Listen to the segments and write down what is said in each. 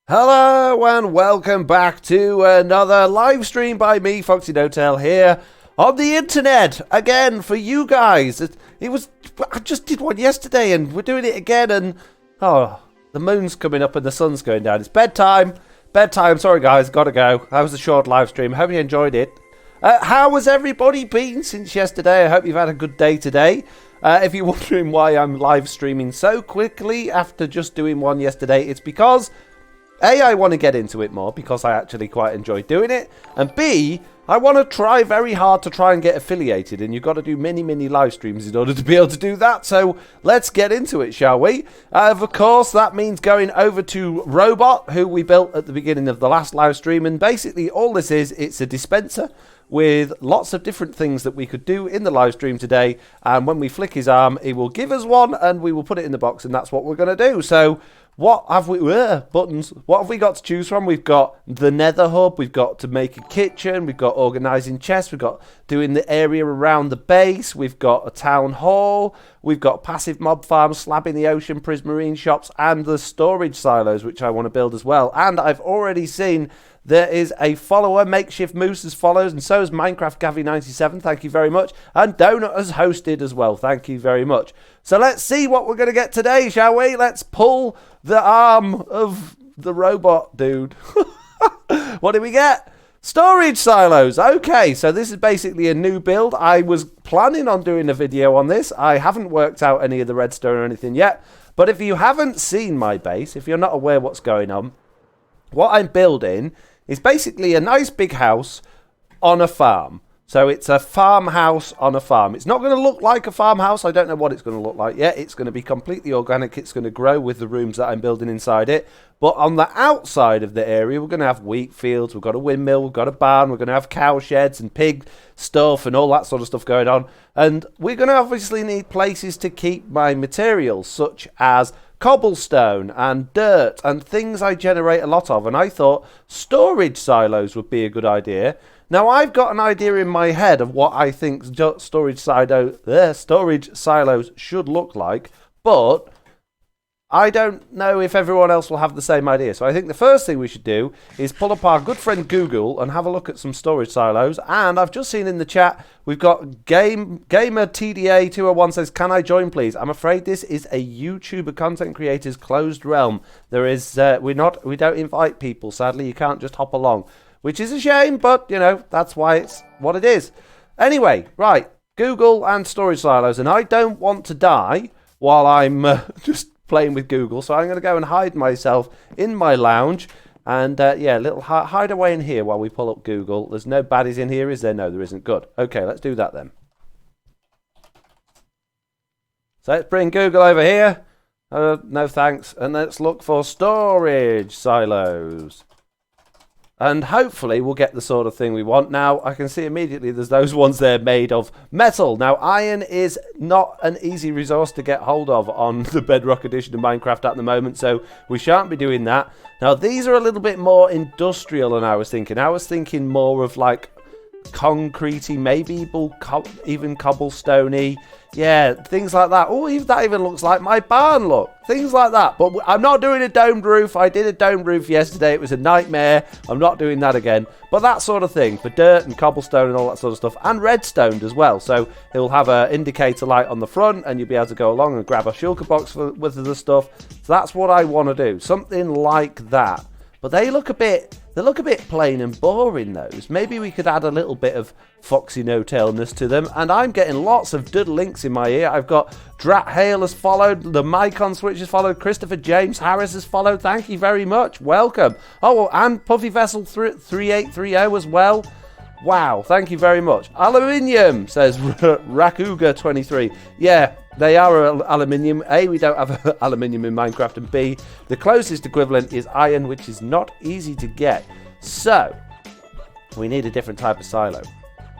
Hello and welcome back to another live stream by me, FoxyNoTail, here on the internet again for you guys. I just did one yesterday and we're doing it again, and the moon's coming up and the sun's going down. It's bedtime. Sorry guys, gotta go. That was a short live stream. Hope you enjoyed it. How has everybody been since yesterday? I hope you've had a good day today. If you're wondering why I'm live streaming so quickly after just doing one yesterday, it's because A, I want to get into it more because I actually quite enjoy doing it, and B, I want to try very hard to try and get affiliated, and you've got to do many live streams in order to be able to do that. So let's get into it, shall we? Of course, that means going over to Robot, who we built at the beginning of the last live stream, and basically all this is, it's a dispenser with lots of different things that we could do in the live stream today, and when we flick his arm, he will give us one, and we will put it in the box, and that's what we're going to do. So what have we, buttons, what have we got to choose from? We've got the nether hub, we've got to make a kitchen, we've got organising chests, we've got doing the area around the base, we've got a town hall, we've got passive mob farms, slabbing the ocean, prismarine shops, and the storage silos, which I want to build as well. And I've already seen there is a follower, Makeshift Moose, as follows, and so is Minecraft Gavi97, thank you very much, and Donut has hosted as well, thank you very much. So let's see what we're going to get today, shall we? Let's pull the arm of the robot dude. What did we get? Storage silos. Okay, so this is basically a new build. I was planning on doing a video on this. I haven't worked out any of the redstone or anything yet, but if you haven't seen my base, if you're not aware what's going on, what I'm building is basically a nice big house on a farm. So it's a farmhouse on a farm. It's not going to look like a farmhouse. I don't know what it's going to look like yet. It's going to be completely organic. It's going to grow with the rooms that I'm building inside it. But on the outside of the area, we're going to have wheat fields. We've got a windmill. We've got a barn. We're going to have cow sheds and pig stuff and all that sort of stuff going on. And we're going to obviously need places to keep my materials, such as cobblestone and dirt and things I generate a lot of. And I thought storage silos would be a good idea. Now, I've got an idea in my head of what I think storage silos should look like, but I don't know if everyone else will have the same idea. So I think the first thing we should do is pull up our good friend Google and have a look at some storage silos. And I've just seen in the chat, we've got Gamer TDA 201 says, "Can I join, please?" I'm afraid this is a YouTuber content creators closed realm. There is we don't invite people. Sadly, you can't just hop along, which is a shame, but, you know, that's why it's what it is. Anyway, right, Google and storage silos, and I don't want to die while I'm just playing with Google, so I'm going to go and hide myself in my lounge, and, yeah, little hide away in here while we pull up Google. There's no baddies in here, is there? No, there isn't. Good. Okay, let's do that then. So let's bring Google over here. No thanks. And let's look for storage silos. And hopefully we'll get the sort of thing we want. Now, I can see immediately there's those ones there made of metal. Now, iron is not an easy resource to get hold of on the Bedrock edition of Minecraft at the moment, so we shan't be doing that. Now, these are a little bit more industrial than I was thinking. I was thinking more of like concretey, maybe even cobblestoney. Yeah, things like that. Oh, that even looks like my barn, look. Things like that. But I'm not doing a domed roof. I did a domed roof yesterday. It was a nightmare. I'm not doing that again. But that sort of thing for dirt and cobblestone and all that sort of stuff. And redstoned as well. So it'll have an indicator light on the front and you'll be able to go along and grab a shulker box with the stuff. So that's what I want to do. Something like that. But they look a bit plain and boring, those. Maybe we could add a little bit of FoxyNoTailness to them. And I'm getting lots of good links in my ear. I've got Drat Hale has followed, the Mycon Switch has followed, Christopher James Harris has followed. Thank you very much. Welcome. Oh, and Puffy Vessel 3830 as well. Wow, thank you very much. Aluminium, says Rakuga23. Yeah, they are aluminium. A, we don't have aluminium in Minecraft, and B, the closest equivalent is iron, which is not easy to get. So, we need a different type of silo.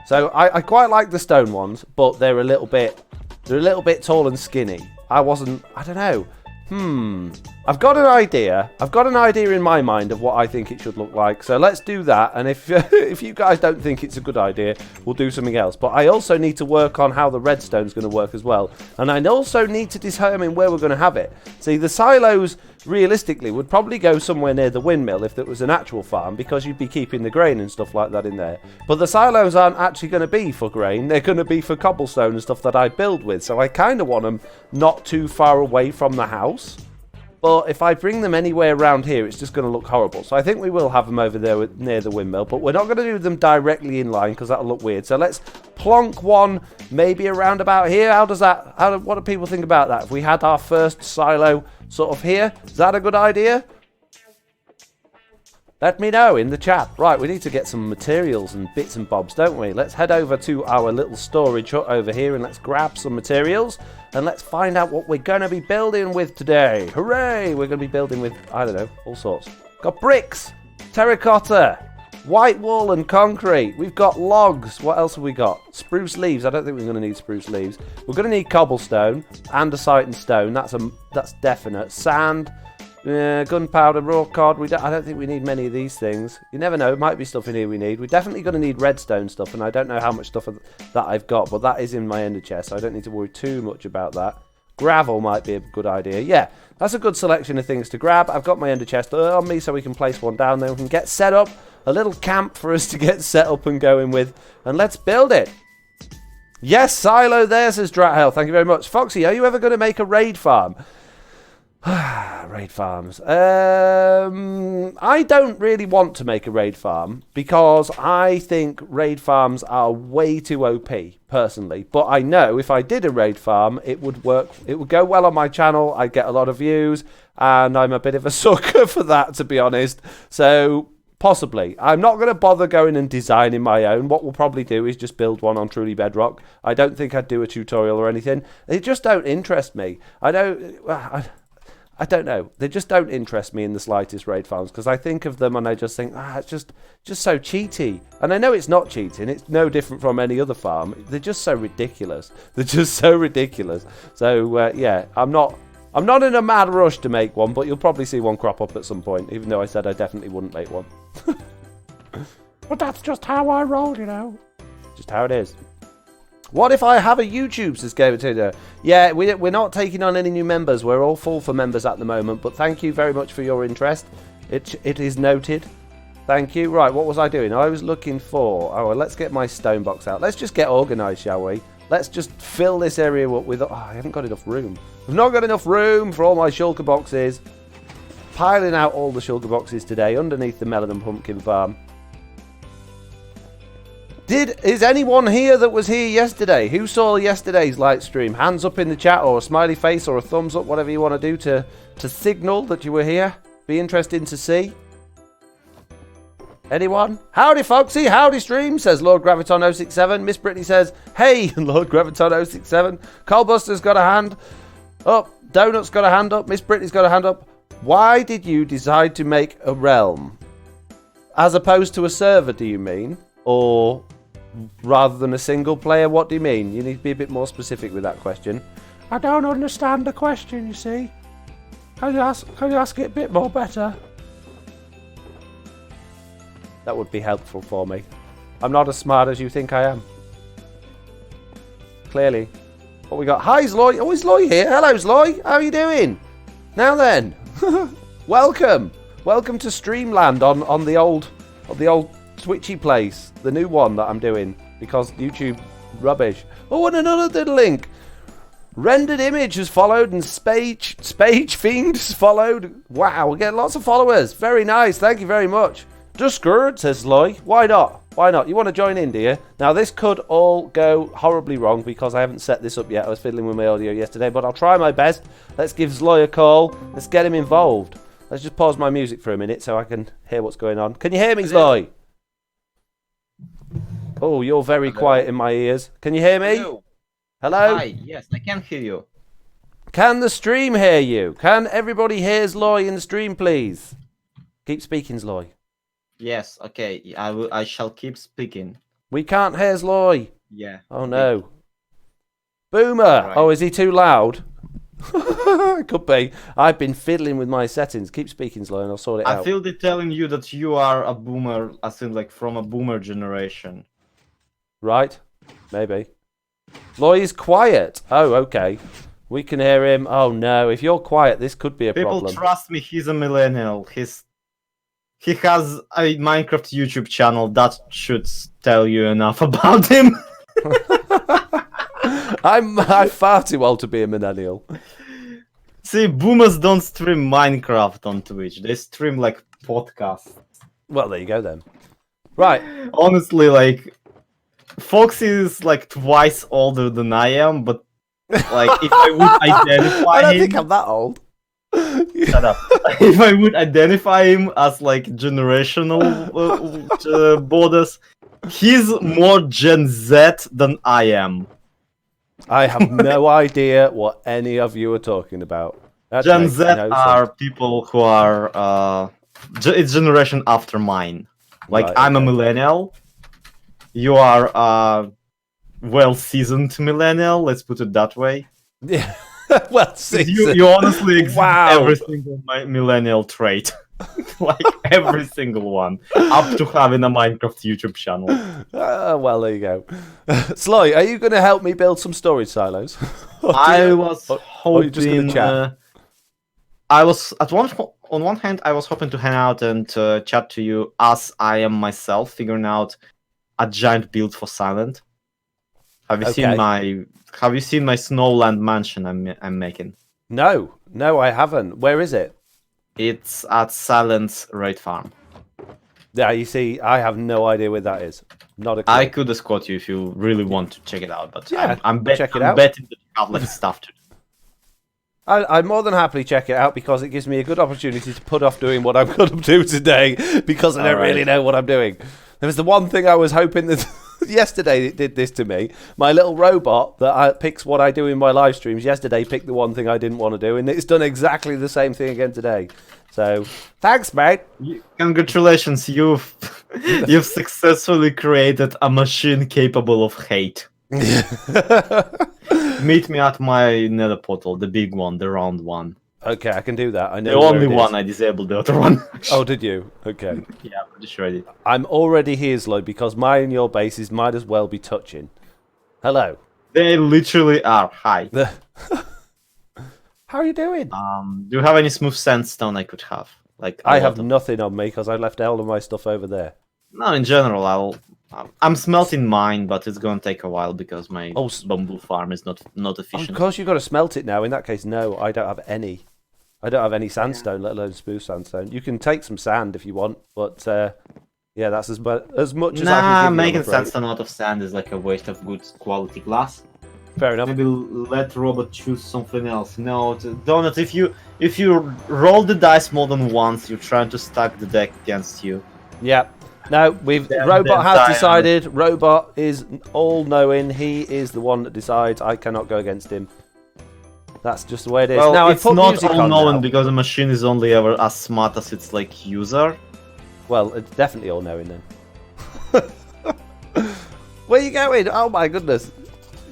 So, I quite like the stone ones, but they're a little bit tall and skinny. I don't know. I've got an idea. I've got an idea in my mind of what I think it should look like. So let's do that. And if if you guys don't think it's a good idea, we'll do something else. But I also need to work on how the redstone's going to work as well. And I also need to determine where we're going to have it. See, the silos, realistically, would probably go somewhere near the windmill if it was an actual farm, because you'd be keeping the grain and stuff like that in there. But the silos aren't actually going to be for grain. They're going to be for cobblestone and stuff that I build with. So I kind of want them not too far away from the house. But if I bring them anywhere around here, it's just going to look horrible. So I think we will have them over there near the windmill. But we're not going to do them directly in line because that'll look weird. So let's plonk one maybe around about here. How does that... what do people think about that? If we had our first silo sort of here, is that a good idea? Let me know in the chat. Right, we need to get some materials and bits and bobs, don't we? Let's head over to our little storage hut over here and let's grab some materials. And let's find out what we're going to be building with today. Hooray! We're going to be building with, I don't know, all sorts. Got bricks, terracotta, white wool and concrete. We've got logs. What else have we got? Spruce leaves. I don't think we're going to need spruce leaves. We're going to need cobblestone, andesite and stone. That's definite. Sand, gunpowder, raw cod. I don't think we need many of these things. You never know. It might be stuff in here we need. We're definitely going to need redstone stuff, and I don't know how much stuff that I've got, but that is in my ender chest, so I don't need to worry too much about that. Gravel might be a good idea. Yeah, that's a good selection of things to grab. I've got my ender chest on me, so we can place one down there. We can get set up. A little camp for us to get set up and going with, and let's build it. Yes, silo there, says Drathell. Thank you very much. Foxy, are you ever going to make a raid farm? Raid farms. I don't really want to make a raid farm because I think raid farms are way too OP, personally. But I know if I did a raid farm, it would work. It would go well on my channel. I'd get a lot of views, and I'm a bit of a sucker for that, to be honest. So possibly. I'm not going to bother going and designing my own. What we'll probably do is just build one on truly Bedrock. I don't think I'd do a tutorial or anything. They just don't interest me. I don't know. They just don't interest me in the slightest, raid farms, because I think of them and I just think, it's just so cheaty. And I know it's not cheating. It's no different from any other farm. They're just so ridiculous. They're just so ridiculous. So yeah, I'm not in a mad rush to make one, but you'll probably see one crop up at some point, even though I said I definitely wouldn't make one. But that's just how I roll, you know. Just how it is. What if I have a YouTube, says Gamer Tudor? Yeah, we're not taking on any new members. We're all full for members at the moment. But thank you very much for your interest. It is noted. Thank you. Right, what was I doing? I was looking for... Oh, well, let's get my stone box out. Let's just get organised, shall we? Let's just fill this area up with... Oh, I haven't got enough room. I've not got enough room for all my shulker boxes. Piling out all the shulker boxes today underneath the melon and pumpkin farm. Is anyone here that was here yesterday? Who saw yesterday's live stream? Hands up in the chat, or a smiley face, or a thumbs up, whatever you want to do to signal that you were here. Be interesting to see. Anyone? Howdy, Foxy. Howdy, stream, says Lord Graviton 067. Miss Brittany says, hey, Lord Graviton 067. Coalbuster's got a hand up. Donut's got a hand up. Miss Brittany's got a hand up. Why did you decide to make a realm? As opposed to a server, do you mean? Or rather than a single player? What do you mean? You need to be a bit more specific with that question. I don't understand the question, you see. Can you ask it a bit more better? That would be helpful for me. I'm not as smart as you think I am. Clearly. What we got? Hi, Lloyd. Oh, is Lloyd here? Hello, Lloyd. How are you doing? Now then. Welcome. Welcome to Streamland on the old Twitchy place, the new one that I'm doing because YouTube rubbish. Oh, and another link. Rendered Image has followed and Spage Fiend has followed. Wow, we get lots of followers. Very nice. Thank you very much. Just good, says Lloyd. Why not? Why not? You want to join in, do you? Now, this could all go horribly wrong because I haven't set this up yet. I was fiddling with my audio yesterday, but I'll try my best. Let's give Zloy a call. Let's get him involved. Let's just pause my music for a minute so I can hear what's going on. Can you hear me, Zloy? Oh, you're very quiet in my ears. Can you hear me? Hello. Hello? Hi, yes, I can hear you. Can the stream hear you? Can everybody hear Zloy in the stream, please? Keep speaking, Zloy. Yes, okay, I shall keep speaking. We can't hear Zloy. Yeah. Oh, no. Boomer. Right. Oh, is he too loud? Could be. I've been fiddling with my settings. Keep speaking slow and I'll sort it out. I feel they're telling you that you are a boomer, as in like from a boomer generation. Right? Maybe. Lloyd is quiet. Oh, okay. We can hear him. Oh no, if you're quiet, this could be a People problem. trust me, he's a millennial. He has a Minecraft YouTube channel. That should tell you enough about him. I'm far too old to be a millennial. See, boomers don't stream Minecraft on Twitch. They stream like podcasts. Well, there you go then. Right. Honestly, like Foxy is like twice older than I am, but like if I would identify I don't him, think I'm that old. shut up. If I would identify him as like generational borders, he's more Gen Z than I am. I have no idea what any of you are talking about. That Gen makes Z no are sense. people who are it's generation after mine. Like Right, I'm a okay. millennial. You are a well-seasoned millennial. Let's put it that way. Yeah. Well, You honestly exhibit Wow. every single millennial trait. Like every single one. Up to having a Minecraft YouTube channel. Well, there you go. Sloy, are you going to help me build some storage silos? I was or hoping. you're just gonna chat? I was on one hand, I was hoping to hang out and chat to you as I am myself, figuring out a giant build for Silent. Have you seen Okay. my Snowland mansion I'm making? No, I haven't. Where is it? It's at Silent's raid farm. Yeah, you see, I have no idea where that is. Not a clue. I could escort you if you really want to check it out, but Yeah, I'm check it I'm out. betting that you have like stuff to do. I'd more than happily check it out because it gives me a good opportunity to put off doing what I'm going to do today because I don't really know what I'm doing. There was the one thing I was hoping that yesterday it did this to me. My little robot that picks what I do in my live streams yesterday picked the one thing I didn't want to do, and it's done exactly the same thing again today. So, thanks, mate. Congratulations, you've successfully created a machine capable of hate. Meet me at my nether portal, the big one, the round one. Okay, I can do that. I know The where only it is. one. I disabled the other one. Oh, did you? Okay. Yeah, I'm pretty sure I did. I'm already here, Lloyd, because mine and your bases might as well be touching. Hello. They literally are. Hi. How are you doing? Do you have any smooth sandstone I could have? Like I have nothing on me because I left all of my stuff over there. No, in general, I'm smelting mine, but it's gonna take a while because my bamboo farm is not efficient. Of course, you've got to smelt it now. In that case, no, I don't have any. I don't have any sandstone, let alone smooth sandstone. You can take some sand if you want, but yeah, that's as much as I can give you, I'm making afraid. sandstone out of sand is like a waste of good quality glass. Fair enough. Maybe let Robot choose something else. No, Donut, if you roll the dice more than once, you're trying to stack the deck against you. Yeah. No, Robot has decided. Robot is all-knowing. He is the one that decides. I cannot go against him. That's just the way it is. Well, now, it's I put not music on all-knowing now. because the machine is only ever as smart as its like user. Well, it's definitely all-knowing then. Where are you going? Oh my goodness.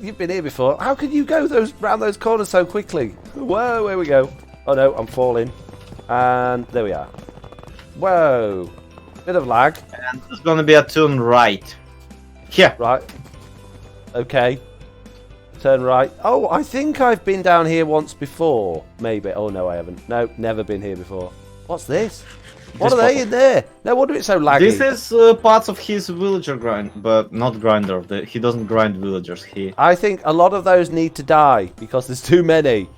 You've been here before. How can you go round those corners so quickly? Whoa, here we go. Oh no, I'm falling. And there we are. Whoa. Bit of lag. And there's gonna be a turn right. Here. Right. Okay. Turn right. Oh, I think I've been down here once before. Maybe. Oh no, I haven't. No, never been here before. What's this? What are they in there? No wonder it's so laggy. This is parts of his villager grind, but not grinder. He doesn't grind villagers. I think a lot of those need to die because there's too many.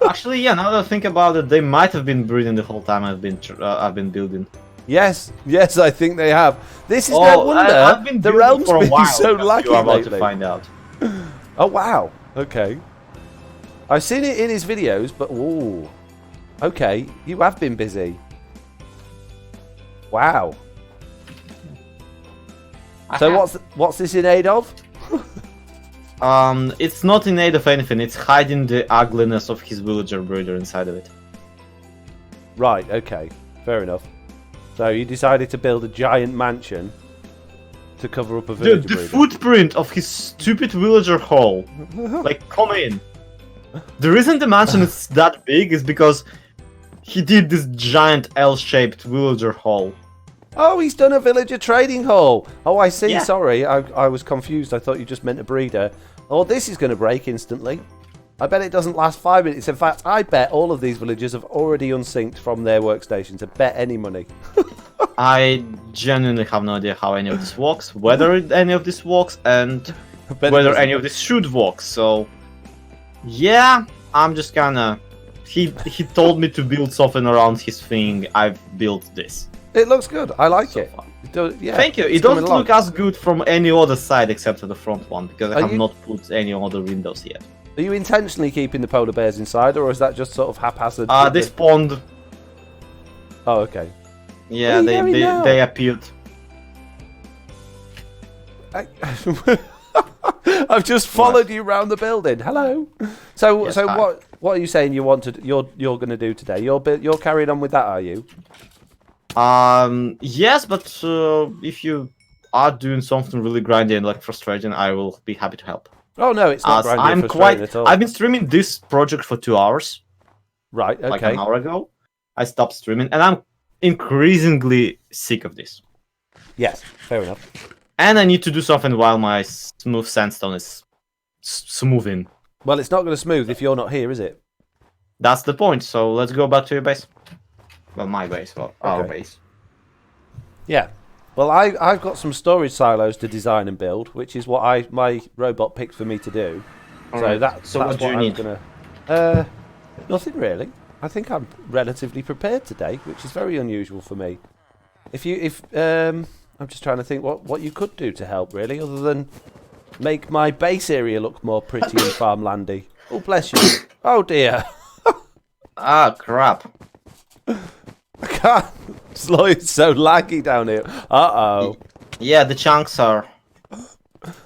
Actually, yeah. Now that I think about it, they might have been breeding the whole time I've been building. Yes, I think they have. This is no wonder the realm's been so laggy you are about lately. to find out. Oh wow. Okay. I've seen it in his videos, but ooh. Okay, you have been busy. Wow. So what's this in aid of? It's not in aid of anything. It's hiding the ugliness of his villager breeder inside of it. Right. Okay. Fair enough. So you decided to build a giant mansion to cover up a villager The breeder. footprint of his stupid villager hole. Like, come in. The reason the mansion is that big is because he did this giant L-shaped villager hall. Oh, he's done a villager trading hall. Oh, I see. Yeah. Sorry, I was confused. I thought you just meant a breeder. Oh, this is going to break instantly. I bet it doesn't last 5 minutes. In fact, I bet all of these villagers have already unsynced from their workstations. I bet any money. I genuinely have no idea how any of this works, whether any of this works, and bet whether any of this should work. So, yeah, I'm just gonna. He told me to build something around his thing. I've built this. It looks good. I like So it. far. Yeah, Thank you. It it's coming doesn't along. look as good from any other side except for the front one because I Are have you- not put any other windows yet. Are you intentionally keeping the polar bears inside, or is that just sort of haphazard? This pond. Oh, okay. Yeah, Where are you going now? they appeared. I've just followed you around the building. Hello. So, Yes, so hi. what are you saying you wanted? You're going to do today? You're carrying on with that, are you? Yes, but if you are doing something really grindy and like frustrating, I will be happy to help. Oh no, it's not As grinding I'm frustrating quite. at all. I've been streaming this project for 2 hours, Right. Okay. like an hour ago. I stopped streaming, and I'm increasingly sick of this. Yes. Fair enough. And I need to do something while my smooth sandstone is smoothing. Well, it's not going to smooth if you're not here, is it? That's the point. So let's go back to your base. Well, my base, well, our Okay. base. Yeah. Well, I've got some storage silos to design and build, which is what my robot picked for me to do. Alright, That's so what do you I'm need? gonna. Nothing really. I think I'm relatively prepared today, which is very unusual for me. I'm just trying to think what you could do to help, really, other than make my base area look more pretty and farmlandy. Oh, bless you. Oh dear. Ah, crap. I can't. Lloyd's so laggy down here. Uh-oh. Yeah, the chunks are.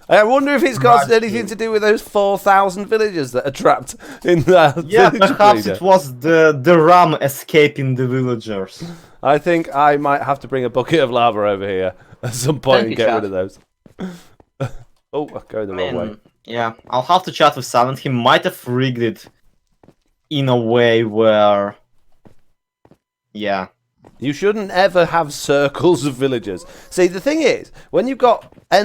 I wonder if it's got Right. anything to do with those 4,000 villagers that are trapped in the Yeah, village perhaps breeder. it was the ram escaping the villagers. I think I might have to bring a bucket of lava over here at some point Thank and you, get Chad. rid of those. Oh, I'm going the wrong way. Yeah, I'll have to chat with Silent. He might have rigged it in a way where. Yeah. You shouldn't ever have circles of villagers. See, the thing is, when you've got a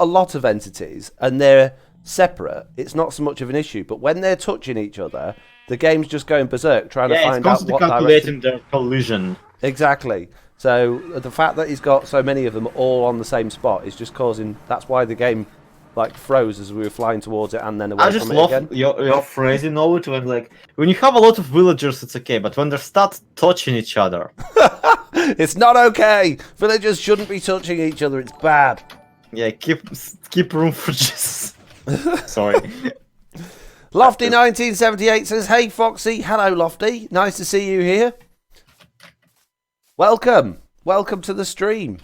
lot of entities and they're separate, it's not so much of an issue. But when they're touching each other, the game's just going berserk trying to Yeah, it's find out constantly what direction. calculating their collision. Exactly. So the fact that he's got so many of them all on the same spot is just causing. That's why the game froze as we were flying towards it and then away I just from it love again. your phrasing of it when when you have a lot of villagers it's okay, but when they start touching each other. It's not okay. Villagers shouldn't be touching each other. It's bad. Yeah, keep room for just sorry. Lofty 1978 says, "Hey Foxy, hello Lofty. Nice to see you here. Welcome to the stream.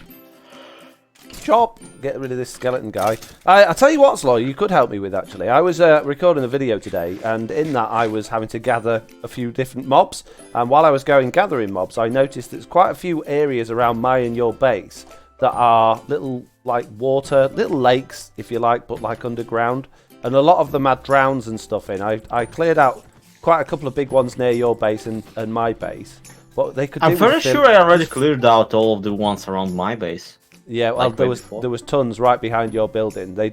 Chop, get rid of this skeleton guy. I tell you what, Sloy, you could help me with actually. I was recording a video today, and in that I was having to gather a few different mobs. And while I was gathering mobs, I noticed there's quite a few areas around my and your base that are little little lakes, if you like, but like underground. And a lot of them had drowns and stuff in. I cleared out quite a couple of big ones near your base and my base, but they could. I'm do very with sure I already cleared out all of the ones around my base. Yeah, well, Like there way was before. tons right behind your building. They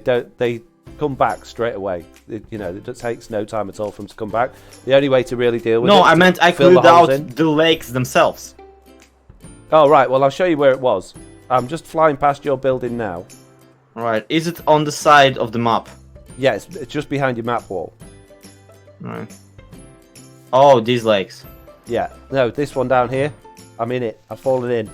come back straight away. It takes no time at all for them to come back. The only way to really deal with it. No, I is to meant I fill the cleared holes out in. the lakes themselves. Oh right, well I'll show you where it was. I'm just flying past your building now. Right, is it on the side of the map? Yeah, it's just behind your map wall. Right. Oh, these lakes. Yeah, no, this one down here. I'm in it. I've fallen in.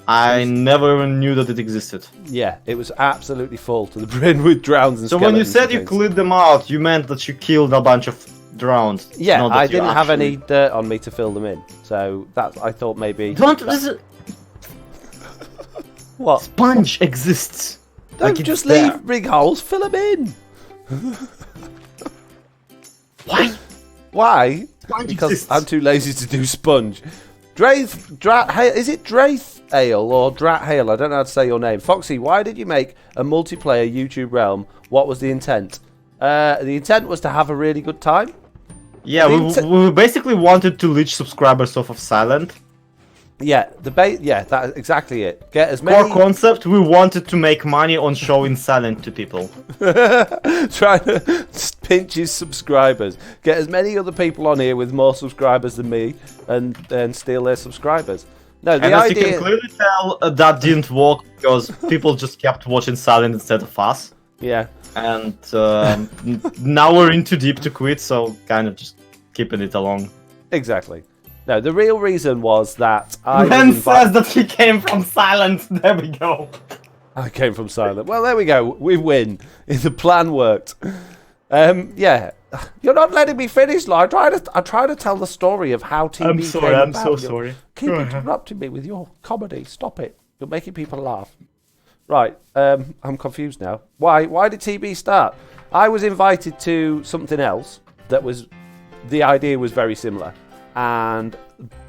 I never even knew that it existed. Yeah, it was absolutely full to the brim with drowns and So when you skeletons said and you things. cleared them out, you meant that you killed a bunch of drowned. Yeah, not that I you didn't have actually- any dirt on me to fill them in. So I thought maybe. Don't listen. What? Sponge exists. Don't Like it's just there. leave big holes. Fill them in. Why? Why? Sponge Because exists. I'm too lazy to do sponge. Is it Drath Ale or Drat Hale? I don't know how to say your name. Foxy, why did you make a multiplayer YouTube realm? What was the intent? The intent was to have a really good time. Yeah, we basically wanted to leech subscribers off of Silent. Yeah, that's exactly it. Get as many. Core concept: we wanted to make money on showing Silent to people. Trying to pinch his subscribers. Get as many other people on here with more subscribers than me, and then steal their subscribers. No, the and as idea. you can clearly tell, that didn't work because people just kept watching Silent instead of us. Yeah. And now we're in too deep to quit, so kind of just keeping it along. Exactly. No, the real reason was that Ben says that he came from Silent. There we go. I came from Silent. Well, there we go. We win. The plan worked. Yeah. You're not letting me finish, Lloyd. I try to tell the story of how TB I'm sorry. came I'm about. so sorry. Keep interrupting me with your comedy. Stop it. You're making people laugh. Right. I'm confused now. Why did TB start? I was invited to something else that was. The idea was very similar. And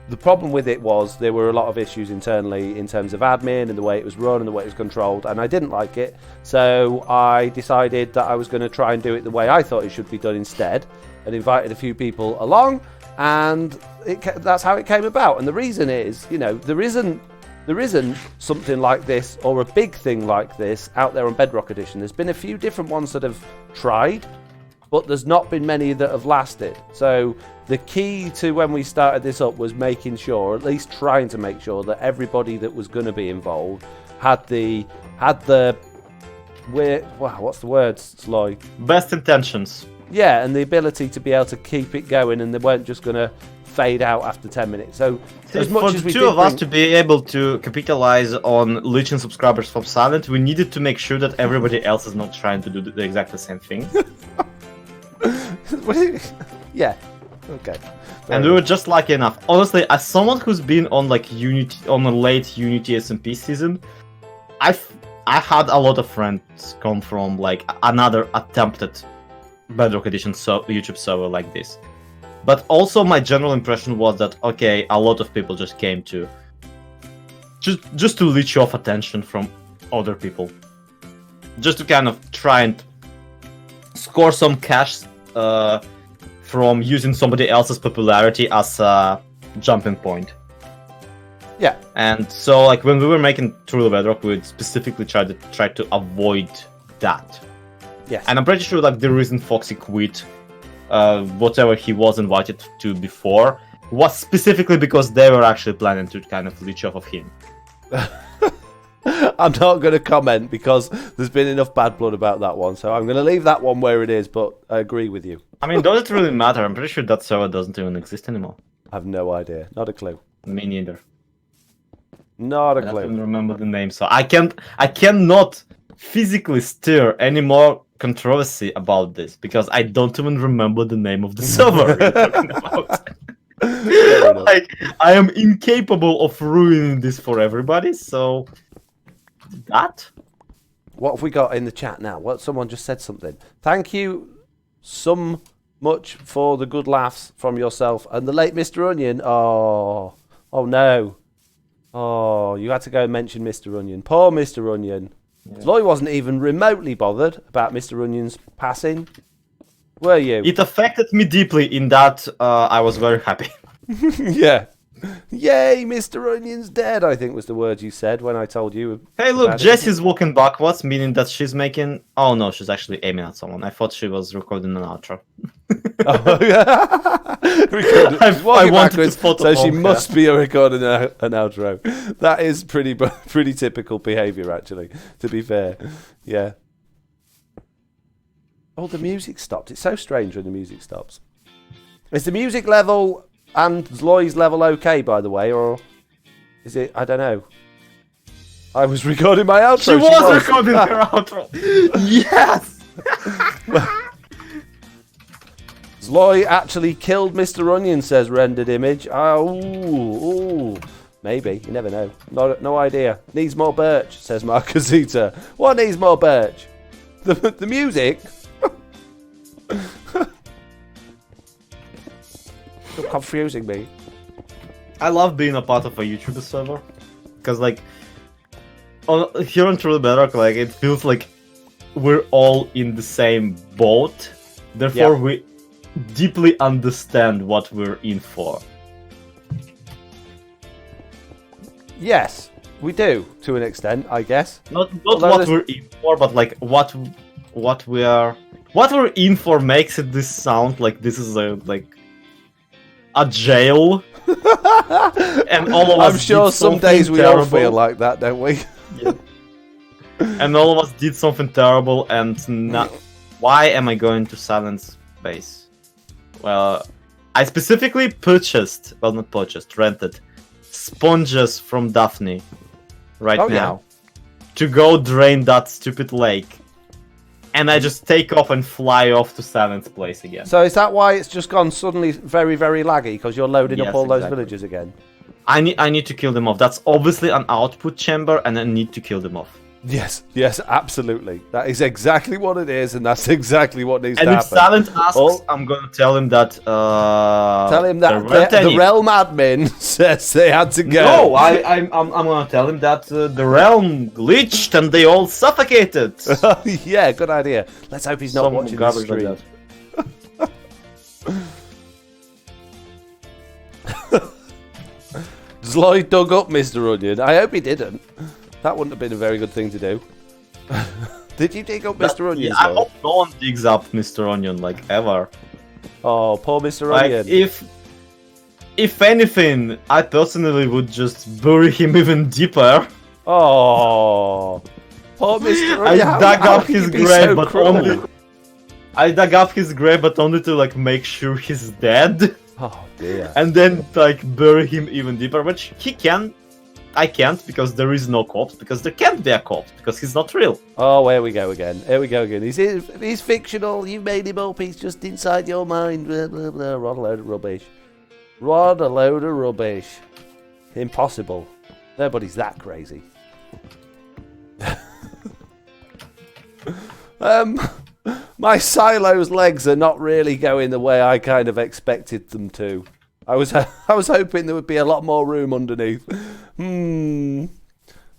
the problem with it was there were a lot of issues internally in terms of admin and the way it was run and the way it was controlled, and I didn't like it. So I decided that I was going to try and do it the way I thought it should be done instead, and invited a few people along, and that's how it came about. And the reason is, there isn't something like this or a big thing like this out there on Bedrock Edition. There's been a few different ones that have tried, but there's not been many that have lasted. So the key to when we started this up was making sure, at least trying to make sure, that everybody that was going to be involved had the what's the word, Lloyd? Best intentions. Yeah, and the ability to be able to keep it going, and they weren't just going to fade out after 10 minutes. So as much for as the we two of us to be able to capitalize on leeching subscribers from Silent, we needed to make sure that everybody else is not trying to do the exactly same thing. Yeah. Okay. And we were just lucky enough. Honestly, as someone who's been on Unity, on a late Unity SMP season, I had a lot of friends come from another attempted Bedrock Edition YouTube server like this. But also my general impression was that a lot of people just came to just to leech off attention from other people, just to kind of try and score some cash from using somebody else's popularity as a jumping point. Yeah. And so when we were making Truly Bedrock, we specifically tried to avoid that. Yes. And I'm pretty sure the reason Foxy quit whatever he was invited to before was specifically because they were actually planning to kind of leech off of him. I'm not going to comment because there's been enough bad blood about that one, so I'm going to leave that one where it is, but I agree with you. I mean, does it really matter? I'm pretty sure that server doesn't even exist anymore. I have no idea. Not a clue. Me neither. Not a I clue. don't even remember the name, so I cannot physically stir any more controversy about this because I don't even remember the name of the server we're talking about. I am incapable of ruining this for everybody, so that. What have we got in the chat now? What, someone just said something. Thank you so much for the good laughs from yourself and the late Mr. Onion. Oh no. Oh, you had to go and mention Mr. Onion. Poor Mr. Onion. Yeah. Lloyd wasn't even remotely bothered about Mr. Onion's passing. Were you? It affected me deeply in that I was very happy. Yeah. Yay, Mr. Onion's dead, I think was the word you said when I told you. Hey, look, Jessie's walking backwards, meaning that she's making... Oh, no, she's actually aiming at someone. I thought she was recording an outro. I wanted to spot so she must be recording an outro. That is pretty typical behaviour, actually, to be fair. Yeah. Oh, the music stopped. It's so strange when the music stops. Is the music level and Lloyd's level okay, by the way, or is it? I don't know. I was recording my outro. She was recording her outro. Yes. Lloyd actually killed Mr. Onion, says rendered image. Oh, maybe. You never know. No idea. Needs more birch, says Marcosita. What needs more birch? The music. You're confusing me. I love being a part of a YouTuber server because, here on Truly Bedrock, it feels like we're all in the same boat. Therefore, we deeply understand what we're in for. Yes, we do, to an extent, I guess. Not what we're in for, but like what we're in for makes it this sound like this is a jail. And all of us I'm sure some days we terrible. all feel like that, don't we? Yeah. And all of us did something terrible, and why am I going to silence base? Well, I specifically rented sponges from Daphne now to go drain that stupid lake. And I just take off and fly off to Silence Place again. So is that why it's just gone suddenly very, very laggy? Because you're loading up all those villages again? I need to kill them off. That's obviously an output chamber, and I need to kill them off. Yes, absolutely. That is exactly what it is, and that's exactly what needs to happen. And if Silent asks, I'm going to tell him that... tell him that the Realm admin says they had to go. No, I'm going to tell him that the Realm glitched and they all suffocated. Yeah, good idea. Let's hope he's not watching the stream. Lloyd dug up Mr. Onion. I hope he didn't. That wouldn't have been a very good thing to do. Did you dig up Mr. Onion? Yeah, I hope no one digs up Mr. Onion, like, ever. Oh, poor Mr. Like, Onion. if anything, I personally would just bury him even deeper. Oh, poor Mr. Onion. I dug up his grave, but only to, like, make sure he's dead. Oh, dear. And then, like, bury him even deeper, which he can. I can't, because there is no corpse, because there can't be a corpse, because he's not real. Oh, here we go again. He's fictional. You made him up. He's just inside your mind. Blah, blah, blah. What a load of rubbish. What a load of rubbish. Impossible. Nobody's that crazy. My silo's legs are not really going the way I kind of expected them to. I was hoping there would be a lot more room underneath. So you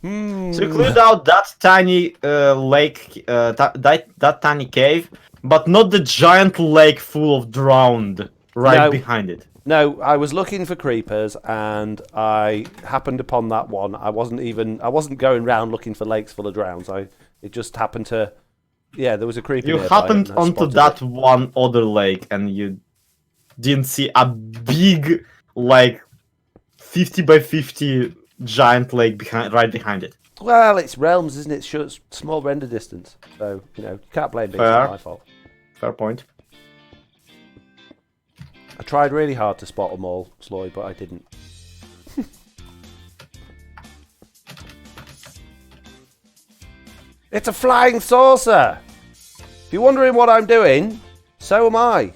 cleared out that tiny lake, that tiny cave, but not the giant lake full of drowned behind it. No, I was looking for creepers and I happened upon that one. I wasn't going round looking for lakes full of drowns. It just happened to, there was a creeper. You happened onto that one other lake and you didn't see a big, like, 50 by 50 giant lake right behind it. Well, it's realms, isn't it? Sure, it's small render distance. So, you can't blame me. It's not my fault. Fair point. I tried really hard to spot them all, Lloyd, but I didn't. It's a flying saucer! If you're wondering what I'm doing, so am I.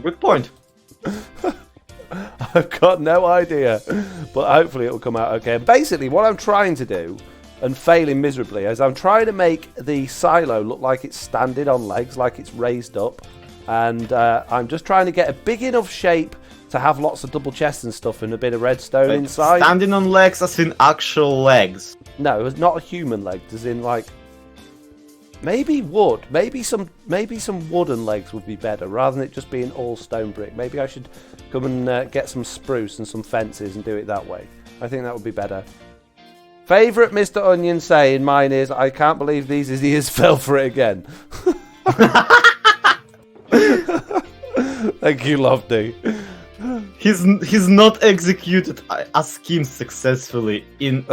Good point. I've got no idea, but hopefully it'll come out okay. And basically, what I'm trying to do, and failing miserably, is I'm trying to make the silo look like it's standing on legs, like it's raised up. And I'm just trying to get a big enough shape to have lots of double chests and stuff and a bit of redstone inside. Standing on legs as in actual legs? No, it's not a human leg, as in like... Maybe wood. Maybe some wooden legs would be better, rather than it just being all stone brick. Maybe I should come and get some spruce and some fences and do it that way. I think that would be better. Favourite Mr. Onion saying, mine is, I can't believe these idiots fell for it again. Thank you, Lofty. He's not executed a scheme successfully in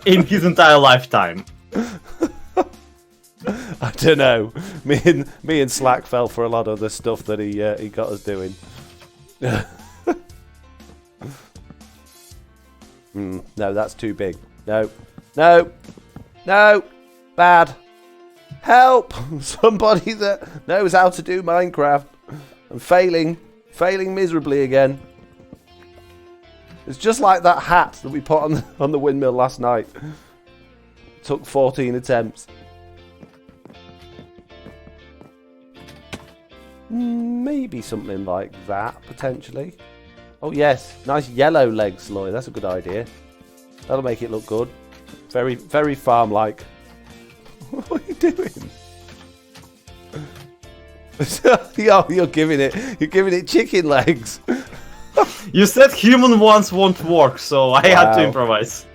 his entire lifetime. I don't know. Me and Slack fell for a lot of the stuff that he got us doing. No, that's too big. No, bad. Help! Somebody that knows how to do Minecraft. I'm failing miserably again. It's just like that hat that we put on the windmill last night. It took 14 attempts. Maybe something like that, potentially. Oh yes, nice yellow legs, Lloyd. That's a good idea. That'll make it look good. Very, very farm-like. doing? You're giving it chicken legs. You said human ones won't work, so I had to improvise.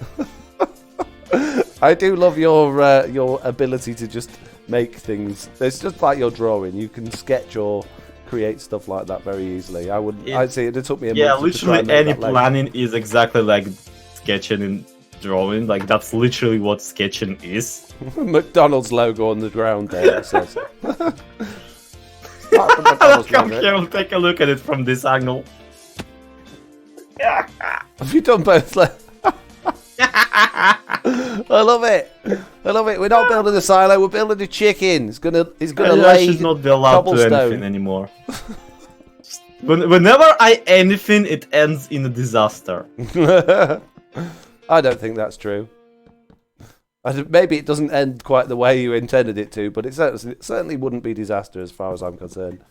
I do love your ability to just make things. It's just like your drawing. You can sketch or create stuff like that very easily. I'd say it took me a yeah, month to try literally and make any that leg. planning is exactly like sketching and drawing. Like that's literally what sketching is. McDonald's logo on the ground there. It says. Not the McDonald's Come logo. here, take a look at it from this angle. Have you done both? I love it. We're not building a silo. We're building a chicken. He's gonna lay should not be allowed to do cobblestone. anything anymore. Whenever I anything, it ends in a disaster. I don't think that's true. Maybe it doesn't end quite the way you intended it to, but it certainly wouldn't be disaster as far as I'm concerned.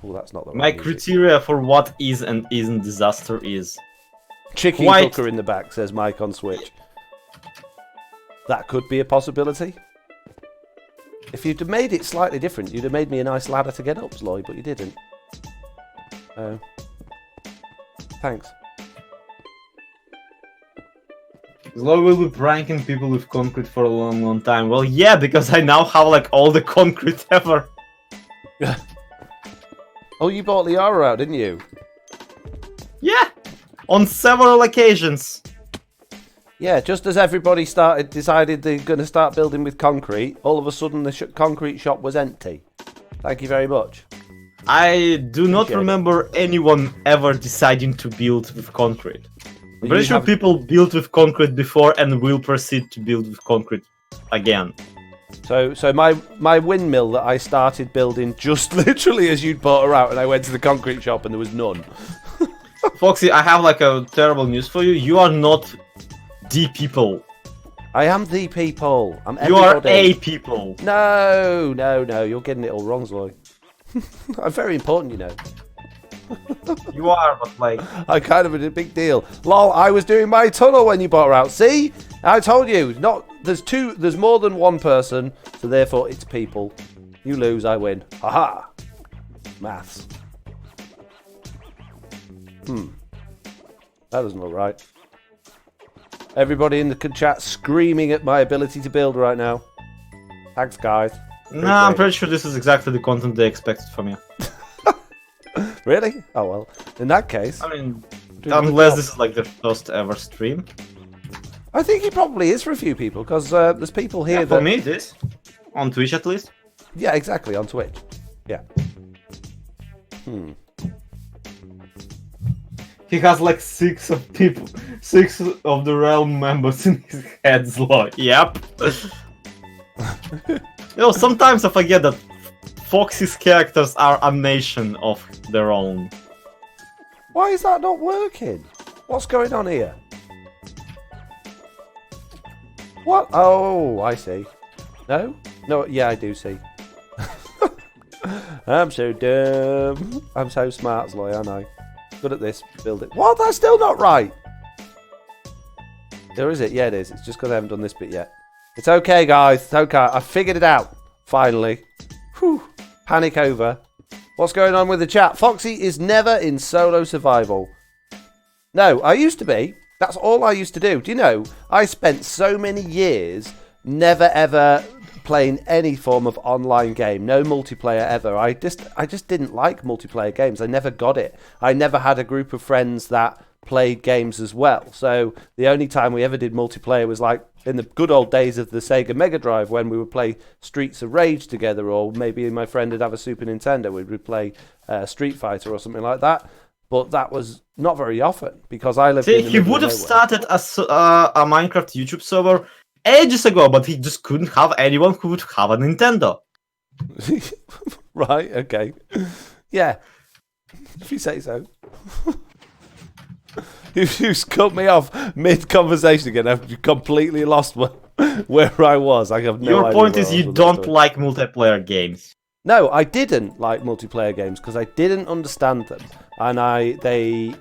Oh, that's not the right My music. criteria for what is and isn't disaster is Chicken Quite- cooker in the back, says Mike on Switch. That could be a possibility. If you'd have made it slightly different, you'd have made me a nice ladder to get up, Lloyd, but you didn't. Oh. Thanks. Lloyd will be pranking people with concrete for a long time. Well, yeah, because I now have like all the concrete ever. Oh, you bought the arrow out, didn't you? Yeah, on several occasions. Yeah, just as everybody decided they're going to start building with concrete, all of a sudden the concrete shop was empty. Thank you very much. I do not Appreciate it. remember anyone ever deciding to build with concrete. I'm You pretty sure have- people built with concrete before and will proceed to build with concrete again. So my windmill that I started building just literally as you'd bought her out, and I went to the concrete shop and there was none. Foxy, I have like a terrible news for you. You are not the people. I am the people. I'm You are everybody. a people. No, you're getting it all wrong, Zoe. I'm very important, you know. You are, but like... I'm kind of a big deal. Lol, I was doing my tunnel when you bought her out. See? I told you. There's more than one person, so therefore it's people. You lose, I win. Haha. Maths. That doesn't look right. Everybody in the chat screaming at my ability to build right now. Thanks, guys. Nah, I'm pretty sure this is exactly the content they expected from you. Really? Oh, well. In that case... I mean, doing a good unless job. this is like the first ever stream. I think it probably is for a few people, because there's people here Yeah, that... for me it is. On Twitch at least. Yeah, exactly, on Twitch. Yeah. He has like 6 of the realm members in his head slot. Yep. Sometimes I forget that Foxy's characters are a nation of their own. Why is that not working? What's going on here? What? Oh, I see. No? No, yeah, I do see. I'm so dumb. I'm so smart, Lloyd, aren't I? Good at this. Build it. What? That's still not right. There is it? Yeah, it is. It's just because I haven't done this bit yet. It's okay, guys. It's okay. I figured it out. Finally. Whew. Panic over. What's going on with the chat? Foxy is never in solo survival. No, I used to be. That's all I used to do. Do you know, I spent so many years never ever playing any form of online game. No multiplayer ever. I just didn't like multiplayer games. I never got it. I never had a group of friends that played games as well. So the only time we ever did multiplayer was like in the good old days of the Sega Mega Drive when we would play Streets of Rage together, or maybe my friend would have a Super Nintendo, we would play Street Fighter or something like that. But that was not very often because I lived in the He middle would of have nowhere. started a Minecraft YouTube server ages ago, but he just couldn't have anyone who would have a Nintendo. Right, okay. Yeah. If you say so. You've just cut me off mid-conversation again. I've completely lost where I was. I have no Your idea point where is I was you with that don't story. like multiplayer games. No, I didn't like multiplayer games because I didn't understand them. And I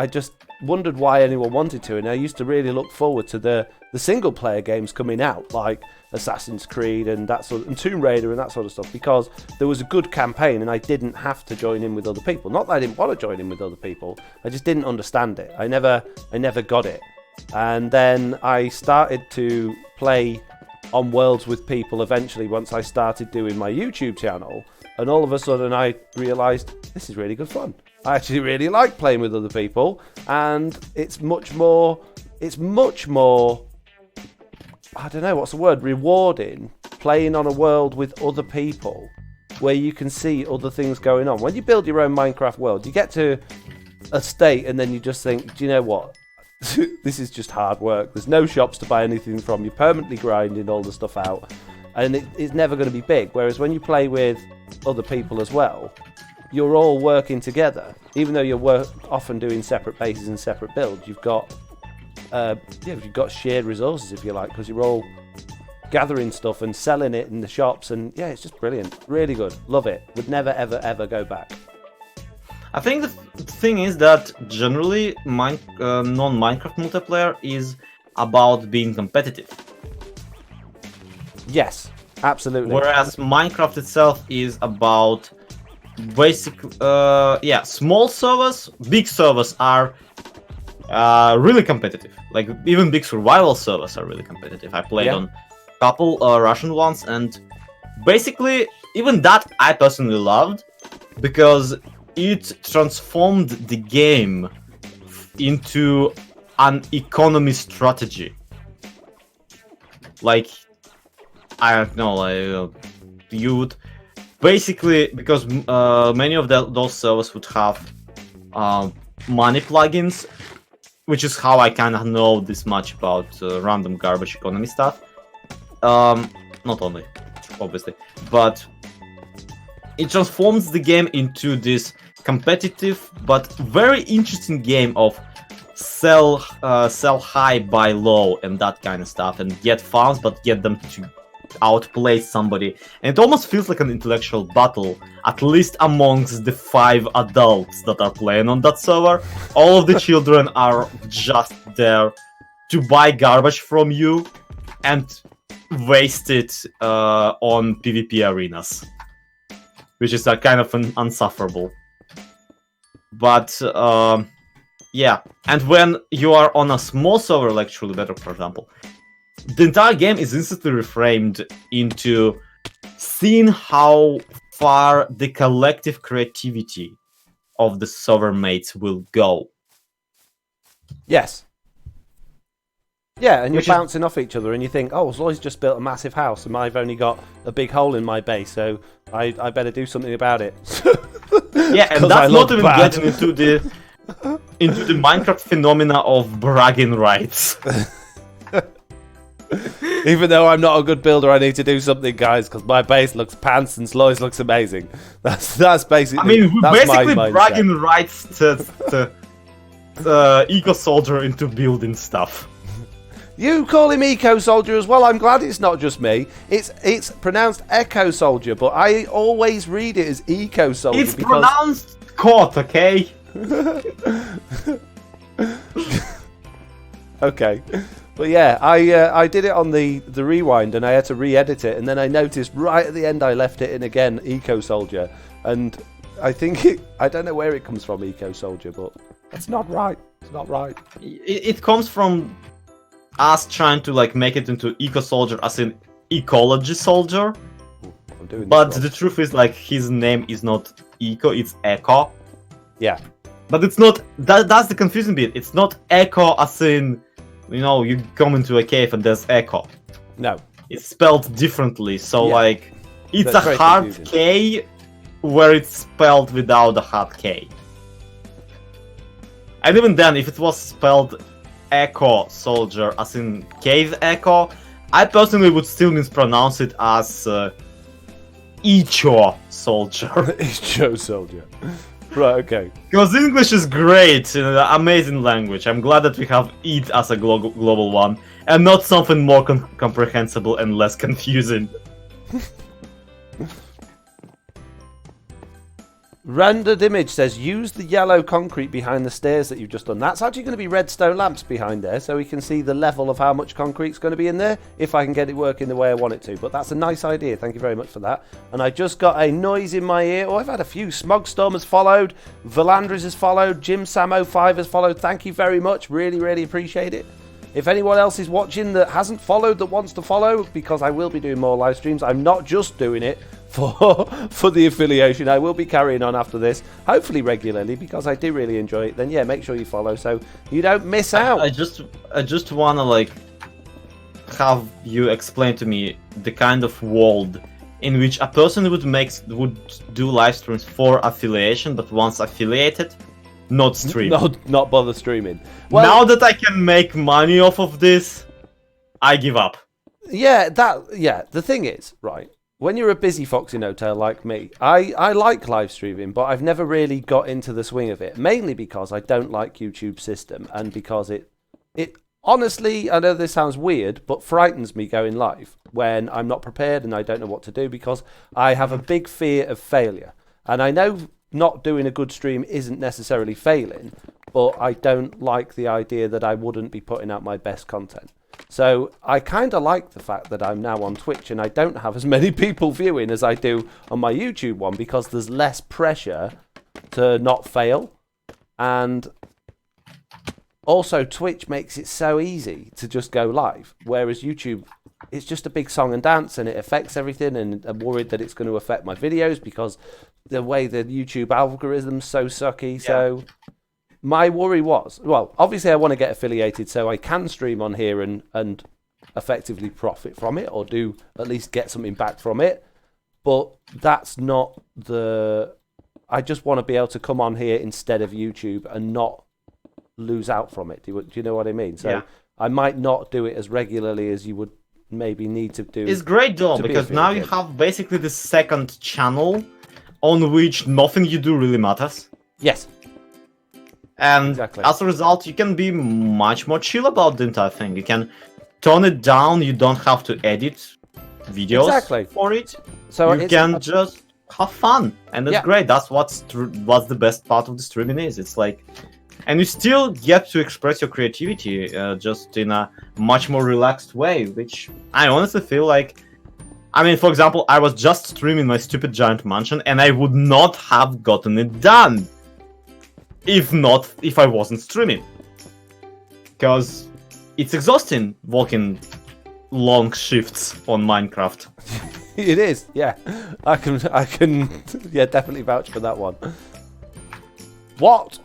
just wondered why anyone wanted to. And I used to really look forward to the the single player games coming out, like Assassin's Creed and and Tomb Raider and that sort of stuff, because there was a good campaign and I didn't have to join in with other people. Not that I didn't want to join in with other people, I just didn't understand it. I never got it. And then I started to play on Worlds with people eventually once I started doing my YouTube channel, and all of a sudden I realised this is really good fun. I actually really like playing with other people, and it's much more, I don't know, what's the word, rewarding, playing on a world with other people where you can see other things going on. When you build your own Minecraft world, you get to a state and then you just think, do you know what? This is just hard work. There's no shops to buy anything from. You're permanently grinding all the stuff out, and it's never going to be big. Whereas when you play with other people as well, you're all working together. Even though you're often doing separate bases and separate builds, you've got shared resources, if you like, because you're all gathering stuff and selling it in the shops. And yeah, it's just brilliant. Really good. Love it. Would never, ever, ever go back. I think the thing is that generally non-Minecraft multiplayer is about being competitive. Yes, absolutely. Whereas Minecraft itself is about basic, small servers. Big servers are really competitive. Like even big survival servers are really competitive. I played on a couple Russian ones, and basically even that I personally loved because it transformed the game into an economy strategy. Like, I don't know, you would basically, because many of those servers would have money plugins, which is how I kind of know this much about random garbage economy stuff. Not only, obviously, but it transforms the game into this competitive but very interesting game of sell high, buy low, and that kind of stuff, and get farms but get them to outplay somebody. And it almost feels like an intellectual battle, at least amongst the 5 adults that are playing on that server. All of the children are just there to buy garbage from you and waste it on PvP arenas, which is kind of unsufferable. But yeah, and when you are on a small server like Truly Bedrock, for example, the entire game is instantly reframed into seeing how far the collective creativity of the server mates will go. Yes. Yeah, and you're bouncing off each other and you think, oh, Lloyd's just built a massive house and I've only got a big hole in my base, so I better do something about it. Yeah, and that's not even getting into the Minecraft phenomena of bragging rights. Even though I'm not a good builder, I need to do something, guys, because my base looks pants and Lloyd's looks amazing. That's basically. I mean, we're basically bragging rights to Eco Soldier into building stuff. You call him Eco Soldier as well. I'm glad it's not just me. It's pronounced Echo Soldier, but I always read it as Eco Soldier. It's pronounced COT, okay? Okay. But yeah, I did it on the rewind and I had to re-edit it, and then I noticed right at the end I left it in again, Eco Soldier, and I think I don't know where it comes from, Eco Soldier, but it's not right. It's not right. It comes from us trying to like make it into Eco Soldier as in Ecology Soldier. But the truth is, like, his name is not Eco, it's Echo. Yeah. But it's not, that's the confusing bit. It's not Echo as in, you know, you come into a cave and there's Echo. No. It's spelled differently, so like, it's a hard confusing. K where it's spelled without a hard K. And even then, if it was spelled Echo Soldier as in Cave Echo, I personally would still mispronounce it as Icho Soldier. Icho Soldier. Right, okay. Because English is great, an amazing language. I'm glad that we have it as a global one, and not something more comprehensible and less confusing. Rendered image says use the yellow concrete behind the stairs that you've just done. That's actually going to be redstone lamps behind there, so we can see the level of how much concrete's going to be in there if I can get it working the way I want it to. But that's a nice idea. Thank you very much for that. And I just got a noise in my ear. Oh, I've had a few. Smogstorm has followed. Valandris has followed. Jim Samo 5 has followed. Thank you very much. Really, really appreciate it. If anyone else is watching that hasn't followed, that wants to follow, because I will be doing more live streams. I'm not just doing it for the affiliation. I will be carrying on after this, hopefully regularly, because I do really enjoy it. Then yeah, make sure you follow so you don't miss out. I just wanna like have you explain to me the kind of world in which a person would do live streams for affiliation, but once affiliated, not stream. Not bother streaming. Well, now that I can make money off of this, I give up. Yeah, the thing is, right, when you're a busy FoxyNoTail like me, I like live streaming, but I've never really got into the swing of it, mainly because I don't like YouTube's system, and because it honestly, I know this sounds weird, but frightens me going live when I'm not prepared and I don't know what to do, because I have a big fear of failure. And I know not doing a good stream isn't necessarily failing, but I don't like the idea that I wouldn't be putting out my best content. So I kind of like the fact that I'm now on Twitch and I don't have as many people viewing as I do on my YouTube one, because there's less pressure to not fail. And also Twitch makes it so easy to just go live, whereas YouTube, it's just a big song and dance and it affects everything, and I'm worried that it's going to affect my videos because the way the YouTube algorithm's so sucky. Yeah. So my worry was, well, obviously I want to get affiliated so I can stream on here and effectively profit from it, or do at least get something back from it. But that's not I just want to be able to come on here instead of YouTube and not lose out from it. Do you know what I mean? So yeah. I might not do it as regularly as you would maybe need to do. It's great though, because now you have basically the second channel on which nothing you do really matters. Yes. And exactly. As a result, you can be much more chill about the entire thing. You can tone it down. You don't have to edit videos for it. So you can just have fun, and that's great. That's what's the best part of the streaming is. It's like, and you still get to express your creativity just in a much more relaxed way, which I honestly feel like. I mean, for example, I was just streaming my stupid giant mansion, and I would not have gotten it done if I wasn't streaming, because it's exhausting working long shifts on Minecraft. It is, yeah. I can, yeah, definitely vouch for that one. But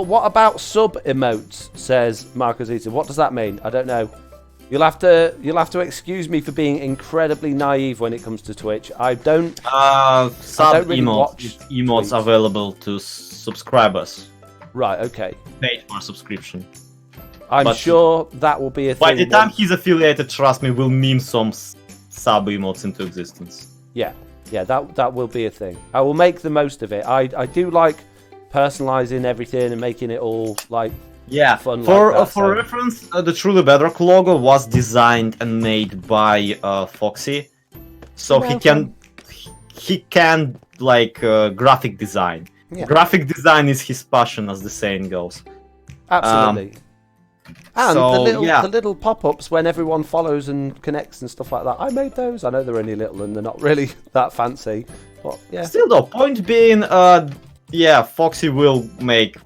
what about sub emotes? Says Marcus Eaton. What does that mean? I don't know. You'll have to excuse me for being incredibly naive when it comes to Twitch. I don't. Sub really emotes available to subscribers. Right. Okay. Paid for subscription. I'm sure that will be a thing. By the time he's affiliated, trust me, we'll meme some sub emotes into existence. Yeah. That will be a thing. I will make the most of it. I do like personalizing everything and making it all like. Yeah, fun for reference, the Truly Bedrock logo was designed and made by Foxy, so he can like graphic design. Yeah. Graphic design is his passion, as the saying goes. Absolutely. And the little pop-ups when everyone follows and connects and stuff like that. I made those. I know they're only little and they're not really that fancy, but yeah. Still though, point being, Foxy will make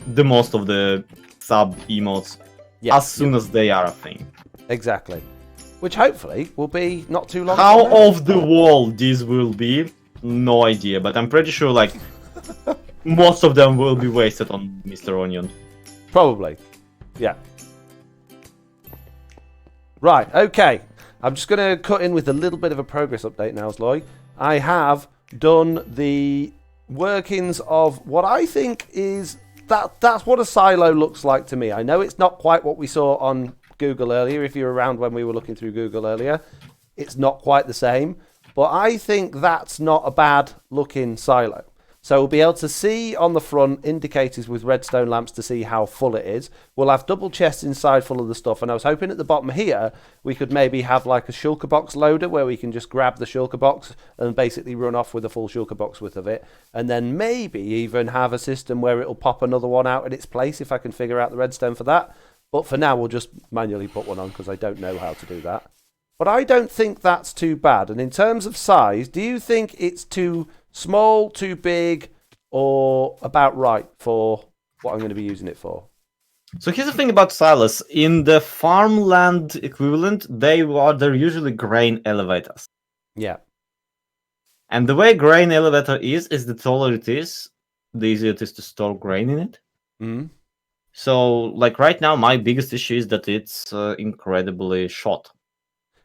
the most of the sub emotes as soon as they are a thing. Exactly. Which hopefully will be not too long. How off the wall these will be, no idea, but I'm pretty sure like most of them will be wasted on Mr. Onion. Probably. Yeah. Right, okay. I'm just going to cut in with a little bit of a progress update now, Lloyd. I have done the workings of what I think is that's what a silo looks like to me. I know it's not quite what we saw on Google earlier. If you're around when we were looking through Google earlier, it's not quite the same, but I think that's not a bad looking silo. So we'll be able to see on the front indicators with redstone lamps to see how full it is. We'll have double chests inside full of the stuff. And I was hoping at the bottom here, we could maybe have like a shulker box loader where we can just grab the shulker box and basically run off with a full shulker box worth of it. And then maybe even have a system where it'll pop another one out in its place if I can figure out the redstone for that. But for now, we'll just manually put one on because I don't know how to do that. But I don't think that's too bad. And in terms of size, do you think it's too small, too big, or about right for what I'm going to be using it for? So here's the thing about silos. In the farmland equivalent, they're usually grain elevators. Yeah. And the way grain elevator is the taller it is, the easier it is to store grain in it. Mm. So, like right now, my biggest issue is that it's incredibly short.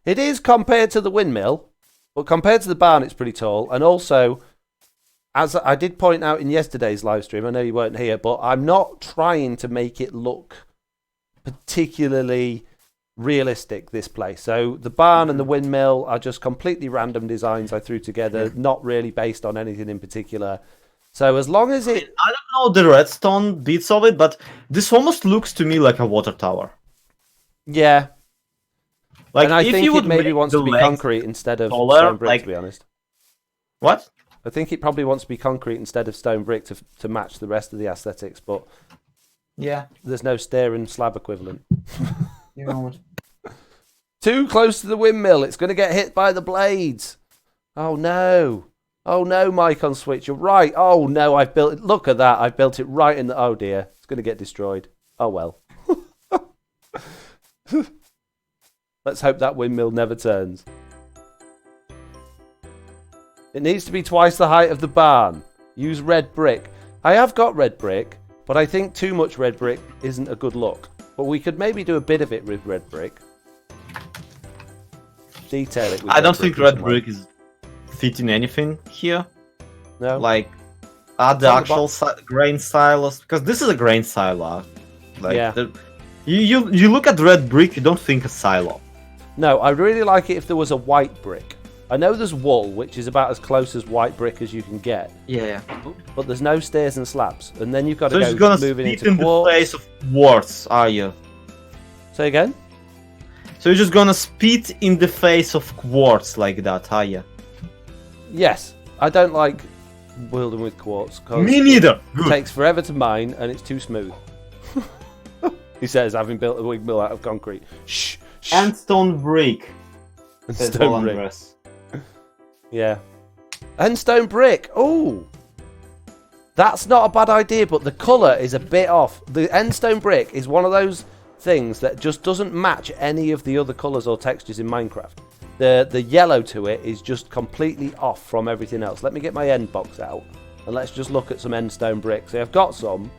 It is compared to the windmill, but compared to the barn, it's pretty tall. And also, as I did point out in yesterday's live stream, I know you weren't here, but I'm not trying to make it look particularly realistic, this place. So the barn and the windmill are just completely random designs I threw together, not really based on anything in particular. So as long as it... I don't know the redstone bits of it, but this almost looks to me like a water tower. Yeah. Like, and I if think you would it maybe make wants the to be legs concrete instead of taller, stone brick, like... to be honest. What? I think it probably wants to be concrete instead of stone brick to match the rest of the aesthetics, but yeah, there's no stair and slab equivalent. You know what? Too close to the windmill. It's going to get hit by the blades. Oh no. Oh no, Mike on Switch. You're right. Oh no, I've built it. Look at that. I've built it right in the... Oh dear. It's going to get destroyed. Oh well. Let's hope that windmill never turns. It needs to be twice the height of the barn. Use red brick. I have got red brick, but I think too much red brick isn't a good look. But we could maybe do a bit of it with red brick. Detail it with I don't think red brick brick is fitting anything here. No? Like, add the actual grain silos, because this is a grain silo. Like, yeah. You look at red brick, you don't think a silo. No, I'd really like it if there was a white brick. I know there's wool, which is about as close as white brick as you can get. Yeah. But there's no stairs and slabs. And then you've got So to you're go gonna moving spit into in quartz. the face of quartz, are you? Say again? So you're just gonna spit in the face of quartz like that, are you? Yes. I don't like building with quartz. Me neither! It takes forever to mine and it's too smooth. He says, having built a windmill out of concrete. Shh. Shh. And stone brick. And says stone brick. Andres. Yeah. And stone brick. Oh. That's not a bad idea, but the colour is a bit off. The endstone brick is one of those things that just doesn't match any of the other colours or textures in Minecraft. The yellow to it is just completely off from everything else. Let me get my end box out and let's just look at some endstone bricks. So I've got some.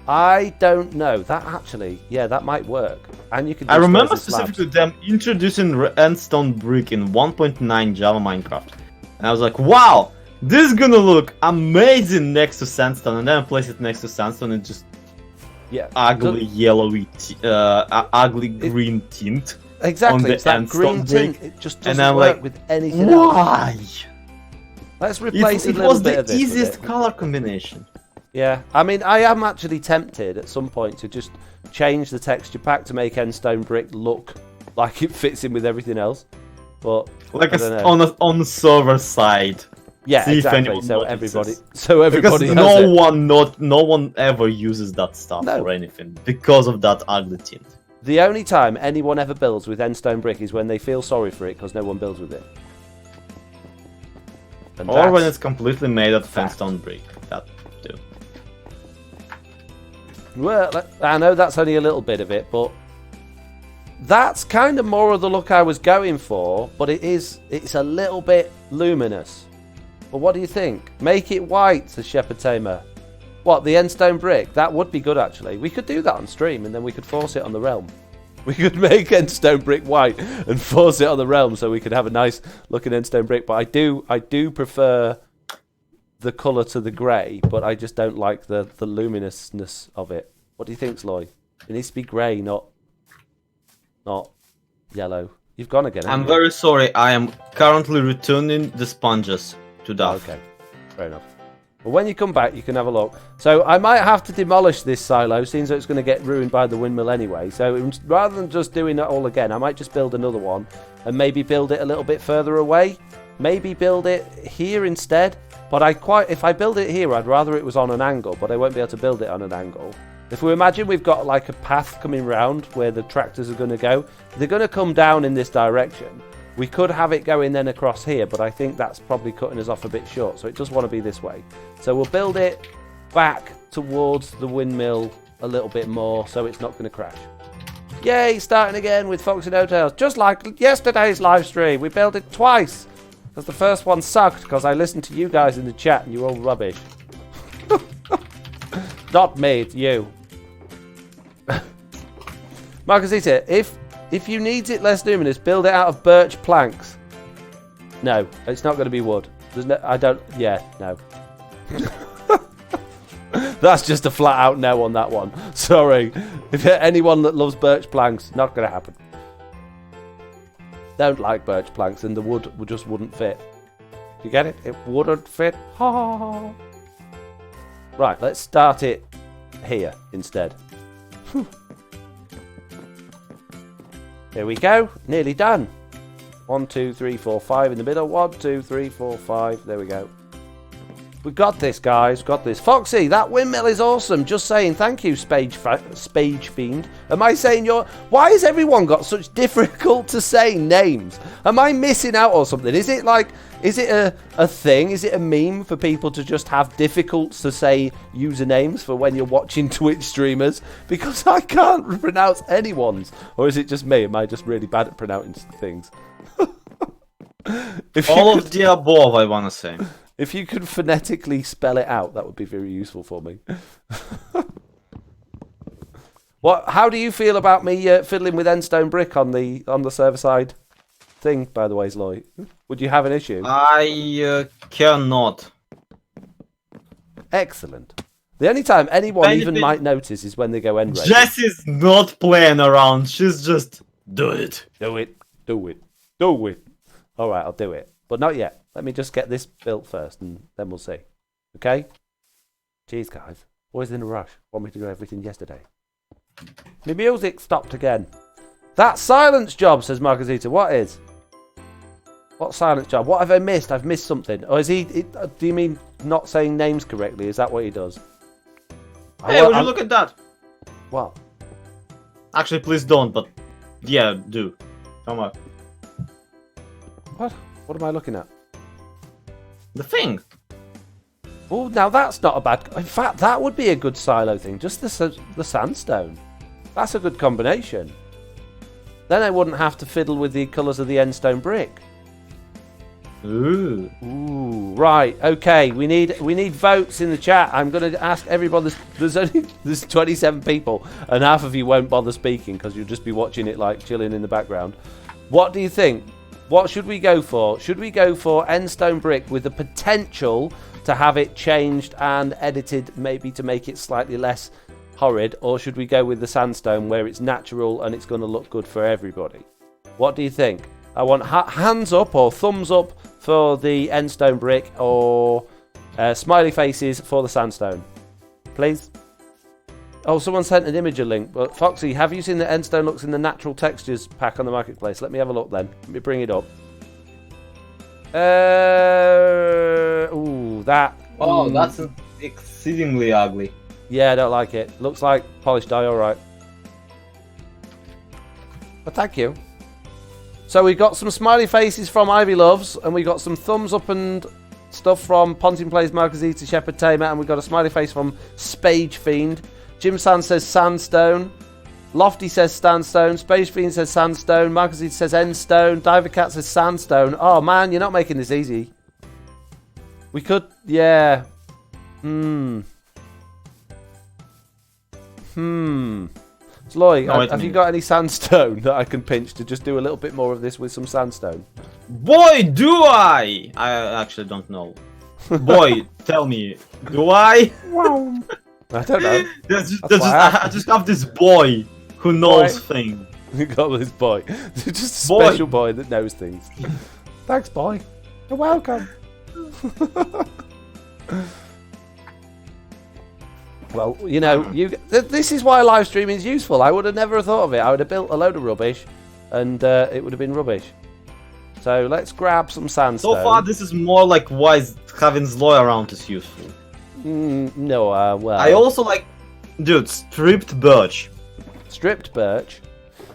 I don't know. That actually, yeah, that might work. And you can. Do I remember stairs and slabs. specifically them introducing endstone brick in 1.9 Java Minecraft. And I was like, wow, this is gonna look amazing next to sandstone. And then I place it next to sandstone and just ugly yellowy, ugly green tint. Exactly, on the it's that green brick. tint. It just doesn't work like, with anything else. Why? Let's replace It a little was bit the of this with easiest it. color combination. Yeah, I mean, I am actually tempted at some point to just change the texture pack to make endstone brick look like it fits in with everything else. But like I don't know. on the server side. Yeah, See if exactly. anyone So notices. everybody Because has no one ever uses that stuff No. or anything because of that ugly tint. The only time anyone ever builds with endstone brick is when they feel sorry for it because no one builds with it. And Or when that's- it's completely made of fact. sandstone brick. That too. Well, I know that's only a little bit of it, but that's kind of more of the look I was going for, but it's a little bit luminous. But what do you think? Make it white, says Shepherd Tamer. What, the endstone brick? That would be good, actually. We could do that on stream, and then we could force it on the realm. We could make endstone brick white and force it on the realm so we could have a nice looking endstone brick. But I do prefer the colour to the grey, but I just don't like the luminousness of it. What do you think, Lloyd? It needs to be grey, not yellow. You've gone again, haven't I'm you? very sorry. I am currently returning the sponges to Duff. Okay, fair enough. But when you come back, you can have a look. So I might have to demolish this silo, seeing as it's going to get ruined by the windmill anyway. So rather than just doing it all again, I might just build another one and maybe build it a little bit further away. Maybe build it here instead. But if I build it here, I'd rather it was on an angle, but I won't be able to build it on an angle. If we imagine we've got like a path coming round where the tractors are going to go, they're going to come down in this direction. We could have it going then across here, but I think that's probably cutting us off a bit short, so it does want to be this way. So we'll build it back towards the windmill a little bit more so it's not going to crash. Yay, starting again with FoxyNoTail. Just like yesterday's live stream, we built it twice. Because the first one sucked because I listened to you guys in the chat and you were all rubbish. Not me, it's you. Marcosita, if you need it less luminous, build it out of birch planks. No, it's not going to be wood. There's no, no. That's just a flat out no on that one. Sorry. If anyone that loves birch planks, not going to happen. Don't like birch planks and the wood just wouldn't fit. You get it? It wouldn't fit. Ha. Right, let's start it here instead. Here we go. Nearly done. 1, 2, 3, 4, 5 in the middle. 1, 2, 3, 4, 5. There we go. We got this, guys. Got this. Foxy, that windmill is awesome. Just saying thank you, Spage Fiend. Am I saying your... Why has everyone got such difficult to say names? Am I missing out or something? Is it like... Is it a thing? Is it a meme for people to just have difficult to say usernames for when you're watching Twitch streamers? Because I can't pronounce anyone's. Or is it just me? Am I just really bad at pronouncing things? All of the above, I want to say. If you could phonetically spell it out, that would be very useful for me. How do you feel about me fiddling with endstone brick on the server side thing, by the way, Lloyd? Would you have an issue? I cannot. Excellent. The only time anyone even might notice is when they go end rate. Jess is not playing around. She's just do it. Do it. Do it. Do it. All right, I'll do it. But not yet. Let me just get this built first, and then we'll see. Okay? Jeez, guys. Always in a rush. Want me to do everything yesterday. The music stopped again. That silence job, says Marcosita. What is? What silence job? What have I missed? I've missed something. Or is he... do you mean not saying names correctly? Is that what he does? Hey, would you look at that? What? Actually, please don't, but... Yeah, do. Come on. What? What am I looking at? The thing. Oh, now that's not a bad... In fact, that would be a good silo thing. Just the sandstone. That's a good combination. Then I wouldn't have to fiddle with the colours of the endstone brick. Ooh. Ooh, right. Okay, we need votes in the chat. I'm going to ask everybody. There's 27 people, and half of you won't bother speaking because you'll just be watching it like chilling in the background. What do you think? What should we go for? Should we go for endstone brick with the potential to have it changed and edited, maybe to make it slightly less horrid, or should we go with the sandstone where it's natural and it's going to look good for everybody? What do you think? I want hands up or thumbs up for the endstone brick, or smiley faces for the sandstone, please. Oh, someone sent an Imager link. But Foxy, have you seen that endstone looks in the natural textures pack on the marketplace? Let me have a look then. Let me bring it up. Ooh, that. Oh, that's exceedingly ugly. Yeah, I don't like it. Looks like polished dye, alright. But thank you. So we got some smiley faces from Ivy Loves, and we got some thumbs up and stuff from Ponting Plays, Marcosita, Shepherd Tamer, and we got a smiley face from Spage Fiend. Jim Sand says sandstone. Lofty says sandstone. Spage Fiend says sandstone. Marcosita says endstone. Diver Cat says sandstone. Oh man, you're not making this easy. We could, yeah. So Lloyd, have you got any sandstone that I can pinch to just do a little bit more of this with some sandstone? Boy, do I! I actually don't know. Boy, tell me, do I? Wow. I don't know. I just have this boy who knows things. You got this boy. Just a special boy that knows things. Thanks, boy. You're welcome. Well, you know, this is why live streaming is useful. I would have never thought of it. I would have built a load of rubbish, and it would have been rubbish. So let's grab some sandstone. So far, this is more like why having Lloyd around is useful. No, well... I also like... Dude, stripped birch. Stripped birch?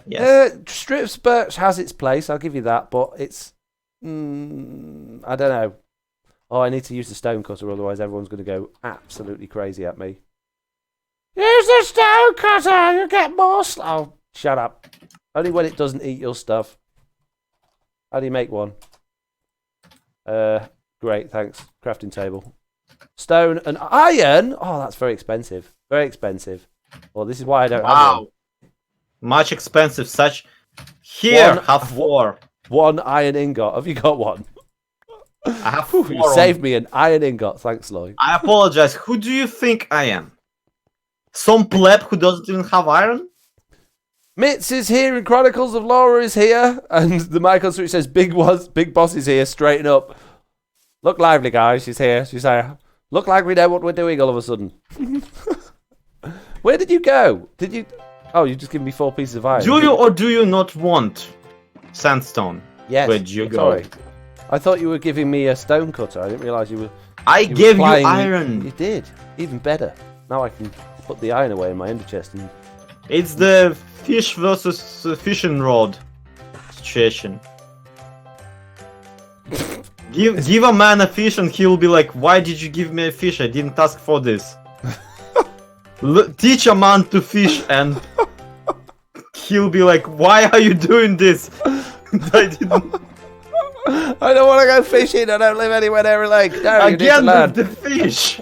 Yes. Stripped birch has its place, I'll give you that, but it's... I don't know. Oh, I need to use the stone cutter, otherwise everyone's going to go absolutely crazy at me. Use the stone cutter, you get more oh, shut up. Only when it doesn't eat your stuff. How do you make one? Great, thanks. Crafting table. Stone and iron? Oh, that's very expensive. Very expensive. Well, this is why I don't have one. Much expensive, such... Here, have 4. One iron ingot. Have you got one? I have 4. You saved me an iron ingot. Thanks, Lloyd. I apologize. Who do you think I am? Some pleb who doesn't even have iron? Mitz is here and Chronicles of Laura is here. And the mic on switch says Big Boss is here. Straighten up. Look lively, guys. She's here. She's here. Look like we know what we're doing all of a sudden. Where did you go? Did you... Oh, you just given me 4 pieces of iron. Do you or do you not want sandstone? Yes. Where'd you go? Sorry. I thought you were giving me a stone cutter. I didn't realise you were... I gave you iron. You did. Even better. Now I can put the iron away in my ender chest and... It's the fish versus fishing rod situation. Give a man a fish and he'll be like, why did you give me a fish? I didn't ask for this. Teach a man to fish and he'll be like, why are you doing this? I didn't... I don't want to go fishing. I don't live anywhere near a lake. No, again with the fish.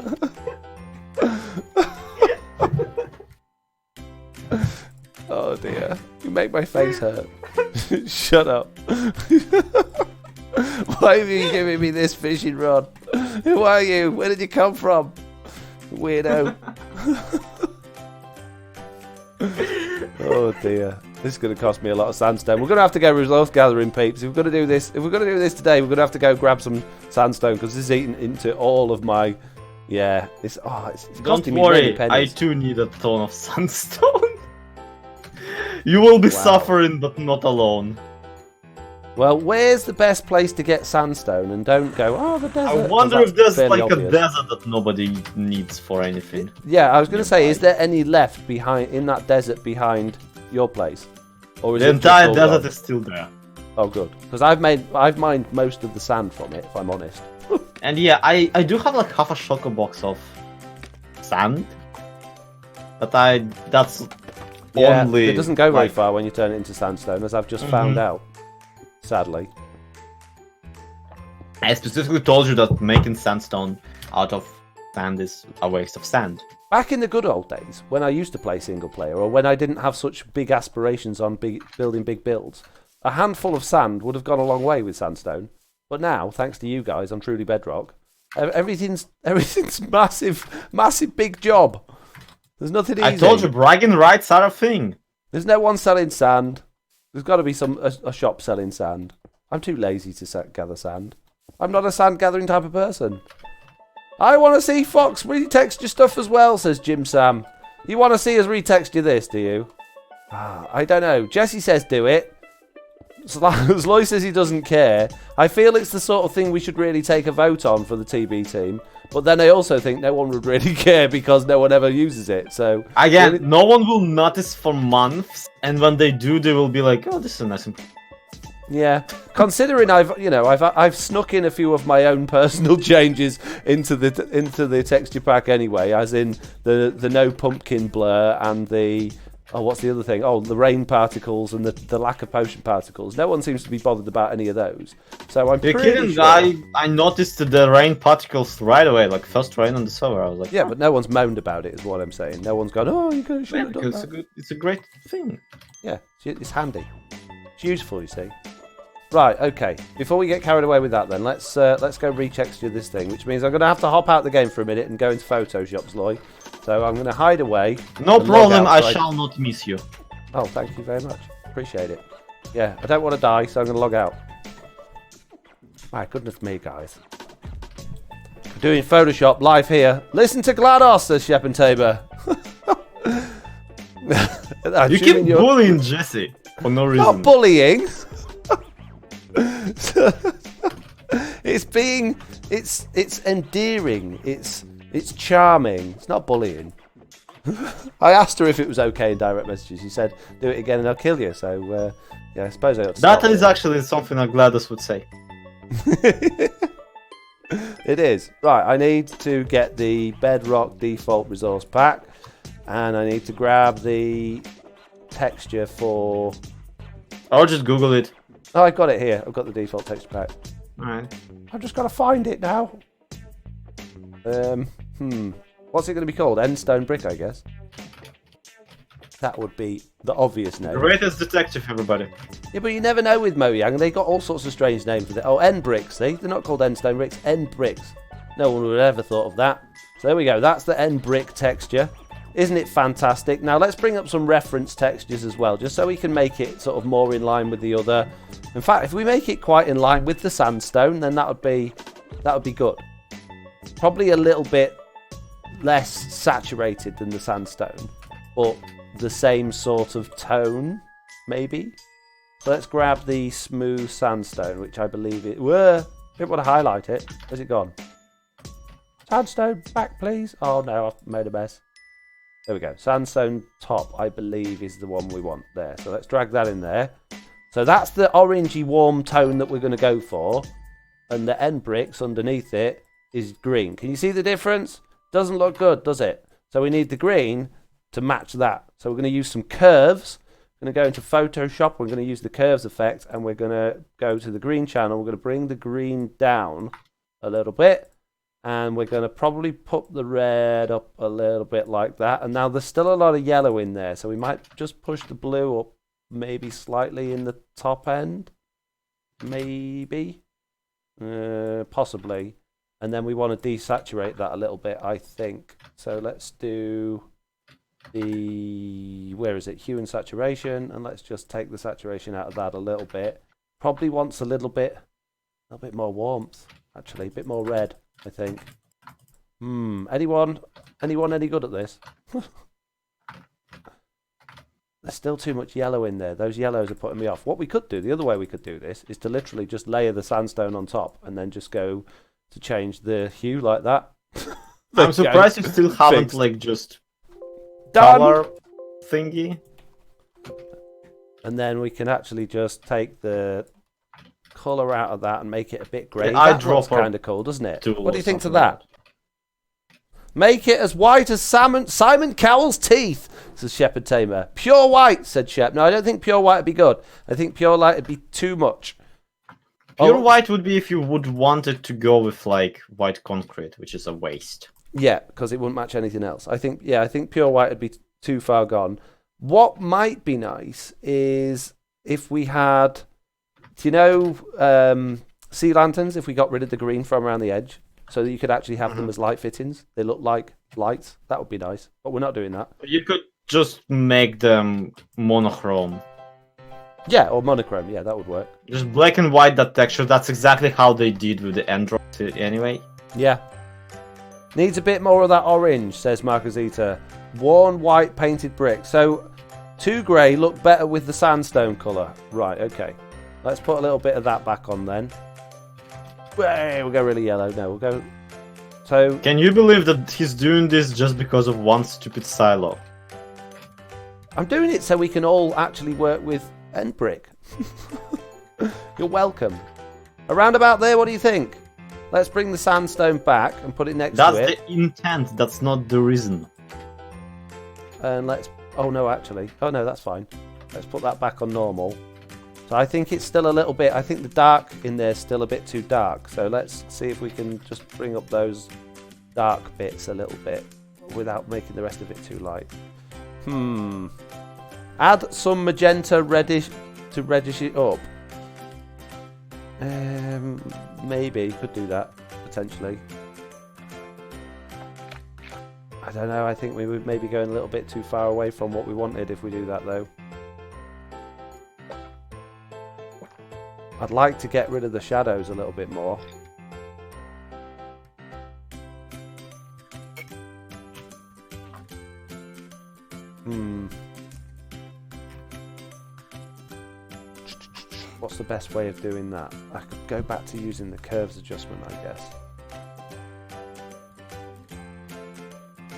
Oh dear. You make my face hurt. Shut up. Why are you giving me this fishing rod? Who are you? Where did you come from? Weirdo. Oh dear. This is going to cost me a lot of sandstone. We're going to have to go resource gathering, peeps. If we're going to do this, today, we're going to have to go grab some sandstone because this is eating into all of my... Yeah. It's costing me many pennies. I too need a ton of sandstone. You will be suffering, but not alone. Well, where's the best place to get sandstone? And don't go, oh, the desert. I wonder if there's like obvious. A desert that nobody needs for anything. Yeah, I was going to say, is there any left behind in that desert behind your place? Or is the entire desert is still there. Oh, good. Because I've mined most of the sand from it, if I'm honest. And yeah, I do have like half a shulker box of sand. But that's only... it doesn't go very far when you turn it into sandstone, as I've just found out. Sadly. I specifically told you that making sandstone out of sand is a waste of sand. Back in the good old days, when I used to play single player, or when I didn't have such big aspirations on building big builds, a handful of sand would have gone a long way with sandstone. But now, thanks to you guys on Truly Bedrock, everything's massive big job. There's nothing easy. I told you, bragging rights are a thing. There's no one selling sand. There's got to be a shop selling sand. I'm too lazy to gather sand. I'm not a sand gathering type of person. I want to see Fox retext your stuff as well, says Jim Sam. You want to see us retext you this, do you? I don't know. Jesse says do it. Lloyd says he doesn't care. I feel it's the sort of thing we should really take a vote on for the TB team. But then I also think no one would really care because no one ever uses it. So again, no one will notice for months, and when they do, they will be like, "Oh, this is a nice." Yeah, considering I've snuck in a few of my own personal changes into the texture pack anyway, as in the no pumpkin blur and the what's the other thing? Oh, the rain particles and the lack of potion particles. No one seems to be bothered about any of those. So I'm pretty sure... I noticed the rain particles right away, like first rain on the server. I was like, yeah, but no one's moaned about it, is what I'm saying. No one's gone, oh, you could have done that. It's a great thing. Yeah, it's handy. It's useful, you see. Right, okay. Before we get carried away with that, then let's go retexture this thing, which means I'm going to have to hop out the game for a minute and go into Photoshops, Lloyd. So I'm going to hide away. No problem, I shall not miss you. Oh, thank you very much. Appreciate it. Yeah, I don't want to die, so I'm going to log out. My goodness me, guys. Doing Photoshop live here. Listen to GLaDOS, says Shep and Tabor. You keep bullying Jesse for no reason. Not bullying. It's endearing. It's charming. It's not bullying. I asked her if it was okay in direct messages. She said, "Do it again and I'll kill you." So yeah, I suppose I ought to That is actually something that GLaDOS would say. It is. Right, I need to get the Bedrock default resource pack, and I need to grab the texture for... I'll just Google it. Oh, I've got it here. I've got the default texture pack. Alright. I've just got to find it now. What's it going to be called? Endstone Brick, I guess. That would be the obvious name. Greatest detective, everybody. Yeah, but you never know with Mojang. They got all sorts of strange names for it. Oh, End Bricks. See? They're not called Endstone Bricks. End Bricks. No one would have ever thought of that. So there we go. That's the End Brick texture. Isn't it fantastic? Now let's bring up some reference textures as well, just so we can make it sort of more in line with the other. In fact, if we make it quite in line with the sandstone, then that would be good. Probably a little bit less saturated than the sandstone, but the same sort of tone, maybe. So let's grab the smooth sandstone, which I believe it were. Didn't want to highlight it. Where's it gone? Sandstone back, please. Oh no, I've made a mess. There we go. Sandstone top, I believe, is the one we want there. So let's drag that in there. So that's the orangey warm tone that we're going to go for. And the end bricks underneath it is green. Can you see the difference? Doesn't look good, does it? So we need the green to match that. So we're going to use some curves. We're going to go into Photoshop. We're going to use the curves effect. And we're going to go to the green channel. We're going to bring the green down a little bit. And we're going to probably put the red up a little bit like that. And now there's still a lot of yellow in there. So we might just push the blue up maybe slightly in the top end. Maybe. Possibly. And then we want to desaturate that a little bit, I think. So let's do the... Where is it? Hue and saturation. And let's just take the saturation out of that a little bit. Probably wants a little bit more warmth, actually. A bit more red, I think. Anyone any good at this? There's still too much yellow in there. Those yellows are putting me off. What we could do, the other way we could do this, is to literally just layer the sandstone on top and then just go to change the hue like that. I'm surprised you still haven't Fixed. like just Done. color thingy. And then we can actually just take the colour out of that and make it a bit grey. Yeah, That looks kind of cool, doesn't it? tool What do or you think to something like that? Make it as white as Simon Cowell's teeth, says Shepard Tamer. Pure white, said Shep. No, I don't think pure white would be good. I think pure white would be too much. Pure white would be if you would want it to go with like white concrete, which is a waste. Yeah, because it wouldn't match anything else. I think pure white would be too far gone. What might be nice is if we had, do you know, sea lanterns, if we got rid of the green from around the edge, so that you could actually have them as light fittings. They look like lights. That would be nice, but we're not doing that. You could just make them monochrome. Yeah, or monochrome. Yeah, that would work. Just black and white, that texture. That's exactly how they did with the Android anyway. Yeah. Needs a bit more of that orange, says Marcosita. Worn white painted brick. So 2 grey look better with the sandstone colour. Right, okay. Let's put a little bit of that back on then. We'll go really yellow. No, we'll go... So... Can you believe that he's doing this just because of one stupid silo? I'm doing it so we can all actually work with end brick. You're welcome. Around about there, what do you think? Let's bring the sandstone back and put it next to it. That's the intent, that's not the reason. And let's... Oh, no, actually. Oh, no, that's fine. Let's put that back on normal. So I think it's still a little bit... I think the dark in there is still a bit too dark. So let's see if we can just bring up those dark bits a little bit without making the rest of it too light. Add some magenta reddish to reddish it up. Maybe. Could do that, potentially. I don't know. I think we would maybe go a little bit too far away from what we wanted if we do that, though. I'd like to get rid of the shadows a little bit more. What's the best way of doing that? I could go back to using the curves adjustment, I guess.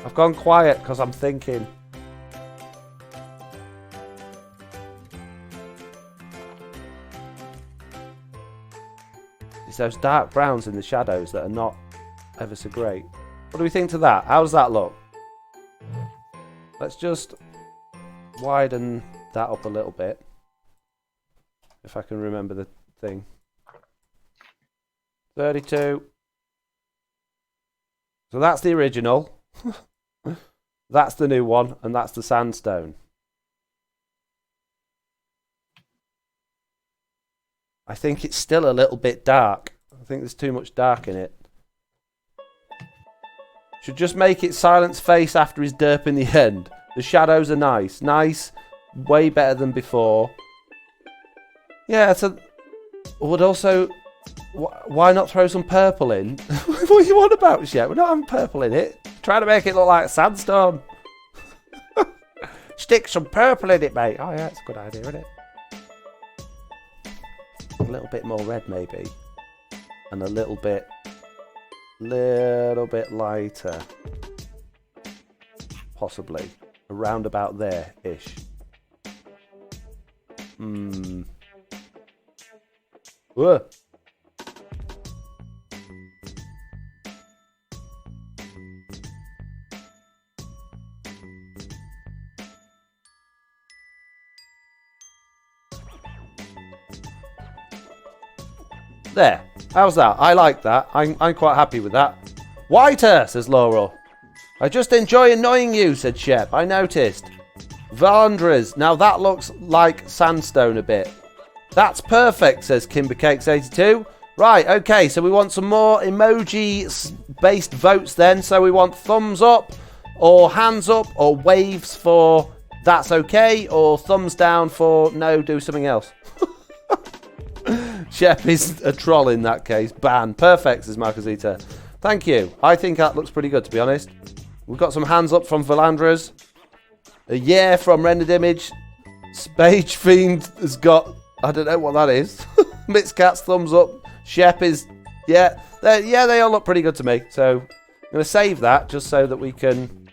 I've gone quiet because I'm thinking. It's those dark browns in the shadows that are not ever so great. What do we think to that? How does that look? Let's just widen that up a little bit. If I can remember the thing. 32. So that's the original. That's the new one, and that's the sandstone. I think it's still a little bit dark. I think there's too much dark in it. Should just make it Silent's face after his derp in the end. The shadows are nice. Nice. Way better than before. Yeah, so... Would also... Why not throw some purple in? What are you on about, Shep? We're not having purple in it. Trying to make it look like sandstone. Stick some purple in it, mate. Oh, yeah, it's a good idea, isn't it? A little bit more red, maybe. And a little bit lighter. Possibly. Around about there-ish. Whoa. There. How's that? I like that. I'm quite happy with that. Whiter, says Laurel. I just enjoy annoying you, said Shep. I noticed. Valandras. Now that looks like sandstone a bit. That's perfect, says Kimbercakes82. Right, okay, so we want some more emoji-based votes then. So we want thumbs up, or hands up, or waves for that's okay, or thumbs down for no, do something else. Shep is a troll in that case. Ban. Perfect, says Marcosita. Thank you. I think that looks pretty good, to be honest. We've got some hands up from Valandras. A yeah from Rendered Image. Spage Fiend has got... I don't know what that is. Mitzcat's thumbs up. Shep is... Yeah, they all look pretty good to me. So I'm going to save that just so that we can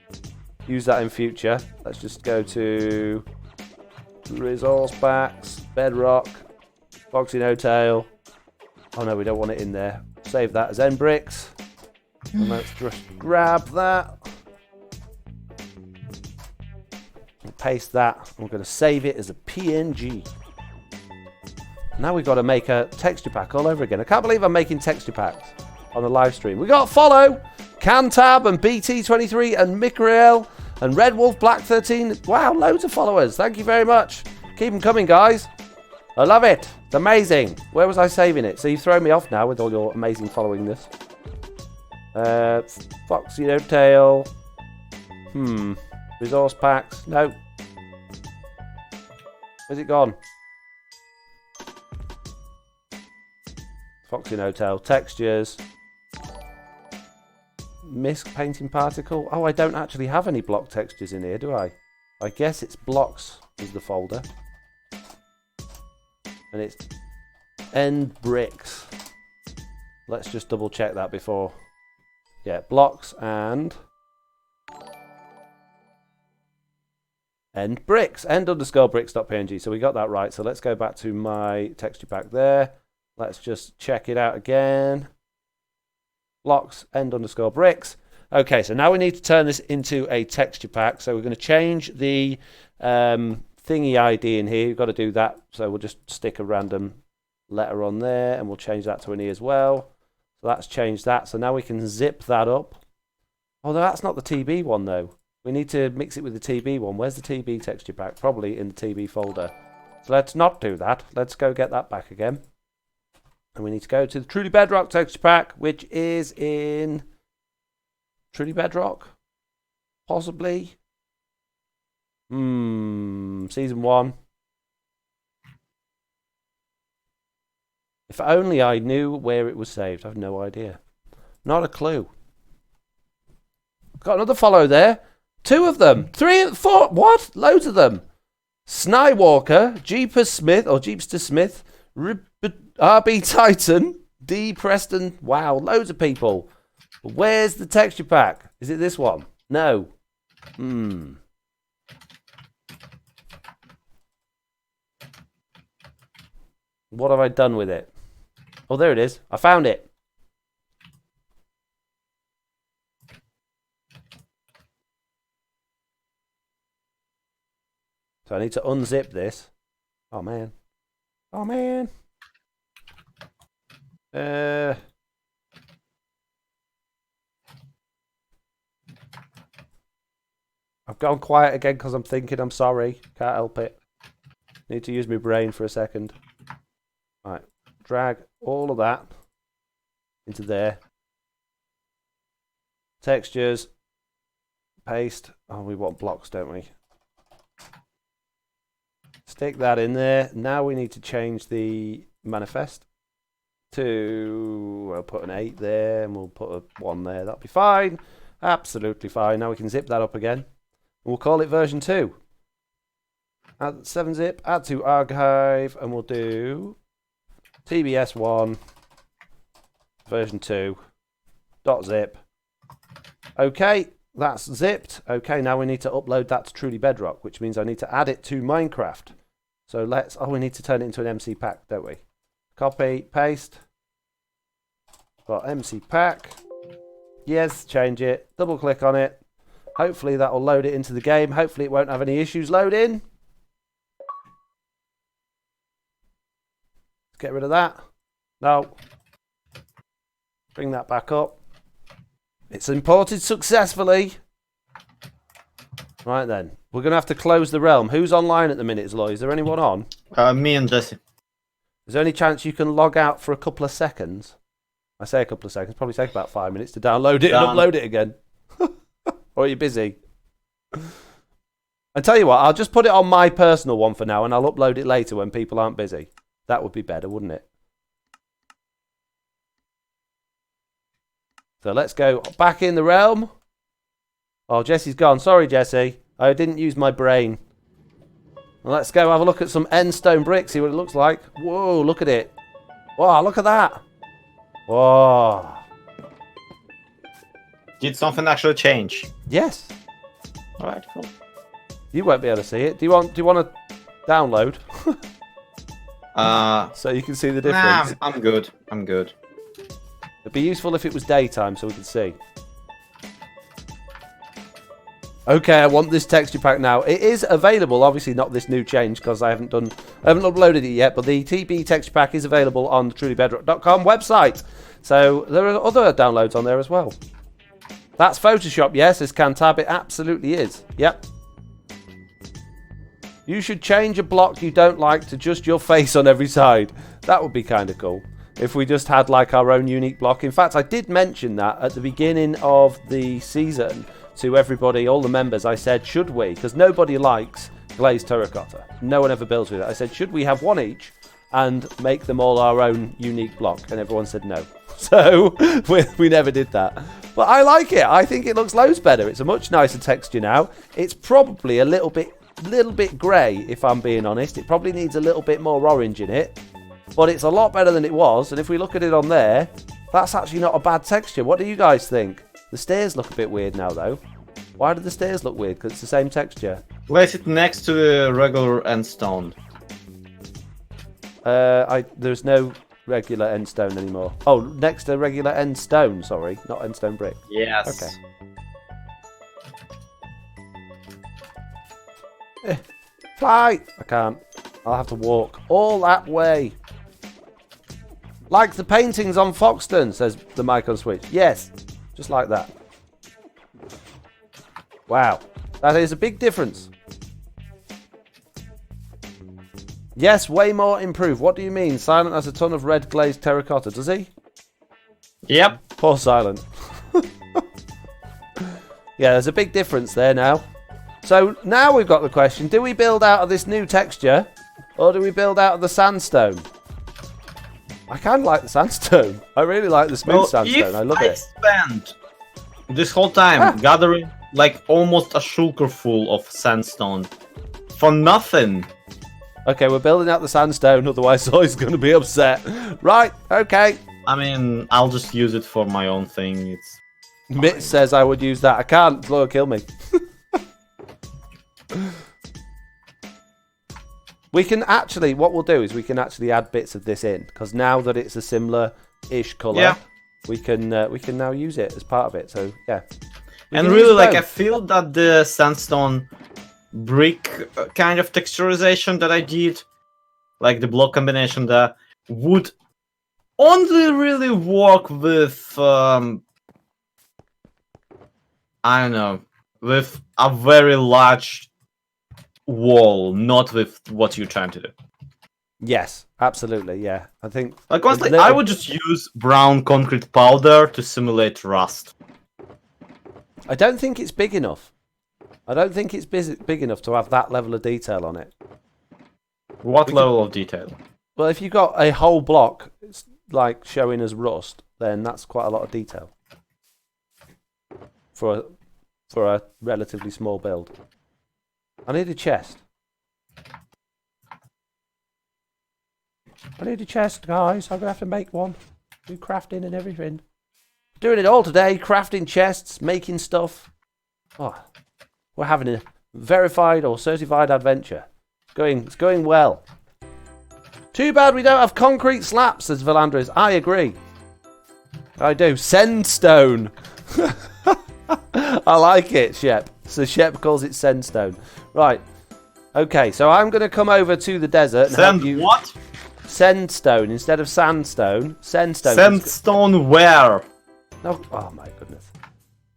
use that in future. Let's just go to... Resource Packs. Bedrock. FoxyNoTail. Oh no, we don't want it in there. Save that as NBricks. And let's just grab that. And paste that. We're going to save it as a PNG. Now we've got to make a texture pack all over again. I can't believe I'm making texture packs on the live stream. We got Follow, Cantab and BT23 and Mikael and Red Wolf Black 13. Wow, loads of followers. Thank you very much. Keep them coming, guys. I love it. It's amazing. Where was I saving it? So you've thrown me off now with all your amazing following this. FoxyNoTail. Resource packs. No. Where's it gone? FoxyNoTail. Textures. Misc painting particle. Oh, I don't actually have any block textures in here, do I? I guess it's blocks is the folder. And it's NBricks. Let's just double check that before. Yeah, blocks and NBricks. End_bricks.png. So we got that right. So let's go back to my texture pack there. Let's just check it out again. Blocks, end_bricks. Okay, so now we need to turn this into a texture pack. So we're going to change the thingy ID in here. You've got to do that. So we'll just stick a random letter on there and we'll change that to an E as well. So that's changed that. So now we can zip that up. Oh, that's not the TB one though. We need to mix it with the TB one. Where's the TB texture pack? Probably in the TB folder. So let's not do that. Let's go get that back again. And we need to go to the Truly Bedrock texture pack, which is in Truly Bedrock. Possibly. Season 1. If only I knew where it was saved. I have no idea. Not a clue. Got another follow there. 2 of them. 3, 4. What? Loads of them. Snywalker, Jeepers Smith, or Jeepster Smith, RB Titan, D Preston. Wow, loads of people. Where's the texture pack? Is it this one? No. What have I done with it? Oh, there it is. I found it. So I need to unzip this. Oh, man. Oh, man. I've gone quiet again because I'm thinking. I'm sorry. Can't help it. Need to use my brain for a second. Right. Drag all of that into there. Textures. Paste. Oh, we want blocks, don't we? Stick that in there. Now we need to change the manifest to, we'll put an 8 there and we'll put a 1 there. That'll be fine. Absolutely fine. Now we can zip that up again. We'll call it version 2. Add 7-zip, add to archive, and we'll do TBS1 version 2 .zip. Okay, that's zipped. Okay, now we need to upload that to Truly Bedrock, which means I need to add it to Minecraft. So let's, we need to turn it into an MC pack, don't we? Copy, paste. Got MC pack. Yes, change it. Double click on it. Hopefully that will load it into the game. Hopefully it won't have any issues loading. Let's get rid of that. No. Bring that back up. It's imported successfully. Right then. We're going to have to close the realm. Who's online at the minute, Lloyd? Is there anyone on? Me and Jesse. Is there any chance you can log out for a couple of seconds? I say a couple of seconds. Probably take about 5 minutes to download it and upload it again. Or are you busy? I tell you what, I'll just put it on my personal one for now and I'll upload it later when people aren't busy. That would be better, wouldn't it? So let's go back in the realm. Oh, Jesse's gone. Sorry, Jesse. I didn't use my brain. Well, let's go have a look at some end stone bricks, see what it looks like. Whoa, look at it. Wow, look at that. Whoa. Did something actually change? Yes. All right, cool. You won't be able to see it. Do you want to download? So you can see the difference. Nah, I'm good. I'm good. It'd be useful if it was daytime so we could see. Okay, I want this texture pack now. It is available, obviously not this new change because I haven't uploaded it yet, but the TB texture pack is available on the trulybedrock.com website. So there are other downloads on there as well. That's Photoshop, yes, as Cantab, it absolutely is. Yep. You should change a block you don't like to just your face on every side. That would be kind of cool. If we just had like our own unique block. In fact, I did mention that at the beginning of the season to everybody, all the members. I said, should we? Because nobody likes glazed terracotta. No one ever builds with it. I said, should we have one each and make them all our own unique block? And everyone said no. So we never did that. But I like it. I think it looks loads better. It's a much nicer texture now. It's probably a little bit grey, if I'm being honest. It probably needs a little bit more orange in it. But it's a lot better than it was. And if we look at it on there, that's actually not a bad texture. What do you guys think? The stairs look a bit weird now, though. Why do the stairs look weird? Because it's the same texture. Place it next to the regular end stone. There's no regular end stone anymore. Oh, next to regular end stone, sorry. Not end stone brick. Yes. Okay. Fly! I can't. I'll have to walk all that way. Like the paintings on Foxton, says the mic on Switch. Yes, just like that. Wow, that is a big difference. Yes, way more improved. What do you mean? Silent has a ton of red glazed terracotta, does he? Yep. Poor Silent. Yeah, there's a big difference there now. So now we've got the question, do we build out of this new texture or do we build out of the sandstone? I kind of like the sandstone. I really like the smooth sandstone. I love it. Spent this whole time gathering like almost a shulker full of sandstone for nothing. Okay, we're building out the sandstone, otherwise Zoe's going to be upset. Right, okay. I mean, I'll just use it for my own thing. It's Mitt says I would use that. I can't. Lloyd will kill me. We can actually, what we'll do is we can actually add bits of this in, because now that it's a similar-ish colour, we can now use it as part of it. So yeah. And really, like, I feel that the sandstone brick kind of texturization that I did, like the block combination there, would only really work with I don't know, with a very large wall, not with what you're trying to do. Yes, absolutely. Yeah, I think. Like honestly, I would just use brown concrete powder to simulate rust. I don't think it's big enough. I don't think it's big enough to have that level of detail on it. What level of detail? Well, if you've got a whole block, it's like showing as rust, then that's quite a lot of detail for a relatively small build. I need a chest. I need a chest, guys. I'm gonna have to make one. Do crafting and everything. Doing it all today. Crafting chests, making stuff. Oh, we're having a verified or certified adventure. It's going well. Too bad we don't have concrete slabs, says Valandris. I agree. I do. Sandstone. I like it, Shep. So Shep calls it sandstone. Right. Okay, so I'm going to come over to the desert and help you. What? Sandstone instead of sandstone. Sandstone. Sandstone where? No. Oh my goodness.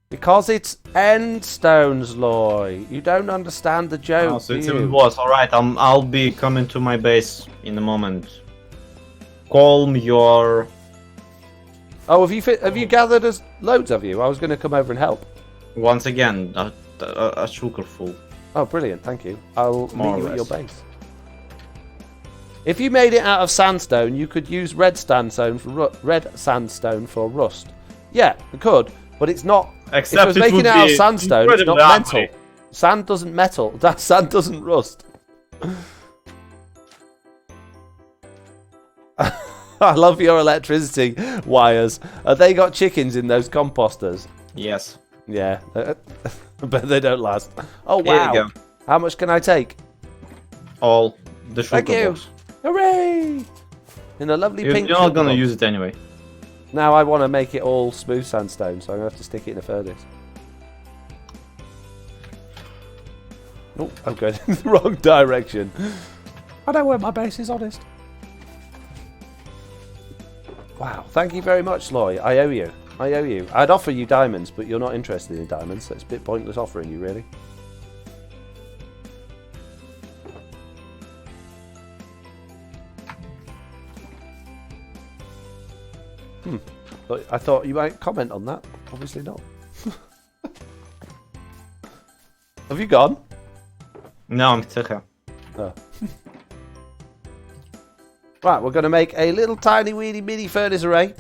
Because it's end stones, Lloyd. You don't understand the joke. Oh, so it's even worse. All right, I'll be coming to my base in a moment. Calm your. Oh, have you gathered us loads of you? I was going to come over and help. Once again, a sugar full. Oh, brilliant! Thank you. I'll meet you at your base. If you made it out of sandstone, you could use red sandstone for rust. Yeah, you could, but it's not. Except if it was making it out of sandstone, it's not metal. Sand doesn't metal. That sand doesn't rust. I love your electricity wires. They got chickens in those composters. Yes. Yeah, but they don't last. Oh wow! Here you go. How much can I take? All the sugar Thank you. box. Hooray! In a lovely pink. You're not gonna use it anyway. Now I want to make it all smooth sandstone, so I'm gonna have to stick it in a furnace. Oh, I'm going in the wrong direction. I know where my base is, honest. Wow, thank you very much, Lloyd. I owe you. I'd offer you diamonds, but you're not interested in diamonds, so it's a bit pointless offering you, really. But I thought you might comment on that. Obviously not. Have you gone? No, I'm still here. Oh. Right, we're going to make a little tiny weeny mini furnace array.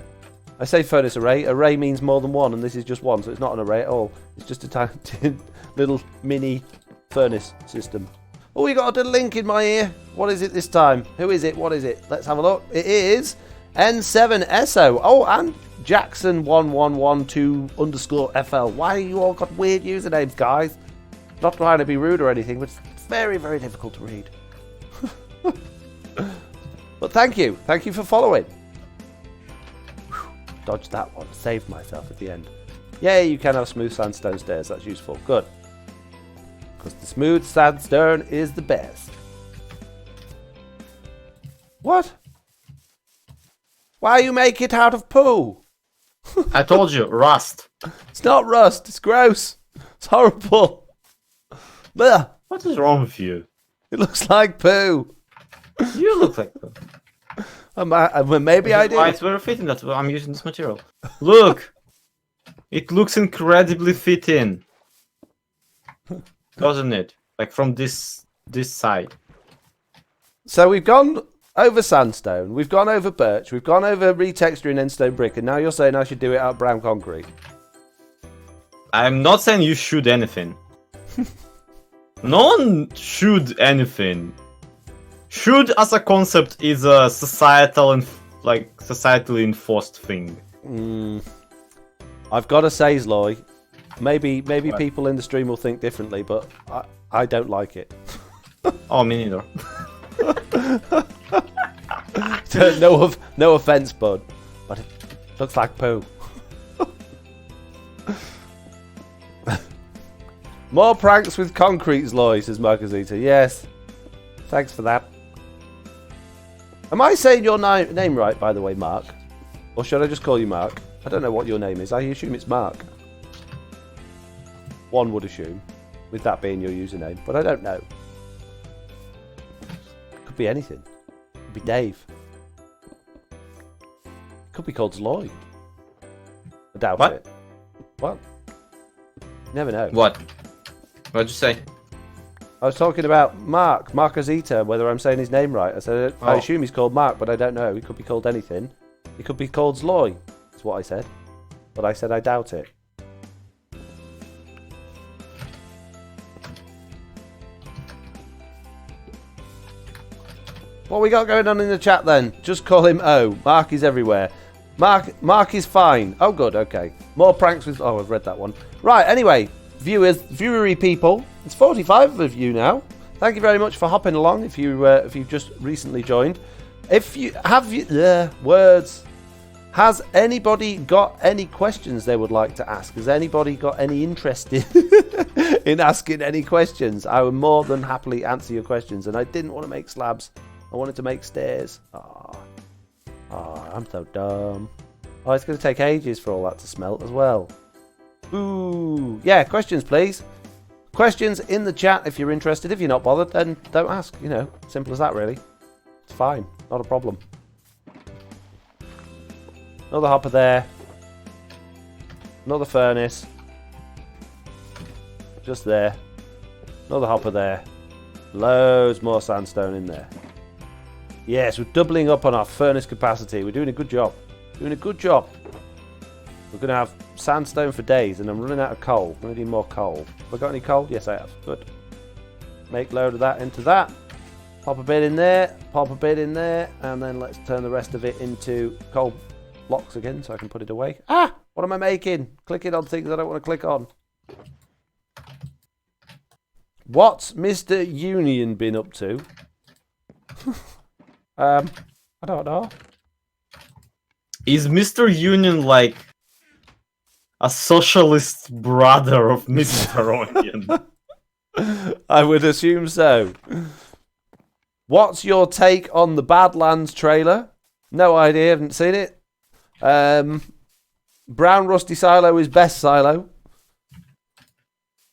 I say furnace array. Array means more than one, and this is just one, so it's not an array at all. It's just a tiny little mini furnace system. Oh, we got a little link in my ear. What is it this time? Who is it? What is it? Let's have a look. It is N7SO. Oh, and Jackson1112_FL. Why you all got weird usernames, guys? Not trying to be rude or anything, but it's very, very difficult to read. But thank you. Thank you for following. Dodged that one. Saved myself at the end. Yeah, you can have smooth sandstone stairs. That's useful. Good. Because the smooth sandstone is the best. What? Why you make it out of poo? I told you, rust. It's not rust. It's gross. It's horrible. Blech. What is wrong with you? It looks like poo. You look like poo. Maybe I do. Why it's very fitting that I'm using this material. Look! It looks incredibly fitting. Doesn't it? Like from this side. So we've gone over sandstone, we've gone over birch, we've gone over retexturing end stone brick, and now you're saying I should do it out of brown concrete. I'm not saying you should anything. No one should anything. Should as a concept is a societally enforced thing. I've got to say, Lloyd, maybe What? people in the stream will think differently, but I don't like it. Oh, me neither. No offense, bud, but it looks like poo. More pranks with concrete, Lloyd, says Marcosita. Yes, thanks for that. Am I saying your name right, by the way, Mark? Or should I just call you Mark? I don't know what your name is. I assume it's Mark. One would assume, with that being your username, but I don't know. Could be anything. Could be Dave. Could be called Lloyd. I doubt What? it. What? Never know. What? What'd you say? I was talking about Mark, Marcosita, whether I'm saying his name right. I said, I assume he's called Mark, but I don't know. He could be called anything. He could be called Lloyd. That's what I said. But I said I doubt it. What we got going on in the chat then? Just call him O. Mark is everywhere. Mark is fine. Oh, good. Okay. More pranks with... Oh, I've read that one. Right. Anyway, viewery people. It's 45 of you now. Thank you very much for hopping along. If you've just recently joined, words. Has anybody got any questions they would like to ask? Has anybody got any interest in asking any questions? I would more than happily answer your questions. And I didn't want to make slabs. I wanted to make stairs. I'm so dumb. Oh, it's going to take ages for all that to smelt as well. Ooh. Yeah, questions, please. Questions in the chat if you're interested. If you're not bothered, then don't ask. You know, simple as that, really. It's fine. Not a problem. Another hopper there. Another furnace. Just there. Another hopper there. Loads more sandstone in there. Yes, we're doubling up on our furnace capacity. We're doing a good job. Doing a good job. We're going to have sandstone for days, and I'm running out of coal. I'm going to need more coal. Have I got any coal? Yes, I have. Good. Make load of that into that. Pop a bit in there. Pop a bit in there. And then let's turn the rest of it into coal blocks again so I can put it away. Ah! What am I making? Clicking on things I don't want to click on. What's Mr. Union been up to? I don't know. Is Mr. Union like a socialist brother of Mr. Onion? I would assume so. What's your take on the Badlands trailer? No idea, haven't seen it. Brown Rusty Silo is best silo.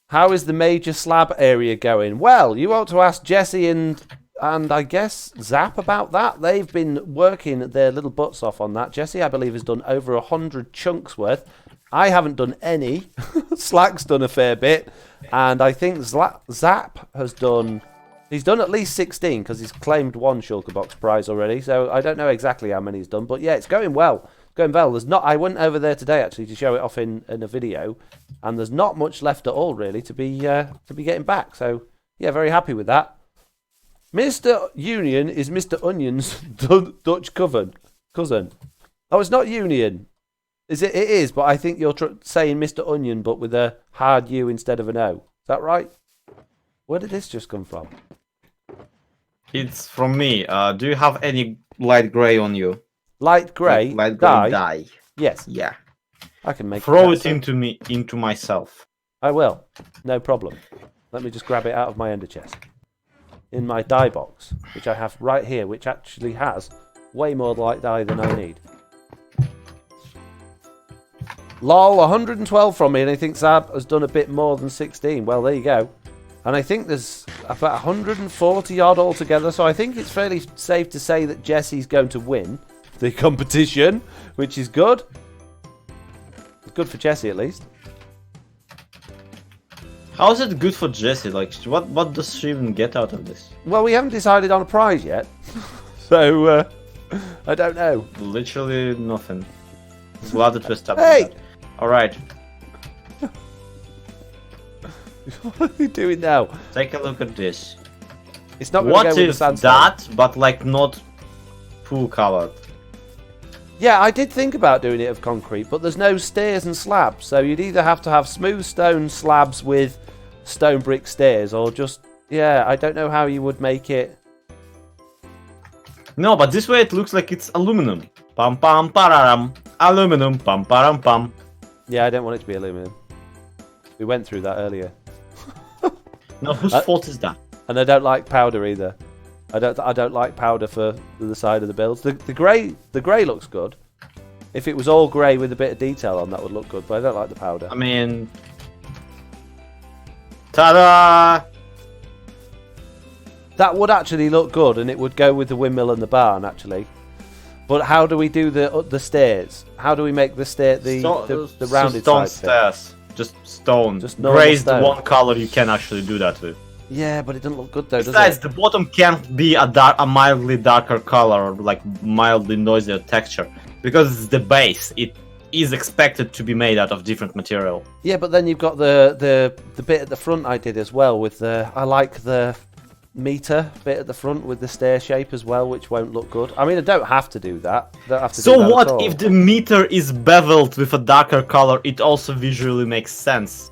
How is the major slab area going? Well, you ought to ask Jesse and I guess Zap about that. They've been working their little butts off on that. Jesse, I believe, has done over 100 chunks worth. I haven't done any. Slack's done a fair bit. And I think Zap has done... He's done at least 16 because he's claimed one Shulker Box prize already. So I don't know exactly how many he's done. But yeah, it's going well. Going well. There's not. I went over there today actually to show it off in a video. And there's not much left at all really to be getting back. So yeah, very happy with that. Mr. Union is Mr. Onion's Dutch cousin. Oh, it's not Union. Is it? It is, but I think you're saying Mr. Onion, but with a hard U instead of an O. Is that right? Where did this just come from? It's from me. Do you have any light grey on you? Light grey? Light grey dye. Yes. Yeah. I can make Throw it into myself. I will. No problem. Let me just grab it out of my ender chest. In my dye box, which I have right here, which actually has way more light dye than I need. Lol, 112 from me, and I think Zab has done a bit more than 16. Well, there you go. And I think there's about 140 odd altogether, so I think it's fairly safe to say that Jesse's going to win the competition, which is good. Good for Jesse, at least. How is it good for Jesse? Like, what does she even get out of this? Well, we haven't decided on a prize yet, so I don't know. Literally nothing. Glad that we established Hey! that. All right. What are you doing now? Take a look at this. It's not going to What go with the is sandstone. that? But like not full colored. Yeah, I did think about doing it of concrete, but there's no stairs and slabs, so you'd either have to have smooth stone slabs with stone brick stairs, or just, yeah, I don't know how you would make it. No, but this way it looks like it's aluminum. Pam pam pararam. Aluminum. Pam param pam. Yeah, I don't want it to be aluminum. We went through that earlier. No, whose fault is that? And I don't like powder either. I don't like powder for the side of the builds. The grey looks good. If it was all grey with a bit of detail on, that would look good. But I don't like the powder. I mean, ta-da! That would actually look good, and it would go with the windmill and the barn actually. But how do we do the stairs? How do we make the the rounded stone side stairs? Just stone. Just normal Grey is stone. the one color you can actually do that with. Yeah, but it doesn't look good though, does Besides, it? the bottom can't be a mildly darker color or like mildly noisier texture because it's the base. It is expected to be made out of different material. Yeah, but then you've got the bit at the front I did as well with I like the meter bit at the front with the stair shape as well, which won't look good. I mean, I don't have to do that. I don't have to do So that at what all. if the meter is beveled with a darker color? It also visually makes sense.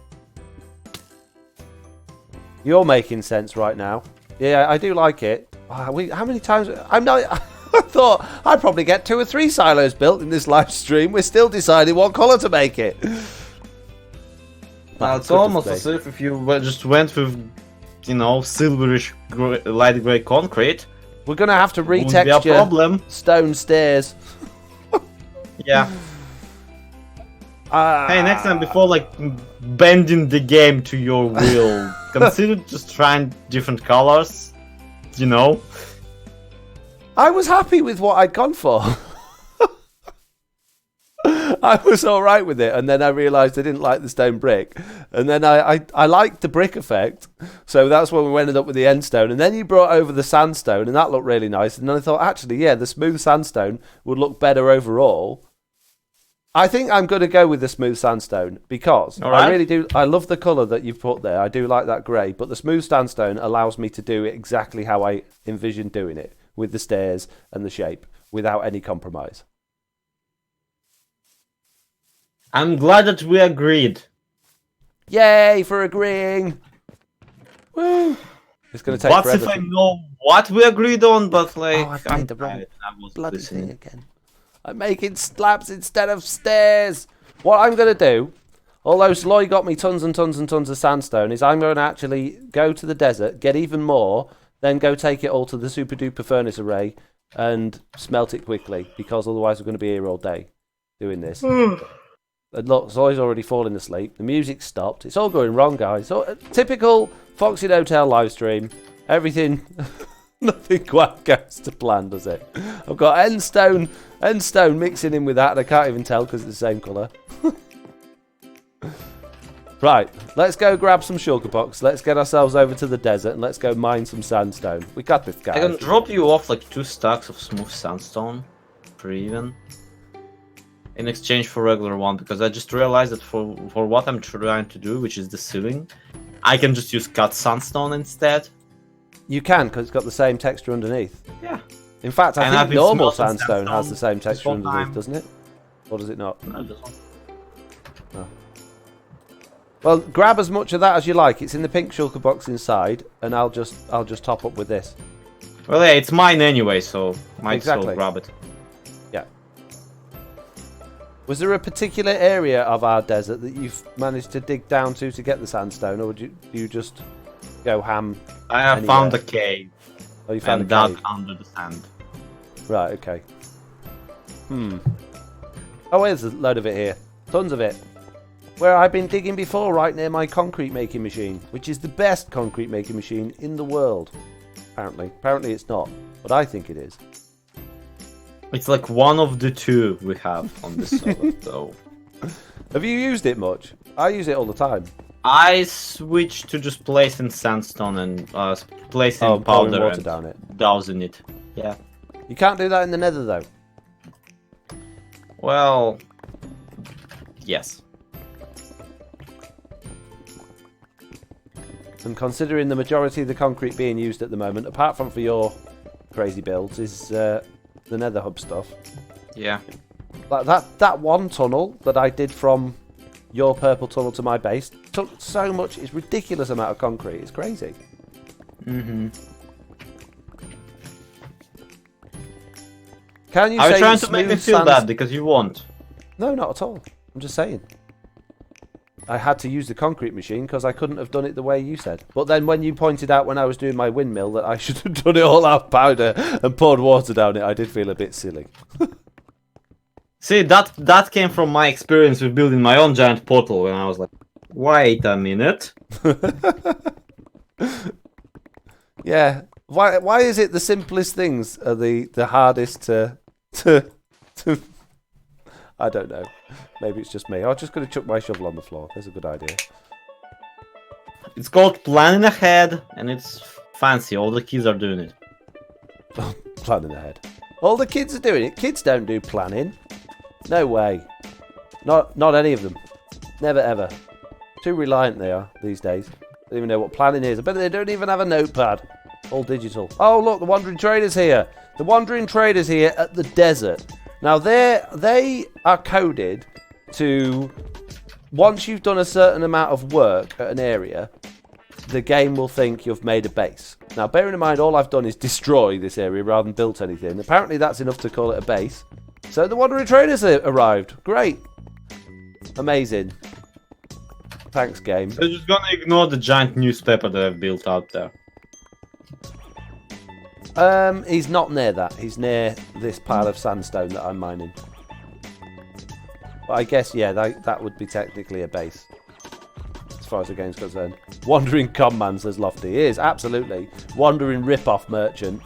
You're making sense right now. Yeah, I do like it. How many times? I'm not. I thought I'd probably get 2 or 3 silos built in this live stream. We're still deciding what colour to make it. It's almost as if you just went with, you know, silverish light grey concrete. We're gonna have to Won't be a retexture problem. stone stairs. Yeah. Hey, next time before like bending the game to your will, consider just trying different colors. You know. I was happy with what I'd gone for. I was all right with it, and then I realised I didn't like the stone brick, and then I liked the brick effect, so that's when we ended up with the end stone, and then you brought over the sandstone, and that looked really nice, and then I thought, actually, yeah, the smooth sandstone would look better overall. I think I'm going to go with the smooth sandstone because All right. I really do. I love the colour that you've put there. I do like that grey, but the smooth sandstone allows me to do it exactly how I envisioned doing it, with the stairs and the shape, without any compromise. I'm glad that we agreed. Yay for agreeing! Woo! It's going to take What forever. if I know what we agreed on, but like I've I'm made the wrong tired, I wasn't bloody listening. thing again. I'm making slabs instead of stairs. What I'm going to do, although Lloyd got me tons and tons and tons of sandstone, is I'm going to actually go to the desert, get even more, then go take it all to the super duper furnace array and smelt it quickly, because otherwise we're going to be here all day doing this. And look, Zoe's already falling asleep. The music's stopped. It's all going wrong, guys. So, typical FoxyNoTail live stream. Everything, nothing quite goes to plan, does it? I've got end stone mixing in with that, and I can't even tell because it's the same colour. Right, let's go grab some sugar box. Let's get ourselves over to the desert and let's go mine some sandstone. We got this, guys. I can drop you off like 2 stacks of smooth sandstone, for even, in exchange for regular one, because I just realized that for what I'm trying to do, which is the ceiling, I can just use cut sandstone instead. You can, because it's got the same texture underneath. Yeah. In fact, I And I've think been normal smelting sandstone has the same this texture whole underneath, time. doesn't it? Or does it not? No, it doesn't. Oh. Well, grab as much of that as you like. It's in the pink shulker box inside, and I'll just top up with this. Well, yeah, it's mine anyway, so might Exactly. still grab it. Yeah. Was there a particular area of our desert that you've managed to dig down to get the sandstone, or do you just go ham? I have Anywhere. found a cave Oh, you found and a dug cave. under the sand. Right. Okay. Oh, there's a load of it here. Tons of it. Where I've been digging before, right near my concrete making machine, which is the best concrete making machine in the world. Apparently it's not, but I think it is. It's like one of the 2 we have on this server, so. Have you used it much? I use it all the time. I switched to just placing sandstone and placing pouring powder water and down it. dousing it. Yeah. You can't do that in the Nether though. Well, yes. And considering the majority of the concrete being used at the moment, apart from for your crazy builds, is the nether hub stuff. Yeah. Like that one tunnel that I did from your purple tunnel to my base took so much. It's ridiculous amount of concrete. It's crazy. Mm-hmm. Can you Are say you trying to make me smooth feel sands- bad because you won't? No, not at all. I'm just saying. I had to use the concrete machine because I couldn't have done it the way you said. But then when you pointed out when I was doing my windmill that I should have done it all out of powder and poured water down it, I did feel a bit silly. See, that came from my experience with building my own giant portal when I was like, wait a minute. Yeah. Why is it the simplest things are the hardest to I don't know. Maybe it's just me. I'm just going to chuck my shovel on the floor. There's a good idea. It's called planning ahead, and it's fancy. All the kids are doing it. Planning ahead. All the kids are doing it. Kids don't do planning. No way. Not any of them. Never ever. Too reliant they are these days. They don't even know what planning is. I bet they don't even have a notepad. All digital. Oh look, the Wandering Trader's here. The Wandering Trader's here at the desert. Now they are coded to, once you've done a certain amount of work at an area, the game will think you've made a base. Now bearing in mind all I've done is destroy this area rather than built anything. Apparently that's enough to call it a base. So the Wandering Traders arrived. Great. Amazing. Thanks game. They're just gonna ignore the giant newspaper that I've built out there. He's not near that. He's near this pile of sandstone that I'm mining. But I guess, yeah, that would be technically a base. As far as the game's concerned. Wandering Conman, says Lofty. He is, absolutely. Wandering rip-off merchant.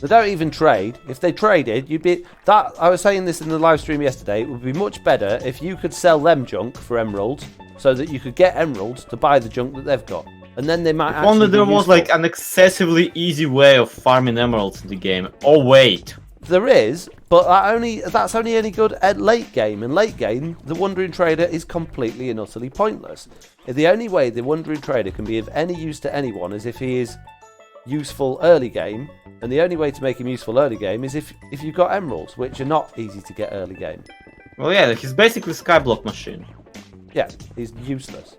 They don't even trade. If they traded, you'd be... That I was saying this in the live stream yesterday. It would be much better if you could sell them junk for emeralds so that you could get emeralds to buy the junk that they've got. And then they might If only there was useful. like an excessively easy way of farming emeralds in the game. Oh wait. There is, but that's only any good at late game. In late game, the Wandering Trader is completely and utterly pointless. The only way the Wandering Trader can be of any use to anyone is if he is useful early game, and the only way to make him useful early game is if you've got emeralds, which are not easy to get early game. Well, yeah, he's basically Skyblock machine. Yeah, he's useless.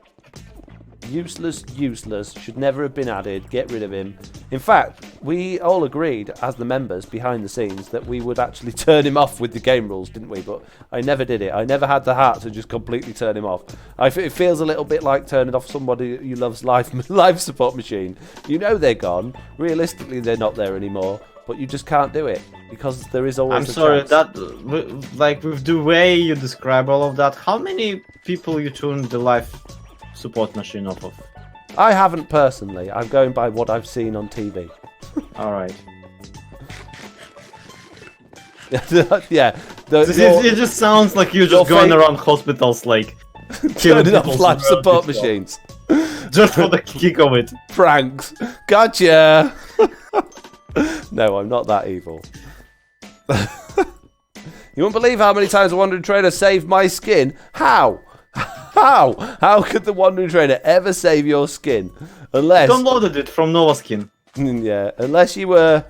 Useless, should never have been added, get rid of him. In fact, we all agreed as the members behind the scenes that we would actually turn him off with the game rules, didn't we? But I never did it. I never had the heart to just completely turn him off. It feels a little bit like turning off somebody who loves live support machine. You know they're gone. Realistically, they're not there anymore. But you just can't do it because there is always. I'm sorry, chance. that like with the way you describe all of that, how many people you turned the live support machine off of? I haven't personally. I'm going by what I've seen on TV. Alright. Yeah. It just sounds like you're just going around hospitals like killing turning off people's live support relatives. machines. Just for the kick of it. Pranks. Gotcha. No, I'm not that evil. You won't believe how many times the Wandering Trader saved my skin. How? How could the Wandering Trader ever save your skin? Unless... Downloaded it from Novaskin. Yeah, unless you were,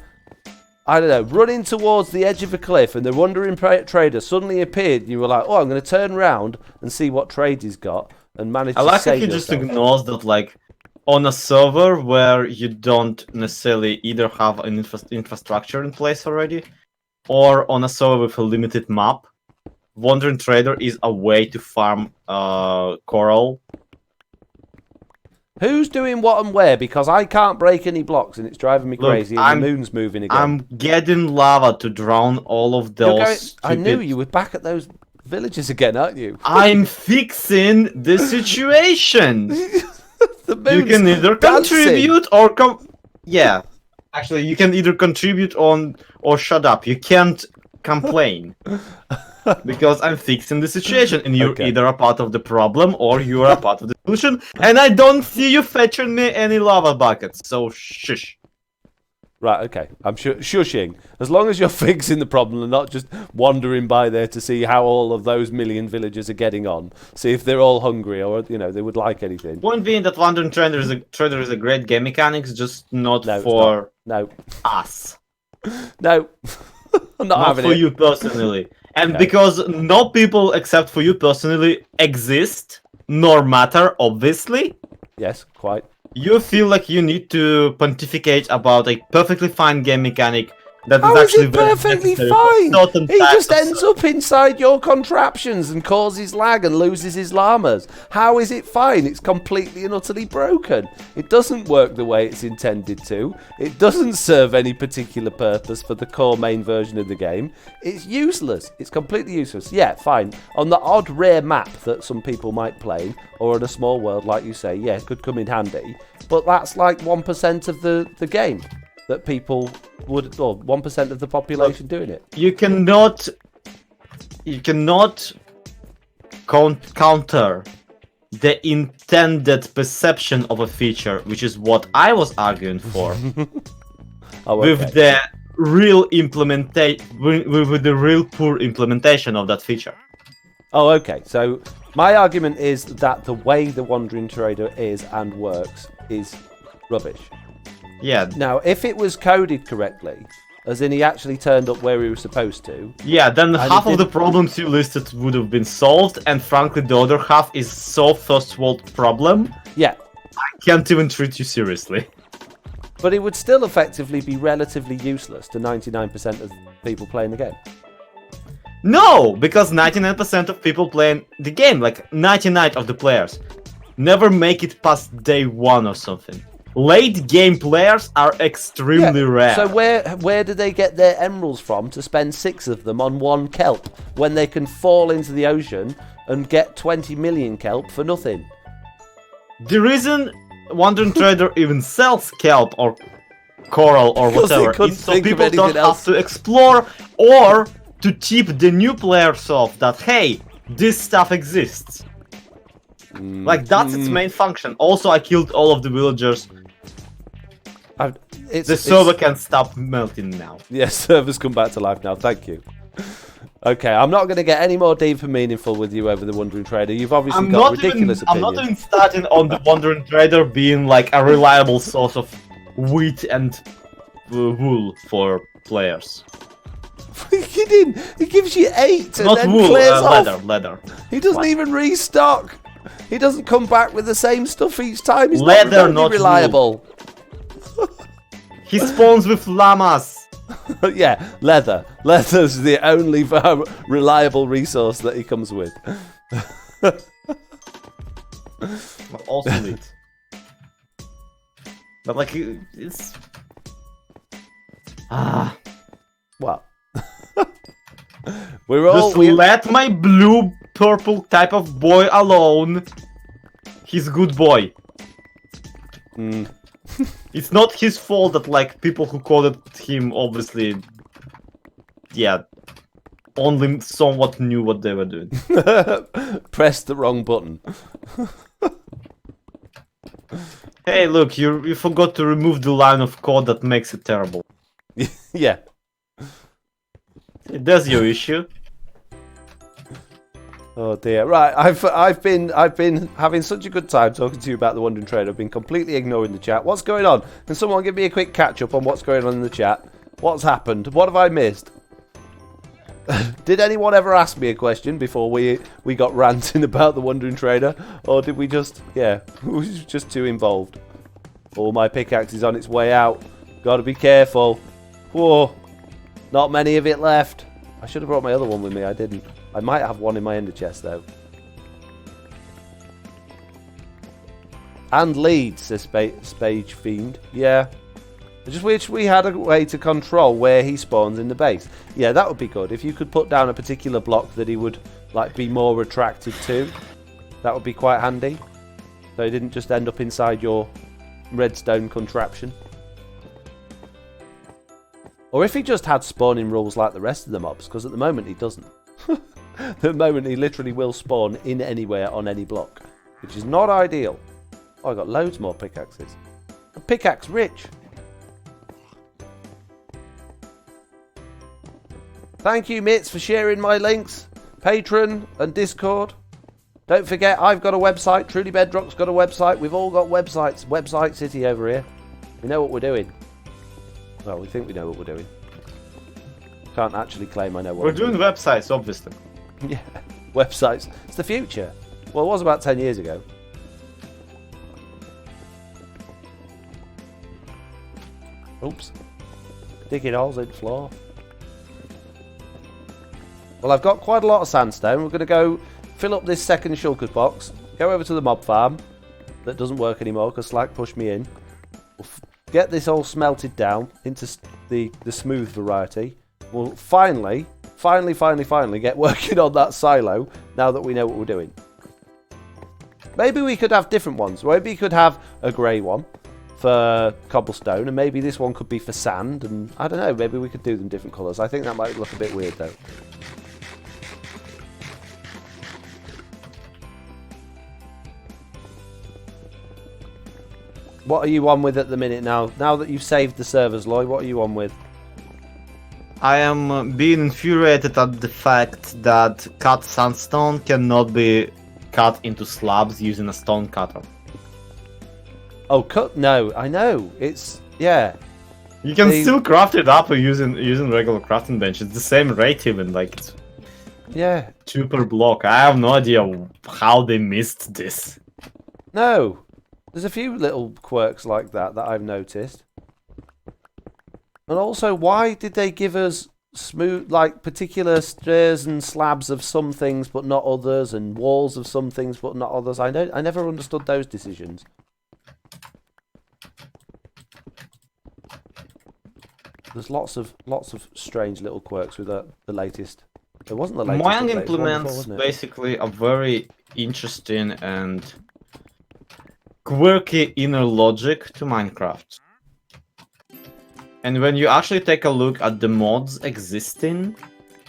I don't know, running towards the edge of a cliff and the Wandering Trader suddenly appeared and you were like, oh, I'm going to turn around and see what trade he's got and manage I to like how save he just yourself. ignores that, like, on a server where you don't necessarily either have an infrastructure in place already, or on a server with a limited map, Wandering Trader is a way to farm coral. Who's doing what and where? Because I can't break any blocks and it's driving me Look, crazy and the moon's moving again. I'm getting lava to drown all of those. I knew you were back at those villages again, aren't you? I'm fixing the situation. The You moon's can either dancing. contribute or yeah. Actually, you can either contribute on or shut up. You can't complain. Because I'm fixing the situation, and you're Okay. either a part of the problem or you're a part of the solution, and I don't see you fetching me any lava buckets, so shush. Right, okay. I'm shushing. As long as you're fixing the problem and not just wandering by there to see how all of those million villagers are getting on. See if they're all hungry or, you know, they would like anything. Point being that Wandering Trader is a great game mechanics, just not for us. No. I'm not having for it. you personally. And Okay. because no people except for you personally exist, nor matter, obviously. Yes, quite. You feel like you need to pontificate about a perfectly fine game mechanic that How is is actually it very perfectly necessary fine? for certain He types just of ends up inside your contraptions and causes lag and loses his llamas. How is it fine? It's completely and utterly broken. It doesn't work the way it's intended to. It doesn't serve any particular purpose for the core main version of the game. It's useless. It's completely useless. Yeah, fine. On the odd rare map that some people might play, or in a small world, like you say, yeah, it could come in handy. But that's like 1% of the game. That people would, or 1% of the population doing it. You cannot counter the intended perception of a feature, which is what I was arguing for, with the real with the real poor implementation of that feature. Oh, okay. So my argument is that the way the Wandering Trader is and works is rubbish. Yeah. Now, if it was coded correctly, as in he actually turned up where he was supposed to... Yeah, then half of the problems you listed would have been solved, and frankly the other half is so first world problem. Yeah. I can't even treat you seriously. But it would still effectively be relatively useless to 99% of people playing the game. No, because 99% of people playing the game, like 99 of the players, never make it past day 1 or something. Late game players are extremely rare. So where do they get their emeralds from to spend 6 of them on 1 kelp when they can fall into the ocean and get 20 million kelp for nothing? The reason Wandering Trader even sells kelp or coral or whatever is so people don't have to explore or to tip the new players off that, hey, this stuff exists. Like, that's its main function. Also, I killed all of the villagers. The server can stop melting now. Yes, servers come back to life now. Thank you. Okay, I'm not going to get any more deep and meaningful with you over the Wandering Trader. You've obviously got ridiculous opinions. I'm not even starting on the Wandering Trader being like a reliable source of wheat and wool for players. Kidding? He gives you 8 and not then wool, clears off. leather. He doesn't even restock. He doesn't come back with the same stuff each time. He's Leather, not reliable. He spawns with llamas. Yeah, leather. Leather's the only reliable resource that he comes with. Also meat. But like, it's... What? Just let my blue-purple type of boy alone. He's good boy. It's not his fault that, like, people who coded him obviously, yeah, only somewhat knew what they were doing. Pressed the wrong button. Hey, look, you forgot to remove the line of code that makes it terrible. Yeah. That's your issue. Oh dear. Right, I've been having such a good time talking to you about the Wandering Trader. I've been completely ignoring the chat. What's going on? Can someone give me a quick catch up on what's going on in the chat? What's happened? What have I missed? Did anyone ever ask me a question before we got ranting about the Wandering Trader? Or did we just, yeah, we were just too involved? Oh, my pickaxe is on its way out. Gotta be careful. Whoa. Not many of it left. I should have brought my other one with me. I didn't. I might have one in my ender chest, though. And leads, says Spage Fiend. Yeah. I just wish we had a way to control where he spawns in the base. Yeah, that would be good. If you could put down a particular block that he would like be more attracted to, that would be quite handy. So he didn't just end up inside your redstone contraption. Or if he just had spawning rules like the rest of the mobs, because at the moment he doesn't. At the moment he literally will spawn in anywhere on any block, which is not ideal. Oh, I got loads more pickaxes. I'm pickaxe rich. Thank you, Mitz, for sharing my links. Patreon and Discord. Don't forget, I've got a website. Truly Bedrock's got a website. We've all got websites. Website City over here. We know what we're doing. Well, we think we know what we're doing. Can't actually claim I know what we're doing. Websites, obviously. Yeah, websites. It's the future. Well, it was about 10 years ago. Oops. Digging holes in the floor. Well, I've got quite a lot of sandstone. We're going to go fill up this second shulkers box. Go over to the mob farm. That doesn't work anymore because Slack pushed me in. We'll get this all smelted down into the smooth variety. We'll finally get working on that silo now that we know what we're doing. Maybe we could have different ones. Maybe we could have a grey one for cobblestone, and maybe this one could be for sand, and I don't know, maybe we could do them different colours. I think that might look a bit weird though. What are you on with at the minute now? Now that you've saved the servers, Lloyd, what are you on with? I am being infuriated at the fact that cut sandstone cannot be cut into slabs using a stone cutter. Oh, cut? No, I know. It's, yeah. You can still craft it up using regular crafting bench. It's the same rate even, like it's yeah. 2 per block. I have no idea how they missed this. No. There's a few little quirks like that I've noticed. And also, why did they give us smooth, like particular stairs and slabs of some things but not others, and walls of some things but not others? I never understood those decisions. There's lots of strange little quirks with the latest. It wasn't the latest. Mojang implements basically a very interesting and quirky inner logic to Minecraft. And when you actually take a look at the mods existing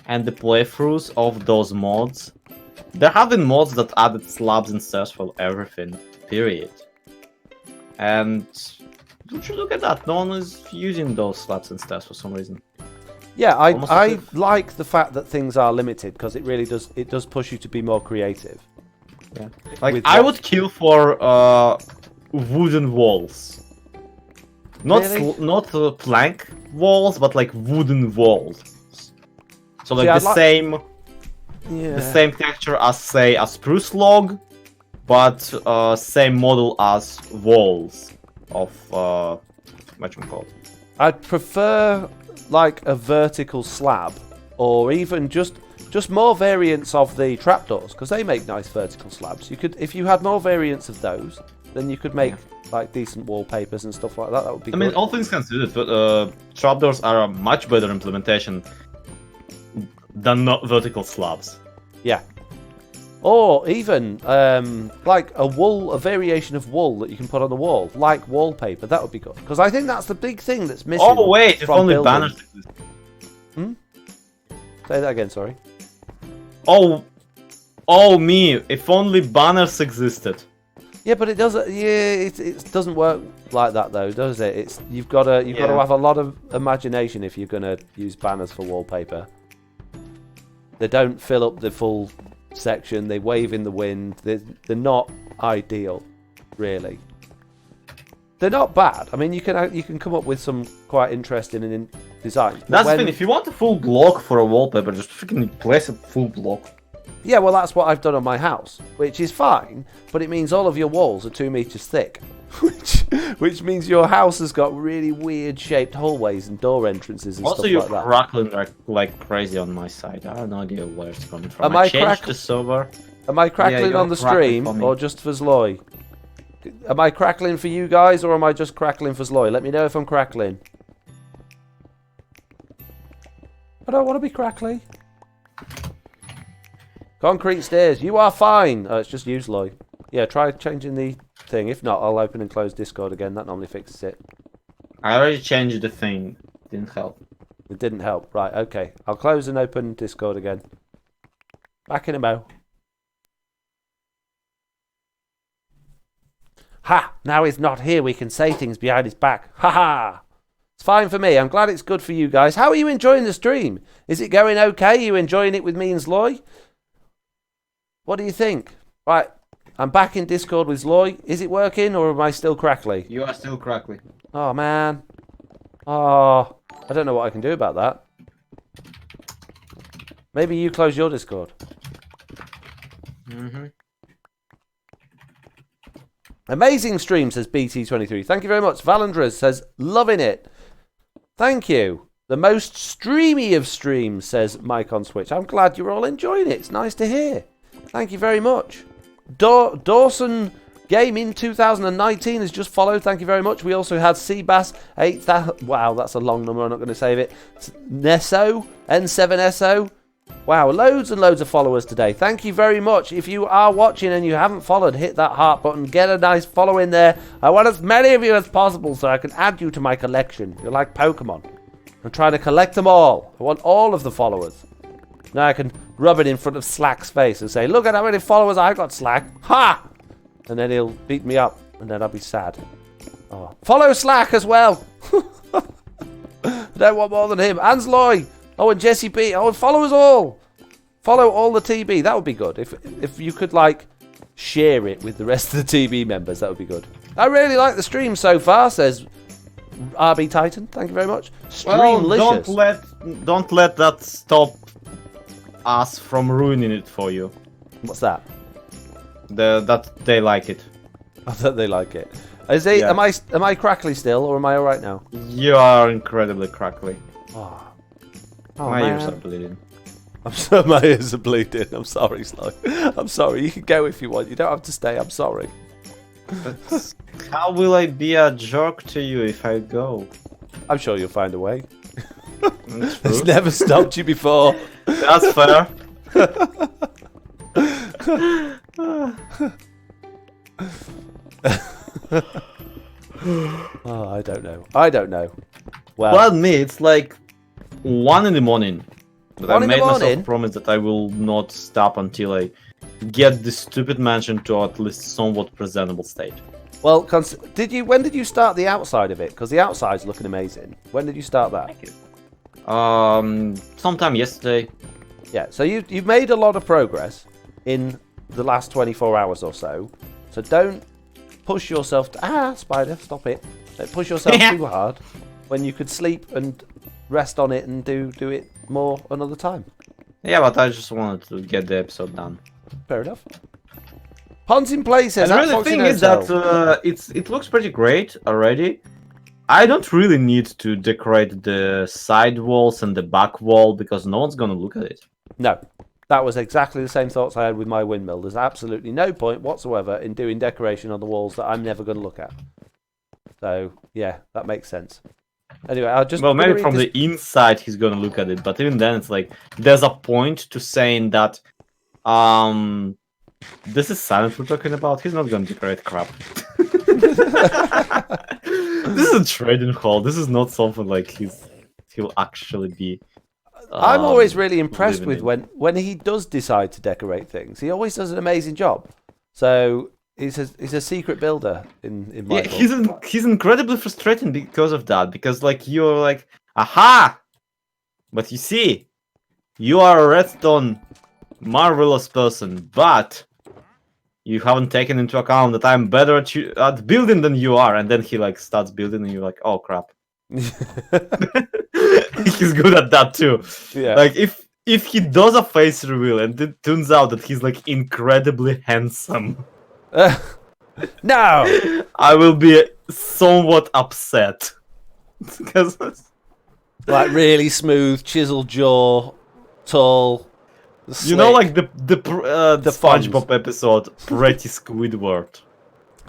and the playthroughs of those mods, there have been mods that added slabs and stairs for everything, period. And don't you look at that, no one is using those slabs and stairs for some reason. Yeah, I like the fact that things are limited, because it really does push you to be more creative. Yeah. Like, I would kill for wooden walls. Not really? Not plank walls, but like wooden walls. So like the same texture as, say, a spruce log, but same model as walls of what you call it. I'd prefer like a vertical slab, or even just more variants of the trapdoors, because they make nice vertical slabs. You could, if you had more variants of those, then you could make like decent wallpapers and stuff like that. That would be good. I mean, all things considered, but trapdoors are a much better implementation than not vertical slabs. Yeah. Or even like a variation of wool that you can put on the wall, like wallpaper. That would be good, because I think that's the big thing that's missing. Oh wait, if only banners exist. Say that again. Sorry. Oh me! If only banners existed. Yeah, but it doesn't. Yeah, it doesn't work like that though, does it? You've got to have a lot of imagination if you're gonna use banners for wallpaper. They don't fill up the full section. They wave in the wind. They're not ideal, really. They're not bad. I mean, you can come up with some quite interesting designs. That's the thing. If you want a full block for a wallpaper, just freaking place a full block. Yeah, well, that's what I've done on my house, which is fine, but it means all of your walls are 2 meters thick, which means your house has got really weird shaped hallways and door entrances and stuff like that. Also, you're crackling like crazy on my side. I have no idea where it's coming from. Am I changed the server. Am I crackling on the stream, or just for Zloy? Am I crackling for you guys, or am I just crackling for Zloy? Let me know if I'm crackling. I don't want to be crackly. Concrete stairs, you are fine. Oh, it's just you, Lloyd. Yeah, try changing the thing. If not, I'll open and close Discord again. That normally fixes it. I already changed the thing. Didn't help. It didn't help. Right, okay. I'll close and open Discord again. Back in a mo. Ha! Now he's not here, we can say things behind his back. Ha ha! It's fine for me. I'm glad it's good for you guys. How are you enjoying the stream? Is it going okay? Are you enjoying it with me and Zloy? What do you think? Right, I'm back in Discord with Zloy. Is it working or am I still crackly? You are still crackly. Oh, man. Oh, I don't know what I can do about that. Maybe you close your Discord. Amazing stream, says BT23. Thank you very much. Valandras says, loving it. Thank you. The most streamy of streams, says Mike on Switch. I'm glad you're all enjoying it. It's nice to hear. Thank you very much. Dawson Gaming 2019 has just followed. Thank you very much. We also had Seabass 8000. Wow, that's a long number. I'm not going to save it. Nesso, N7SO. Wow, loads and loads of followers today. Thank you very much. If you are watching and you haven't followed, hit that heart button. Get a nice follow in there. I want as many of you as possible so I can add you to my collection. You're like Pokemon. I'm trying to collect them all. I want all of the followers. Now I can rub it in front of Slack's face and say, look at how many followers I got, Slack. Ha! And then he'll beat me up. And then I'll be sad. Oh. Follow Slack as well. I don't want more than him. And Lloyd. Oh, and Jesse B. Oh, and follow us all. Follow all the TB. That would be good. If you could, like, share it with the rest of the TB members, that would be good. I really like the stream so far, says RB Titan. Thank you very much. Streamlicious. Well, don't let that stop us from ruining it for you. What's that? That they like it. I thought they like it. Is he? Yeah. Am I crackly still, or am I all right now? You are incredibly crackly. Oh, my man. ears are bleeding. My ears are bleeding. I'm sorry, Sly. I'm sorry. You can go if you want. You don't have to stay. I'm sorry. But how will I be a jerk to you if I go? I'm sure you'll find a way. That's true. It's never stopped you before. That's fair. Oh, I don't know. I don't know. Well, me, it's like 1 in the morning. But I 1 in the made myself morning? a promise that I will not stop until I get this stupid mansion to at least somewhat presentable state. Well, when did you start the outside of it? Because the outside's looking amazing. When did you start that? Sometime yesterday. Yeah, so you've made a lot of progress in the last 24 hours or so. So don't push yourself spider, stop it. Don't push yourself too hard when you could sleep and rest on it and do it more another time. Yeah, but I just wanted to get the episode done. Fair enough. Ponds in place says, and the thing is that it looks pretty great already. I don't really need to decorate the side walls and the back wall because no one's gonna look at it. No, that was exactly the same thoughts I had with my windmill. There's absolutely no point whatsoever in doing decoration on the walls that I'm never going to look at. So, yeah, that makes sense. Anyway, I'll just... Well, maybe from the inside he's gonna look at it, but even then it's like, there's a point to saying that, this is silence we're talking about, he's not gonna decorate crap. This is a trading hall, this is not something like he'll actually be... I'm always really impressed with when he does decide to decorate things. He always does an amazing job. So he's a secret builder in my book. He's incredibly frustrating because of that. Because like you're like, aha! But you see, you are a redstone marvelous person, but you haven't taken into account that I'm better at building than you are. And then he like starts building, and you're like, oh crap. He's good at that too. Yeah. Like if he does a face reveal and it turns out that he's like incredibly handsome, no, I will be somewhat upset because like really smooth, chiseled jaw, tall. Slick. You know, like the SpongeBob episode, Pretty Squidward.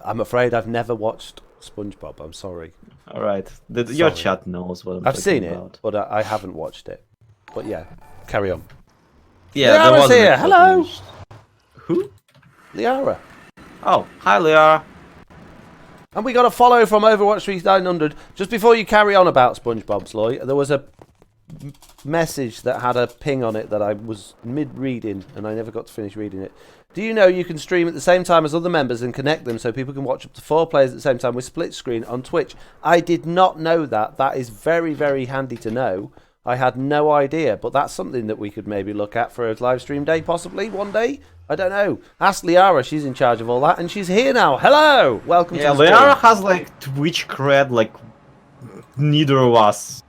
I'm afraid I've never watched SpongeBob. I'm sorry. All right, your chat knows what I've seen about. It, but I haven't watched it. But yeah, carry on. Yeah, Liara's here. Hello. Who? Liara. Oh, hi, Liara. And we got a follow from Overwatch 3900. Just before you carry on about SpongeBob, Lloyd, there was a message that had a ping on it that I was mid-reading, and I never got to finish reading it. Do you know you can stream at the same time as other members and connect them so people can watch up to 4 players at the same time with split screen on Twitch? I did not know that. That is very, very handy to know. I had no idea, but that's something that we could maybe look at for a live stream day, possibly one day. I don't know. Ask Liara, she's in charge of all that, and she's here now. Hello! Welcome to the stream. Liara has like Twitch cred like neither of us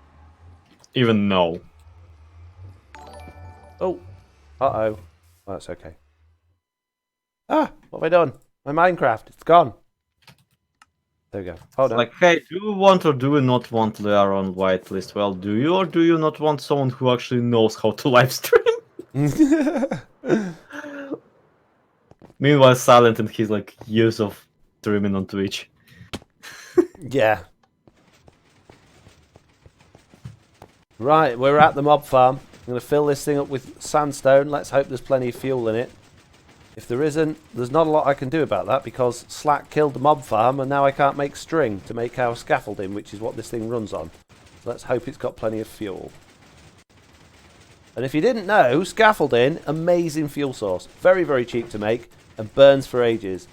even know. Oh. Uh-oh. Oh, that's okay. Ah, what have I done? My Minecraft, it's gone. There we go. Hold on. Like, hey, do you want or do you not want Liara on whitelist? Well, do you or do you not want someone who actually knows how to live stream? Meanwhile, Silent in his like years of streaming on Twitch. Yeah. Right, we're at the mob farm. I'm going to fill this thing up with sandstone. Let's hope there's plenty of fuel in it. If there isn't, there's not a lot I can do about that because Slack killed the mob farm and now I can't make string to make our scaffolding, which is what this thing runs on. So let's hope it's got plenty of fuel. And if you didn't know, scaffolding, amazing fuel source. Very, very cheap to make and burns for ages.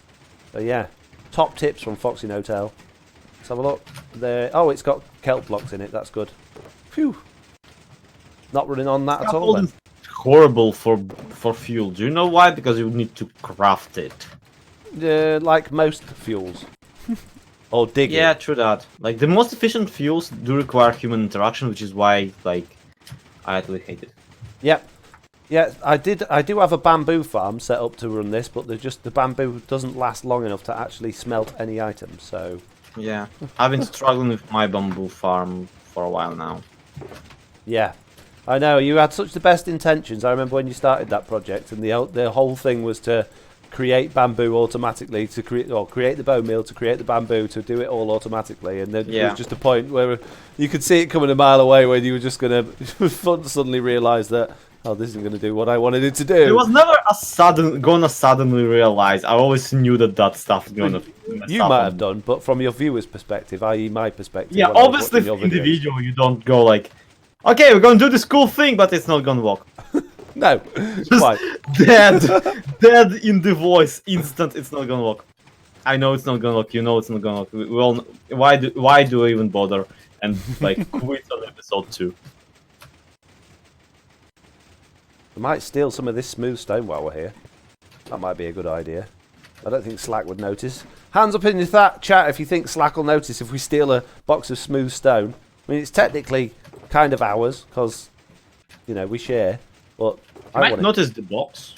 So yeah, top tips from FoxyNoTail. Let's have a look. There. Oh, it's got kelp blocks in it. That's good. Phew. Not running on that at all then. Horrible for fuel. Do you know why? Because you need to craft it. Like most fuels. Or digging. Yeah, true that. Like the most efficient fuels do require human interaction, which is why like I actually hate it. Yep. Yeah, I do have a bamboo farm set up to run this, but the bamboo doesn't last long enough to actually smelt any items, so yeah. I've been struggling with my bamboo farm for a while now. Yeah. I know, you had such the best intentions. I remember when you started that project, and the whole thing was to create bamboo automatically, to create the bone meal, to create the bamboo, to do it all automatically. And then there was just a point where you could see it coming a mile away when you were just going to suddenly realise that, oh, this isn't going to do what I wanted it to do. It was never gonna suddenly realize. I always knew that stuff was gonna. You might have done, but from your viewer's perspective, i.e. my perspective. Yeah, obviously, in the video, you don't go like, okay, we're gonna do this cool thing, but it's not gonna work. No, just dead in the voice, instant. It's not gonna work. I know it's not gonna work. You know it's not gonna work. We all. Why do I even bother? And like quit on episode 2. We might steal some of this smooth stone while we're here. That might be a good idea. I don't think Slack would notice. Hands up in the chat if you think Slack will notice if we steal a box of smooth stone. I mean, it's technically kind of ours because, you know, we share. But I might notice the box.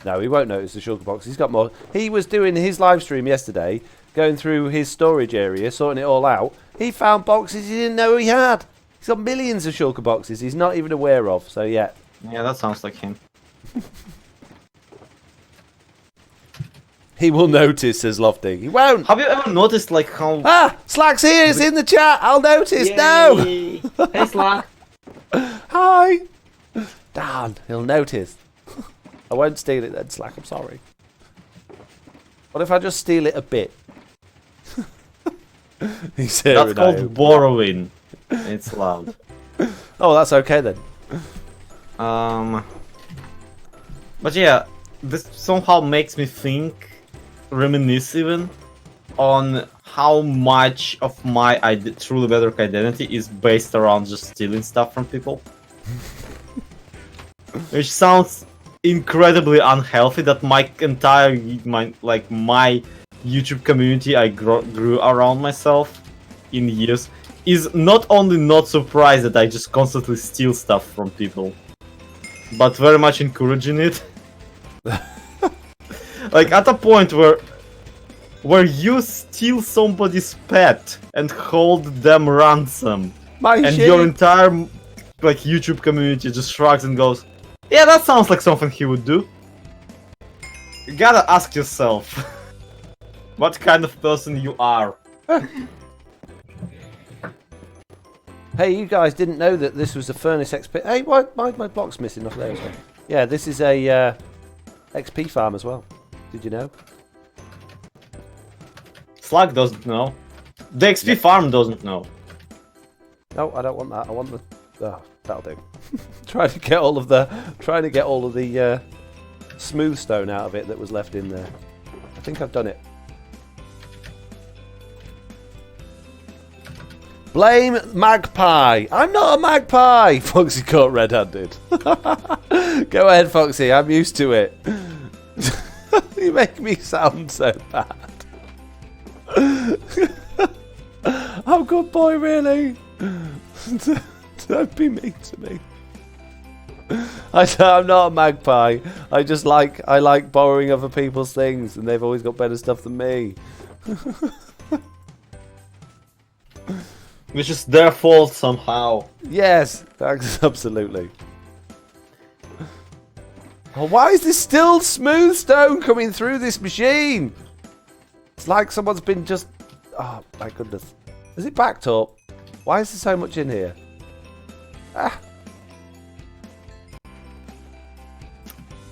No, he won't notice the sugar box. He's got more. He was doing his live stream yesterday, going through his storage area, sorting it all out. He found boxes he didn't know he had. He's got millions of shulker boxes he's not even aware of. So yeah. Yeah, that sounds like him. He will notice, says Lofty. He won't. Have you ever noticed like how... Ah! Slack's here! It's in the chat! I'll notice! Yay. No! Hey, Slack! Hi! Darn, he'll notice. I won't steal it then, Slack, I'm sorry. What if I just steal it a bit? He's here. That's called borrowing. It's loud. Oh, that's okay then. But yeah, this somehow makes me reminisce even, on how much of my truly Bedrock identity is based around just stealing stuff from people. Which sounds incredibly unhealthy, that my entire, my YouTube community I grew around myself in years is not only not surprised that I just constantly steal stuff from people, but very much encouraging it. Like at a point where you steal somebody's pet and hold them ransom, and your entire like YouTube community just shrugs and goes, "Yeah, that sounds like something he would do." You gotta ask yourself, what kind of person you are. Hey, you guys didn't know that this was a furnace XP. Hey, why my block's missing off there as well? Yeah, this is a XP farm as well. Did you know? Slug doesn't know. The XP farm doesn't know. No, I don't want that. I want the. Oh, that'll do. trying to get all of the smooth stone out of it that was left in there. I think I've done it. Blame magpie. I'm not a magpie. Foxy caught red-handed. Go ahead, Foxy. I'm used to it. You make me sound so bad. Oh, good boy, really. Don't be mean to me. I'm not a magpie. I like borrowing other people's things, and they've always got better stuff than me. Which is their fault somehow. Yes, absolutely. Oh, why is this still smooth stone coming through this machine? It's like someone's been just... Oh, my goodness. Is it backed up? Why is there so much in here? Ah.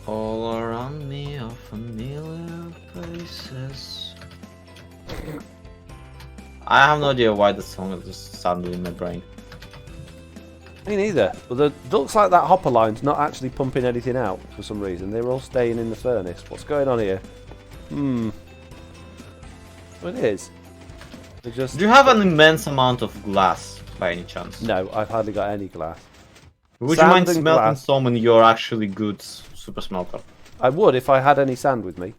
All around me are familiar places. I have no idea why the song is just sounded in my brain. Me neither. But it looks like that hopper line's not actually pumping anything out for some reason. They're all staying in the furnace. What's going on here? Well, it is. They're just... Do you have an immense amount of glass by any chance? No, I've hardly got any glass. Would Sand you mind and smelting glass. some in your actually good super smelter? I would if I had any sand with me.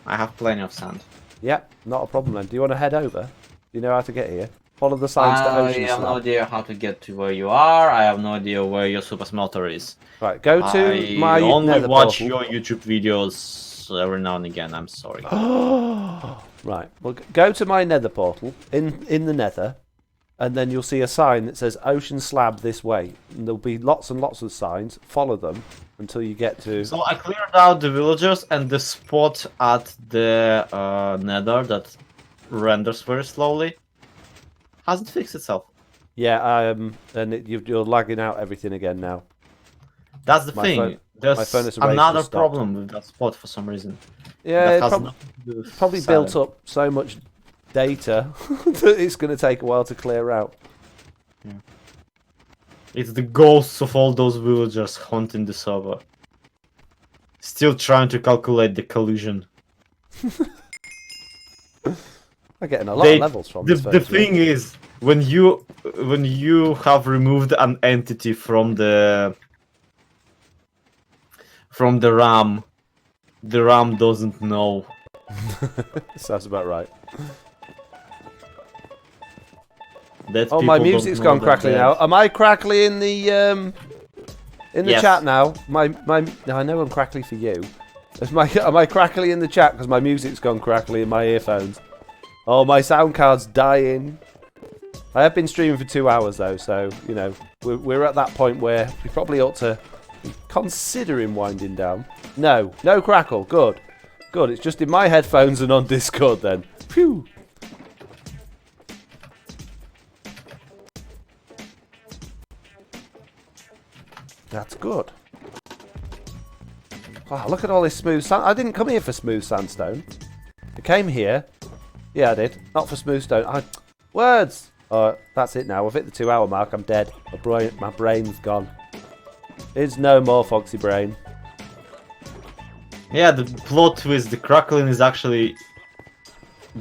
I have plenty of sand. Yeah, not a problem then. Do you want to head over? Do you know how to get here? Follow the signs to Ocean I have no Slab. idea how to get to where you are. I have no idea where your super smelter is. Right, go to my I only nether watch portal. your YouTube videos every now and again. I'm sorry. Right, well, go to my nether portal in the nether, and then you'll see a sign that says Ocean Slab this way. And there'll be lots and lots of signs. Follow them until you get to... So I cleared out the villagers and the spot at the nether that renders very slowly hasn't fixed itself. Yeah, and you're lagging out everything again now. That's the My thing. my There's furnace array another just stopped. problem with that spot for some reason. Yeah, That it has prob- nothing to do with probably sand. built up so much data that it's going to take a while to clear out. It's the ghosts of all those villagers haunting the server. Still trying to calculate the collision. I'm getting a lot of levels from this. The thing is, when you have removed an entity from the RAM, the RAM doesn't know. Sounds about right. That Oh, my people music's don't know gone that crackly they're- now. Am I crackly in the Yes. chat now? I know I'm crackly for you. Am I crackly in the chat because my music's gone crackly in my earphones? Oh, my sound card's dying. I have been streaming for 2 hours though, so you know we're at that point where we probably ought to be considering winding down. No crackle. Good. It's just in my headphones and on Discord then. Phew. That's good. Wow, look at all this smooth sand. I didn't come here for smooth sandstone. I came here. Yeah, I did. Not for smooth stone. Words! That's it now. I've hit the 2 hour mark. I'm dead. My brain's gone. It's no more Foxy Brain. Yeah, the plot twist, the crackling is actually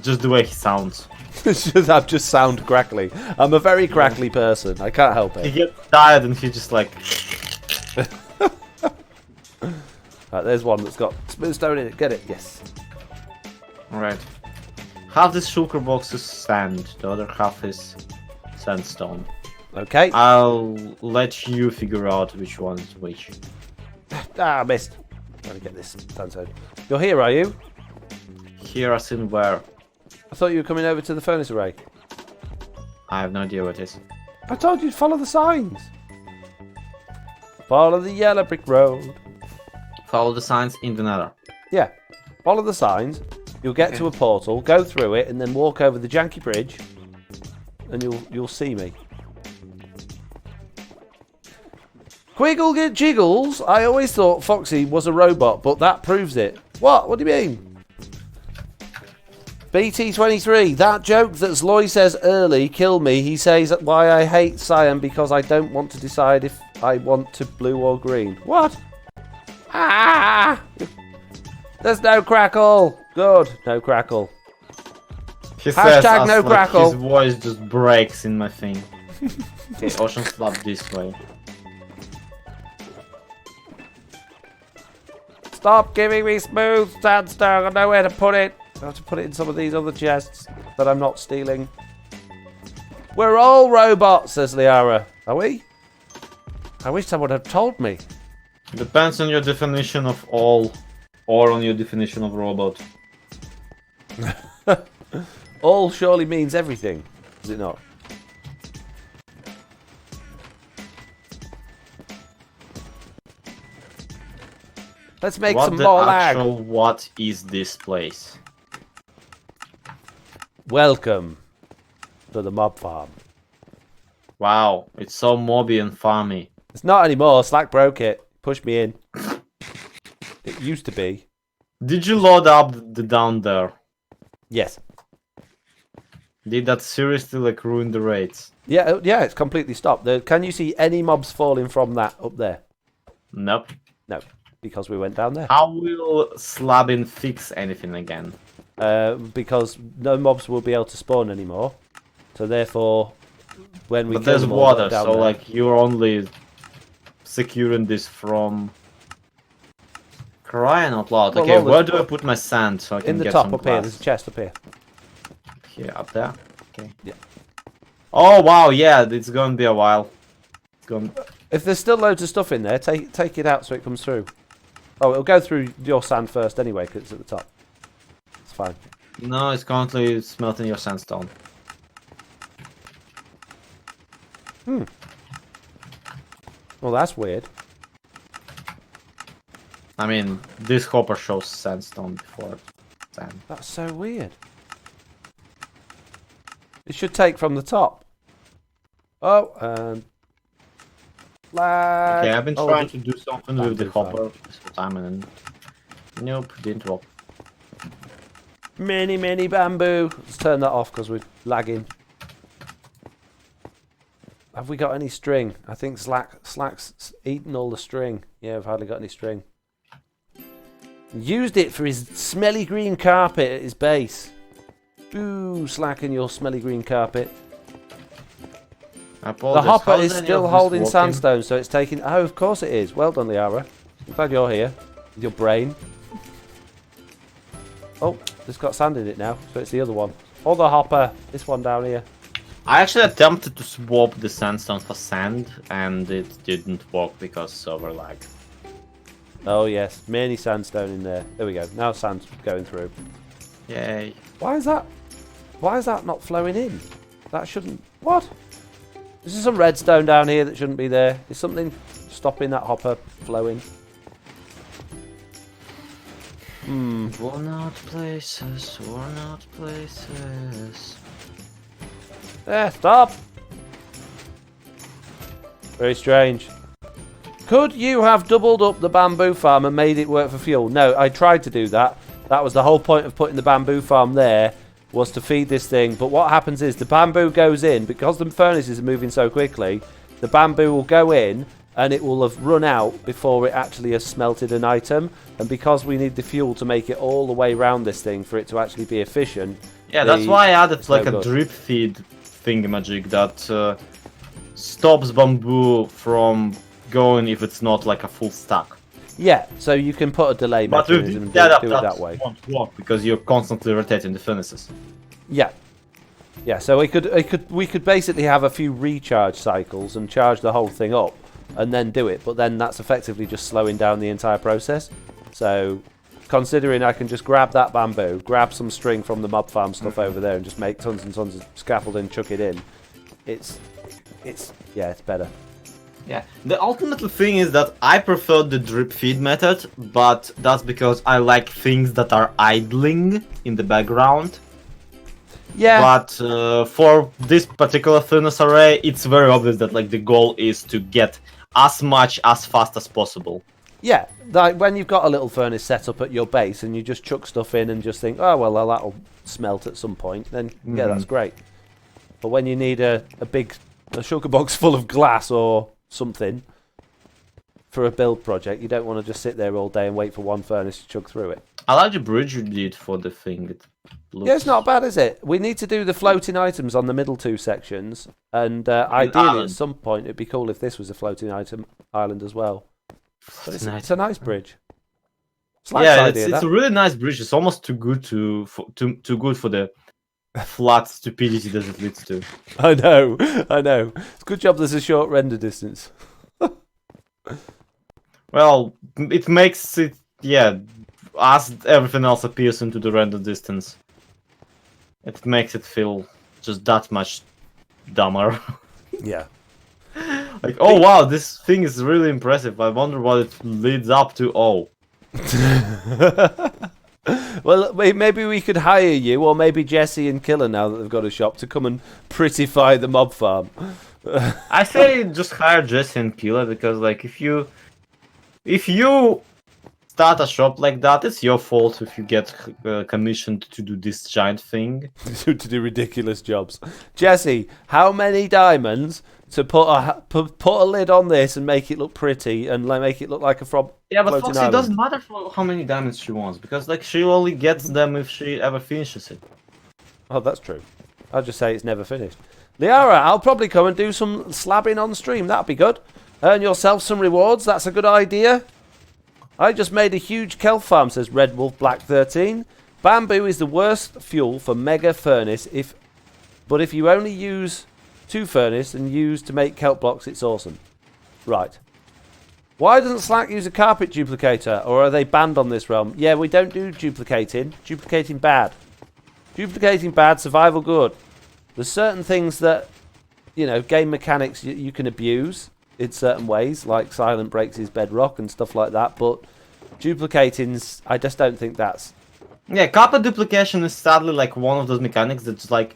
just the way he sounds. I just sound crackly. I'm a very crackly person. I can't help He it. gets tired and he just like... Right, there's one that's got smooth stone in it. Get it? Yes. Alright. Half this shulker box is sand, the other half is sandstone. Okay. I'll let you figure out which one is which. I missed. Gotta get this sandstone. You're here, are you? Here as in where? I thought you were coming over to the furnace array. I have no idea what it is. I told you to follow the signs. Follow the yellow brick road. Follow the signs in the nether. Yeah. Follow the signs. You'll get to a portal, go through it, and then walk over the janky bridge, and you'll see me. Quiggle jiggles. I always thought Foxy was a robot, but that proves it. What? What do you mean? BT23, that joke that Lloyd says early, kill me. He says why I hate cyan because I don't want to decide if I want to blue or green. What? Ah! There's no crackle. Good, no crackle. He says Hashtag as, no like, crackle. his voice just breaks in my thing. Okay, ocean slab this way. Stop giving me smooth sandstone. I know where to put it. I have to put it in some of these other chests that I'm not stealing. We're all robots, says Liara. Are we? I wish someone had told me. Depends on your definition of all, or on your definition of robot. All surely means everything, does it not? Let's make some more lag. What is this place? Welcome to the mob farm. Wow, it's so mobby and farmy. It's not anymore. Slack broke it. Pushed me in. It used to be. Did you load up the down there? Yes. Did that seriously like ruin the raids? Yeah, yeah, it's completely stopped. Can you see any mobs falling from that up there? Nope. No, because we went down there. How will slabbing fix anything again? Because no mobs will be able to spawn anymore. So therefore, when we But kill there's them all, water, down so there. like you're only securing this from. Crying out loud. Well, Okay, all the- where do I put my sand so I can in the get top some up here, glass? there's a chest up here. Here, up there. Okay. Yeah. Oh wow, yeah, it's gonna be a while. It's gonna. If there's still loads of stuff in there, take it out so it comes through. Oh, it'll go through your sand first anyway, because it's at the top. It's fine. No, it's currently smelting your sandstone. Hmm. Well, that's weird. I mean, this hopper shows sandstone before sand. That's so weird. It should take from the top. Oh, and lag. Okay, I've been trying to do something with the that'll be hopper this whole time and nope, didn't work. Many bamboo. Let's turn that off because we're lagging. Have we got any string? I think Slack's eaten all the string. Yeah, we've hardly got any string. Used it for his smelly green carpet at his base. Ooh, Slack and your smelly green carpet. The hopper is still holding sandstone, so it's taking... Oh, of course it is. Well done, Liara. I'm glad you're here. With your brain. Oh, it's got sand in it now, so it's the other one. Other hopper. This one down here. I actually attempted to swap the sandstone for sand, and it didn't work because server lag. Oh, yes. Many sandstone in there. There we go. Now sand's going through. Yay. Why is that not flowing in? That shouldn't... What? Is there some redstone down here that shouldn't be there? Is something stopping that hopper flowing? Worn out places, worn out places. Stop! Very strange. Could you have doubled up the bamboo farm and made it work for fuel? No, I tried to do that. That was the whole point of putting the bamboo farm there, was to feed this thing. But what happens is the bamboo goes in, because the furnaces are moving so quickly, the bamboo will go in and it will have run out before it actually has smelted an item. And because we need the fuel to make it all the way around this thing for it to actually be efficient. Yeah, that's why I added like no a good. drip feed thingamajig that stops bamboo from going if it's not like a full stack. Yeah, so you can put a delay But mechanism with and that, do it that way. won't work because you're constantly rotating the furnaces. Yeah. Yeah, so we could basically have a few recharge cycles and charge the whole thing up and then do it, but then that's effectively just slowing down the entire process. So considering I can just grab that bamboo, grab some string from the mob farm stuff over there and just make tons and tons of scaffolding, chuck it in, it's better. Yeah, the ultimate thing is that I prefer the drip feed method, but that's because I like things that are idling in the background. Yeah. But for this particular furnace array, it's very obvious that like the goal is to get as much as fast as possible. Yeah, like when you've got a little furnace set up at your base and you just chuck stuff in and just think, oh, well, that'll smelt at some point, then yeah, that's great. But when you need a sugar box full of glass or something, for a build project. You don't want to just sit there all day and wait for one furnace to chug through it. I like the bridge you did for the thing. It looks... Yeah, it's not bad, is it? We need to do the floating items on the middle 2 sections, and ideally island. at some point it'd be cool if this was a floating item island as well. But it's a nice bridge. Slack's Yeah, idea, it's that. a really nice bridge. It's almost too good too good for the flat stupidity that it leads to. I know. It's a good job there's a short render distance. Well, it makes it, yeah, as everything else appears into the render distance, it makes it feel just that much dumber. Yeah. Like, oh wow, this thing is really impressive. I wonder what it leads up to. Oh. Well, maybe we could hire you, or maybe Jesse and Killer, now that they've got a shop, to come and prettify the mob farm. I say just hire Jesse and Killer, because like if you start a shop like that, it's your fault if you get commissioned to do this giant thing. To do ridiculous jobs. Jesse, how many diamonds to put a lid on this and make it look pretty and make it look like a Yeah, but floating Foxy, island? it doesn't matter for how many diamonds she wants, because like she only gets them if she ever finishes it. Oh, that's true. I'll just say it's never finished. Liara, I'll probably come and do some slabbing on stream. That'd be good. Earn yourself some rewards. That's a good idea. I just made a huge kelp farm, says Red Wolf Black 13. Bamboo is the worst fuel for mega furnace, but if you only use 2 furnace and use to make kelp blocks, it's awesome. Right. Why doesn't Slack use a carpet duplicator, or are they banned on this realm? Yeah, we don't do duplicating. Duplicating bad. Duplicating bad, survival good. There's certain things that, you know, game mechanics you can abuse in certain ways, like Silent breaks his bedrock and stuff like that, but duplicating's, I just don't think that's... Yeah, carpet duplication is sadly like one of those mechanics that's like,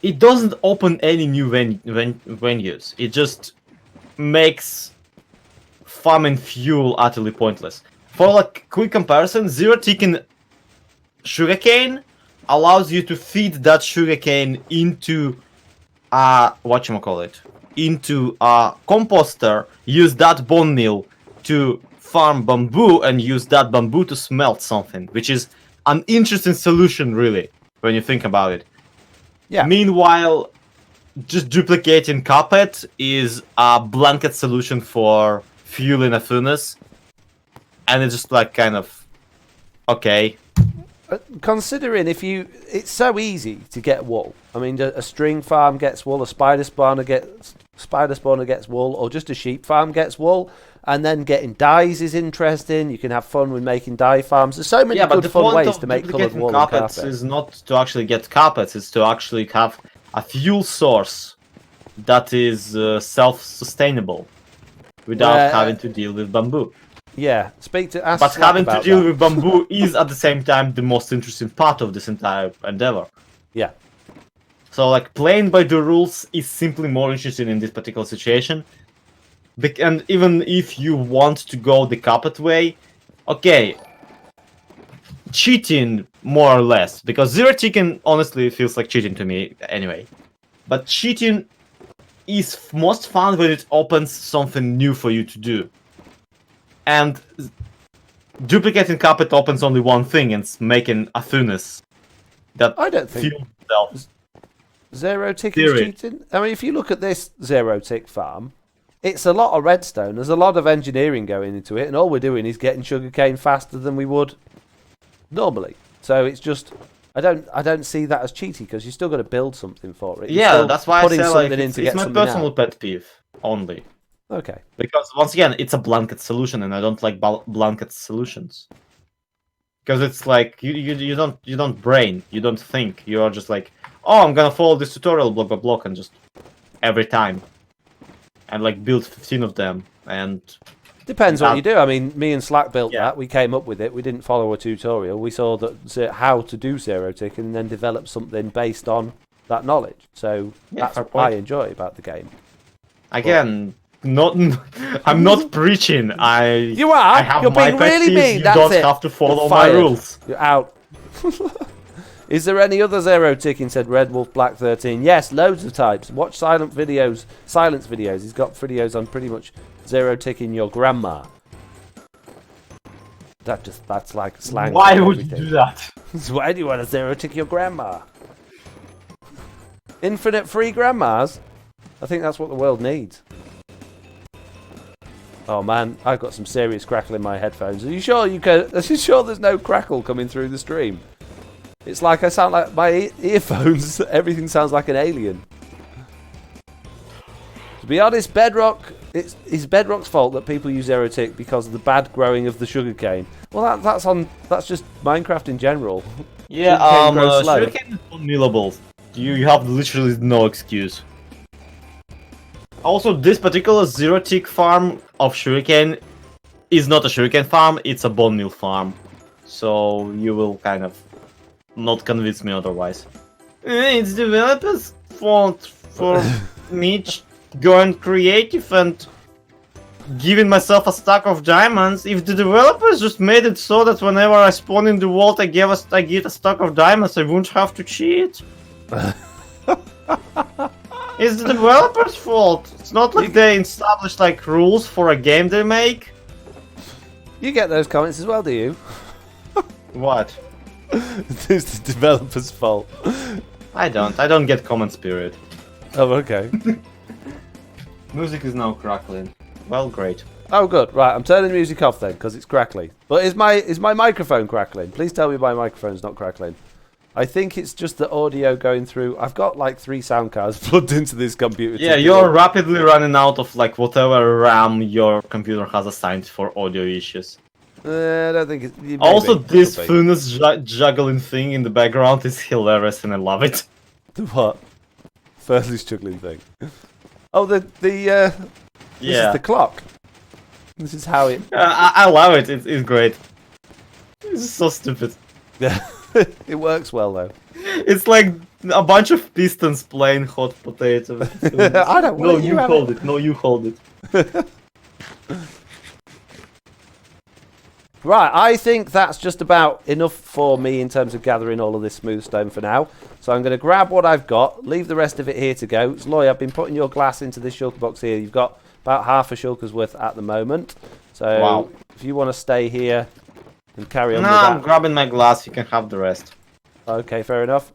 it doesn't open any new venues. It just makes farming fuel utterly pointless. For like quick comparison, zero-ticking sugarcane allows you to feed that sugarcane into into a composter, use that bone meal to farm bamboo, and use that bamboo to smelt something, which is an interesting solution, really, when you think about it. Yeah. Meanwhile, just duplicating carpet is a blanket solution for fueling a furnace, and it's just like kind of okay. Considering it's so easy to get wool. I mean, a string farm gets wool, a spider spawner gets wool, or just a sheep farm gets wool. And then getting dyes is interesting. You can have fun with making dye farms. There's so many good fun ways to make coloured wool and carpets carpet. Is not to actually get carpets, it's to actually have a fuel source that is self-sustainable without having to deal with bamboo. Yeah, but having to deal with bamboo is at the same time the most interesting part of this entire endeavor. Yeah. So like playing by the rules is simply more interesting in this particular situation. And even if you want to go the carpet way, okay, cheating more or less, because zero-ticking honestly feels like cheating to me anyway. But cheating is most fun when it opens something new for you to do. And duplicating carpet opens only one thing, and it's making a furnace that I don't think fuels itself. Zero-tick is cheating. I mean, if you look at this zero-tick farm, it's a lot of redstone. There's a lot of engineering going into it, and all we're doing is getting sugarcane faster than we would normally. So it's just, I don't see that as cheaty, because you're still going to build something for it. Yeah, that's why I say like it's my personal pet peeve only. Okay. Because once again, it's a blanket solution, and I don't like blanket solutions. Because it's like you don't brain, you don't think. You are just like, oh, I'm gonna follow this tutorial block by block, and just every time. And like build 15 of them, and depends what you do. I mean, me and Slack built that. We came up with it. We didn't follow a tutorial. We saw how to do zero-tick, and then develop something based on that knowledge. So that's what I enjoy about the game. Again, I'm not preaching. You are. I have You're my being really peeve. mean. You That's don't it. have to follow You're my fired. rules. You're out. Is there any other zero-ticking, said Red Wolf Black 13? Yes, loads of types. Watch Silence videos. He's got videos on pretty much zero ticking your grandma. That's like slang. Why would you do that? Why do you want to zero tick your grandma? Infinite free grandmas? I think that's what the world needs. Oh man, I've got some serious crackle in my headphones. Are you sure are you sure there's no crackle coming through the stream? It's like I sound like my earphones. Everything sounds like an alien. To be honest, Bedrock, it's Bedrock's fault that people use zero tick because of the bad growing of the sugarcane. Well, that's just Minecraft in general. Yeah, sugarcane is unkillable. You have literally no excuse. Also, this particular zero tick farm of sugarcane is not a sugarcane farm, it's a bone meal farm. So you will kind of not convince me otherwise. It's developers' fault for me going creative and giving myself a stack of diamonds. If the developers just made it so that whenever I spawn in the world I get a stack of diamonds, I wouldn't have to cheat. It's the developers' fault. It's not like they established like rules for a game they make. You get those comments as well, do you? What? It's the developer's fault. I don't get comments, period. Oh, okay. Music is now crackling. Well, great. Oh, good. Right, I'm turning the music off then, because it's crackly. But is my microphone crackling? Please tell me my microphone's not crackling. I think it's just the audio going through. I've got like 3 sound cards plugged into this computer. Yeah, you're rapidly running out of like whatever RAM your computer has assigned for audio issues. I don't think it's... Also, this Funus juggling thing in the background is hilarious and I love it. The what? Furley's juggling thing. Oh, this is the clock. This is how it... I love it. It's great. It's so stupid. Yeah, it works well though. It's like a bunch of pistons playing hot potato. I don't want No, you hold it. No, you hold it. Right, I think that's just about enough for me in terms of gathering all of this smooth stone for now. So I'm going to grab what I've got, leave the rest of it here to go. So, Lloyd, I've been putting your glass into this shulker box here. You've got about half a shulker's worth at the moment. So wow. If you want to stay here and carry on with that. that. I'm grabbing my glass. You can have the rest. Okay, fair enough.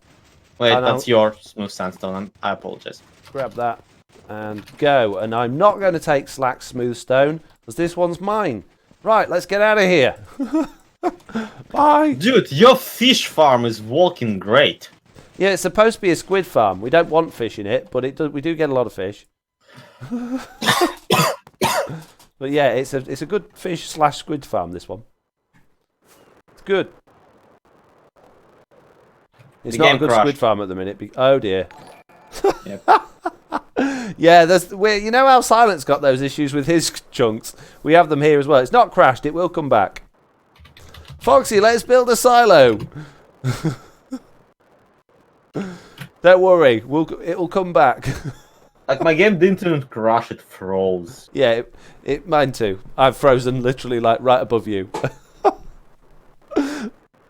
Wait, that's your smooth sandstone. I apologize. Grab that and go. And I'm not going to take Slack smooth stone because this one's mine. Right, let's get out of here. Bye. Dude, your fish farm is working great. Yeah, it's supposed to be a squid farm. We don't want fish in it, but we do get a lot of fish. But yeah, it's a good fish / squid farm, this one. It's good. It's not a good squid farm at the minute. Oh dear. Yep. Yeah, you know how Silent's got those issues with his chunks? We have them here as well. It's not crashed. It will come back. Foxy, let's build a silo. Don't worry. It'll come back. Like, my game didn't crash. It froze. Yeah, mine too. I've frozen literally like right above you.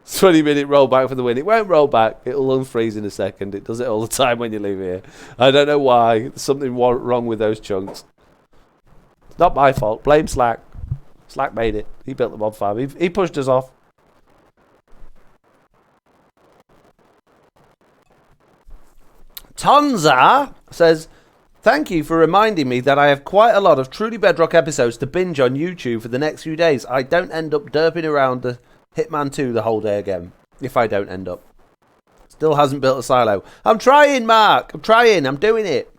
20-minute rollback for the win. It won't roll back. It'll unfreeze in a second. It does it all the time when you leave here. I don't know why. There's something wrong with those chunks. It's not my fault. Blame Slack. Slack made it. He built the mob farm. He pushed us off. Tonza says, thank you for reminding me that I have quite a lot of truly Bedrock episodes to binge on YouTube for the next few days. I don't end up derping around the Hitman 2 the whole day again, if I don't end up. Still hasn't built a silo. I'm trying, Mark. I'm trying. I'm doing it.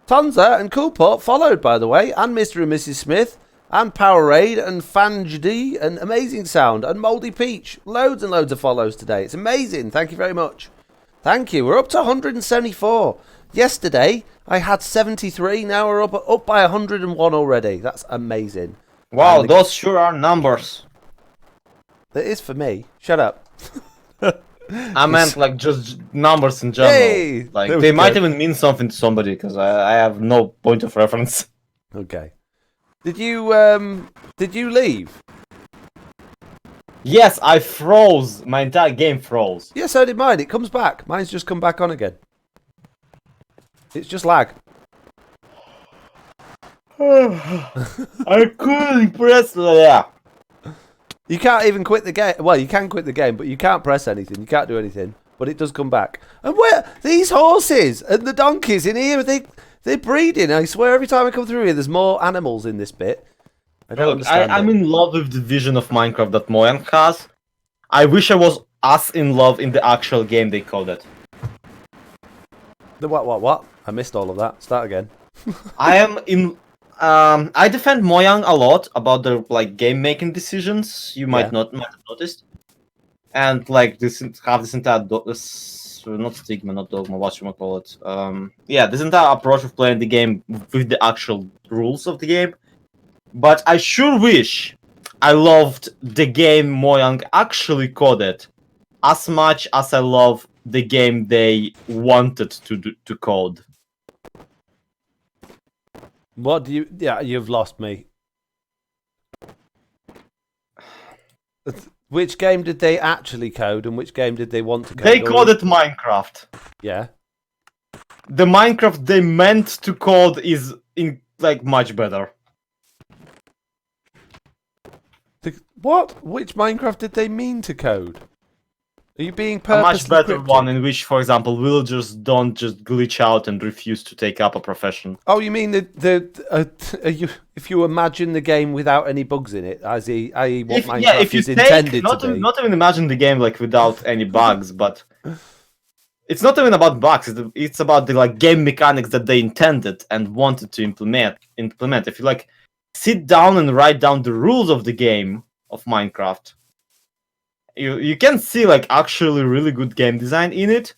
Tonza and Coolpot followed, by the way, and Mr. and Mrs. Smith, and Powerade, and Fanjdi, and Amazing Sound, and Mouldy Peach. Loads and loads of follows today. It's amazing. Thank you very much. Thank you. We're up to 174. Yesterday, I had 73. Now we're up by 101 already. That's amazing. Wow, those sure are numbers. It is for me. Shut up. I meant like just numbers in general. Hey, like they might even mean something to somebody because I have no point of reference. Okay. Did you leave? Yes, I froze. My entire game froze. Yeah, so did mine. It comes back. Mine's just come back on again. It's just lag. I couldn't press. Yeah. You can't even quit the game. Well, you can quit the game, but you can't press anything. You can't do anything. But it does come back. And where these horses and the donkeys in here, they're breeding. I swear, every time I come through here, there's more animals in this bit. I don't understand. I'm in love with the vision of Minecraft that Mojang has. I wish I was as in love in the actual game they called it. The what? I missed all of that. Start again. I am in. I defend Mojang a lot about their like game making decisions. You might not have noticed, and like this entire not stigma, not dogma. What you call it? This entire approach of playing the game with the actual rules of the game. But I sure wish I loved the game Mojang actually coded as much as I love the game they wanted to code. What do you... Yeah, you've lost me. Which game did they actually code and which game did they want to code? They coded Minecraft. Yeah. The Minecraft they meant to code is much better. What? Which Minecraft did they mean to code? Are you being A purposely much better cryptic? one in which, for example, villagers don't just glitch out and refuse to take up a profession. Oh, you mean if you imagine the game without any bugs in it, i.e. what Minecraft is intended to be? Not even imagine the game like without any bugs, but it's not even about bugs. It's about the like game mechanics that they intended and wanted to implement. If you like sit down and write down the rules of the game of Minecraft, you can see like actually really good game design in it,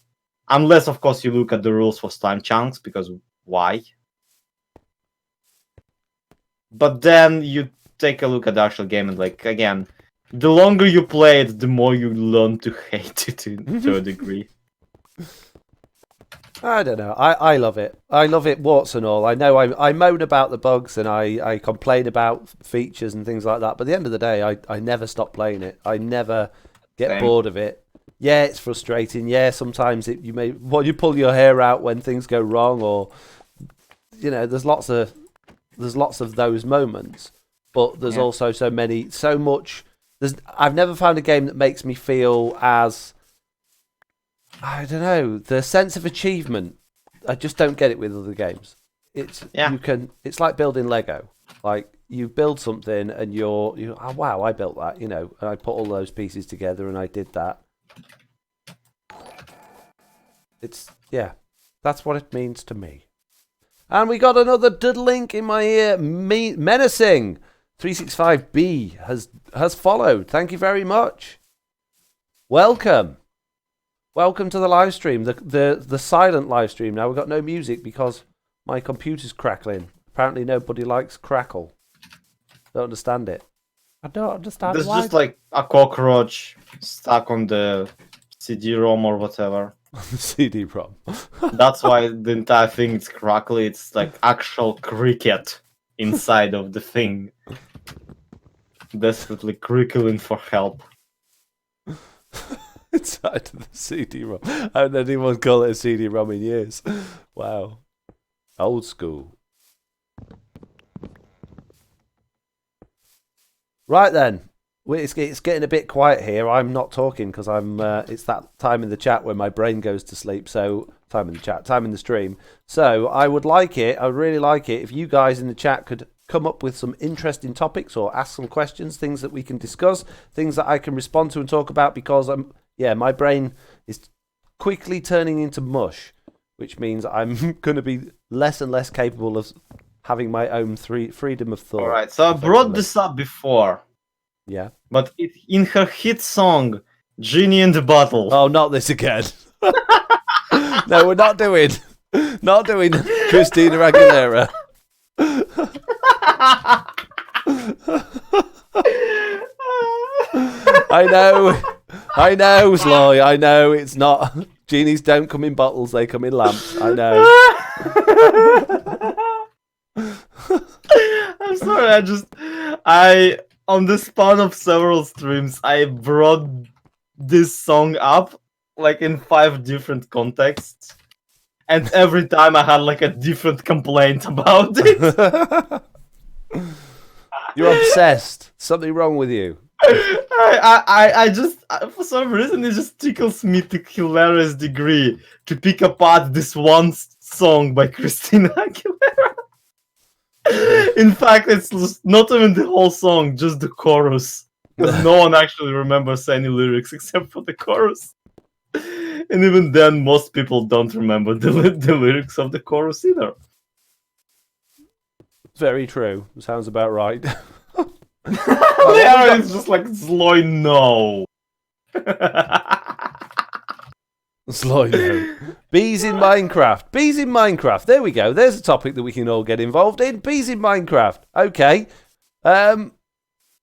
unless of course you look at the rules for slime chunks, because why? But then you take a look at the actual game and like again, the longer you play it, the more you learn to hate it to a degree. I don't know. I love it. I love it, warts and all. I know I moan about the bugs and I complain about features and things like that. But at the end of the day, I never stop playing it. I never get bored of it. Yeah, it's frustrating. Yeah, sometimes you pull your hair out when things go wrong, or there's lots of those moments. But there's also so much. I've never found a game that makes me feel as, I don't know, the sense of achievement. I just don't get it with other games. It's like building Lego. Like you build something and you're oh wow, I built that, and I put all those pieces together and I did that. That's what it means to me. And we got another diddlink in my ear. Menacing 365B has followed. Thank you very much. Welcome to the live stream, the silent live stream. Now we've got no music because my computer's crackling. Apparently nobody likes crackle. Don't understand it. I don't understand There's why. just like a cockroach stuck on the CD-ROM or whatever. CD-ROM. That's why the entire thing is crackly. It's like actual cricket inside of the thing. Desperately crickling for help. Inside of the CD-ROM. I haven't had anyone call it a CD-ROM in years. Wow. Old school. Right then. It's getting a bit quiet here. I'm not talking because it's that time in the chat where my brain goes to sleep. So time in the stream. So I would really like it if you guys in the chat could come up with some interesting topics or ask some questions, things that we can discuss, things that I can respond to and talk about, because my brain is quickly turning into mush, which means I'm going to be less and less capable of having my own freedom of thought. All right, so I brought this up before. Yeah. But in her hit song, Genie in the Bottle. Oh, not this again. No, we're not doing Christina Aguilera. I know, Sly. I know it's not. Genies don't come in bottles; they come in lamps. I know. I'm sorry. On the span of several streams, I brought this song up like in 5 different contexts, and every time I had like a different complaint about it. You're obsessed. Something wrong with you. I just for some reason it just tickles me to hilarious degree to pick apart this one song by Christina Aguilera. In fact, it's not even the whole song, just the chorus. Because no one actually remembers any lyrics except for the chorus. And even then, most people don't remember the lyrics of the chorus either. Very true. Sounds about right. There is just like Lloyd, no. Lloyd, no. Bees in Minecraft. Bees in Minecraft. There we go. There's a topic that we can all get involved in. Bees in Minecraft. Okay. I'm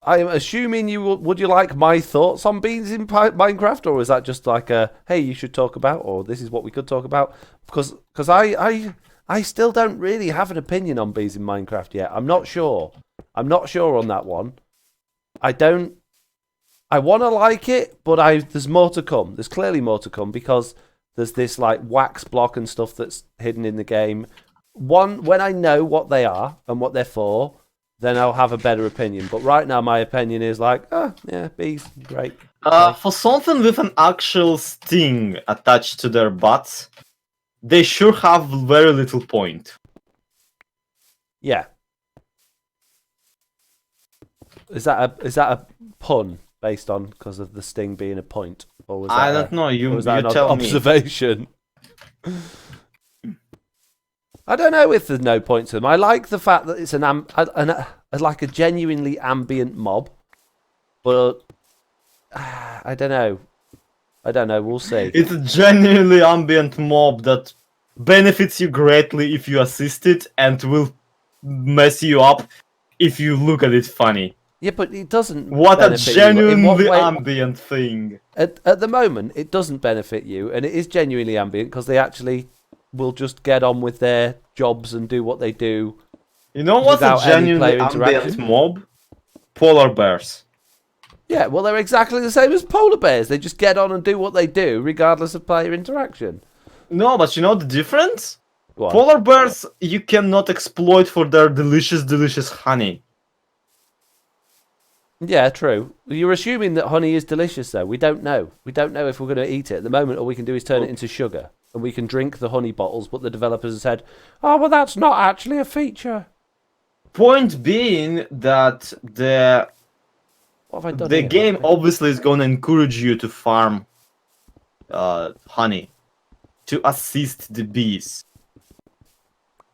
assuming would you like my thoughts on bees in Minecraft, or is that just like a hey, you should talk about, or this is what we could talk about? Because I still don't really have an opinion on bees in Minecraft yet. I'm not sure. I'm not sure on that one. I want to like it, but there's more to come. There's clearly more to come because there's this like wax block and stuff that's hidden in the game. When I know what they are and what they're for, then I'll have a better opinion. But right now, my opinion is like, yeah, bees, great. For something with an actual sting attached to their butts, they sure have very little point. Yeah. Is that a pun based on because of the sting being a point, or was that I don't know. You tell observation? I don't know if there's no point to them. I like the fact that it's like a genuinely ambient mob, but I don't know. We'll see. It's a genuinely ambient mob that benefits you greatly if you assist it, and will mess you up if you look at it funny. Yeah, but it doesn't. What a genuinely ambient thing. At the moment, it doesn't benefit you, and it is genuinely ambient because they actually will just get on with their jobs and do what they do. You know what's a genuinely ambient mob? Polar bears. Yeah, well, they're exactly the same as polar bears. They just get on and do what they do, regardless of player interaction. No, but you know the difference? What? Polar bears you cannot exploit for their delicious, delicious honey. Yeah, true. You're assuming that honey is delicious, though. We don't know. We don't know if we're going to eat it. At the moment, all we can do is turn it into sugar. And we can drink the honey bottles, but the developers have said, oh, well, that's not actually a feature. Point being that the game obviously is going to encourage you to farm honey, to assist the bees.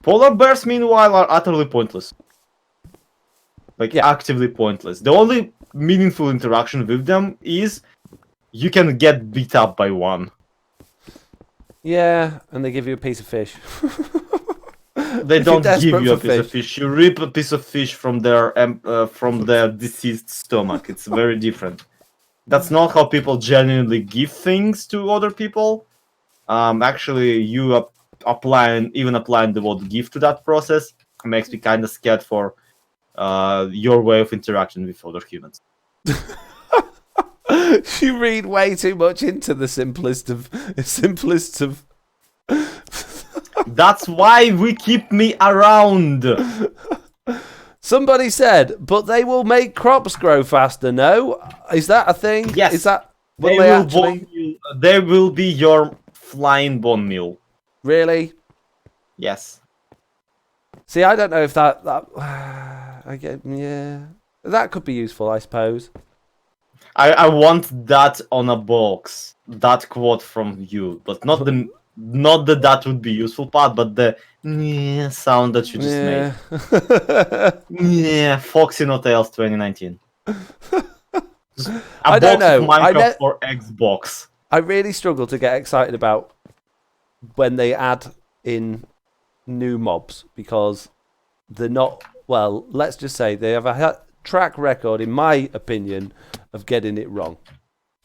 Polar bears, meanwhile, are utterly pointless. Actively pointless. The only meaningful interaction with them is you can get beat up by one. Yeah, and they give you a piece of fish. They don't give you a piece of fish. You rip a piece of fish from their deceased stomach. It's very different. That's not how people genuinely give things to other people. Actually, you applying the word "give" to that process makes me kind of scared for your way of interaction with other humans. You read way too much into the simplest of. That's why we keep me around. Somebody said, but they will make crops grow faster. No, is that a thing? Yes. Is that they will be your flying bone meal. Really? Yes. See, I don't know if that that could be useful, I suppose. I want that on a box. That quote from you, but not that would be useful part, but the sound that you just made. Yeah, FoxyNoTails 2019. I don't know. Minecraft for Xbox. I really struggle to get excited about when they add in new mobs because they're not. Well, let's just say they have a track record, in my opinion, of getting it wrong.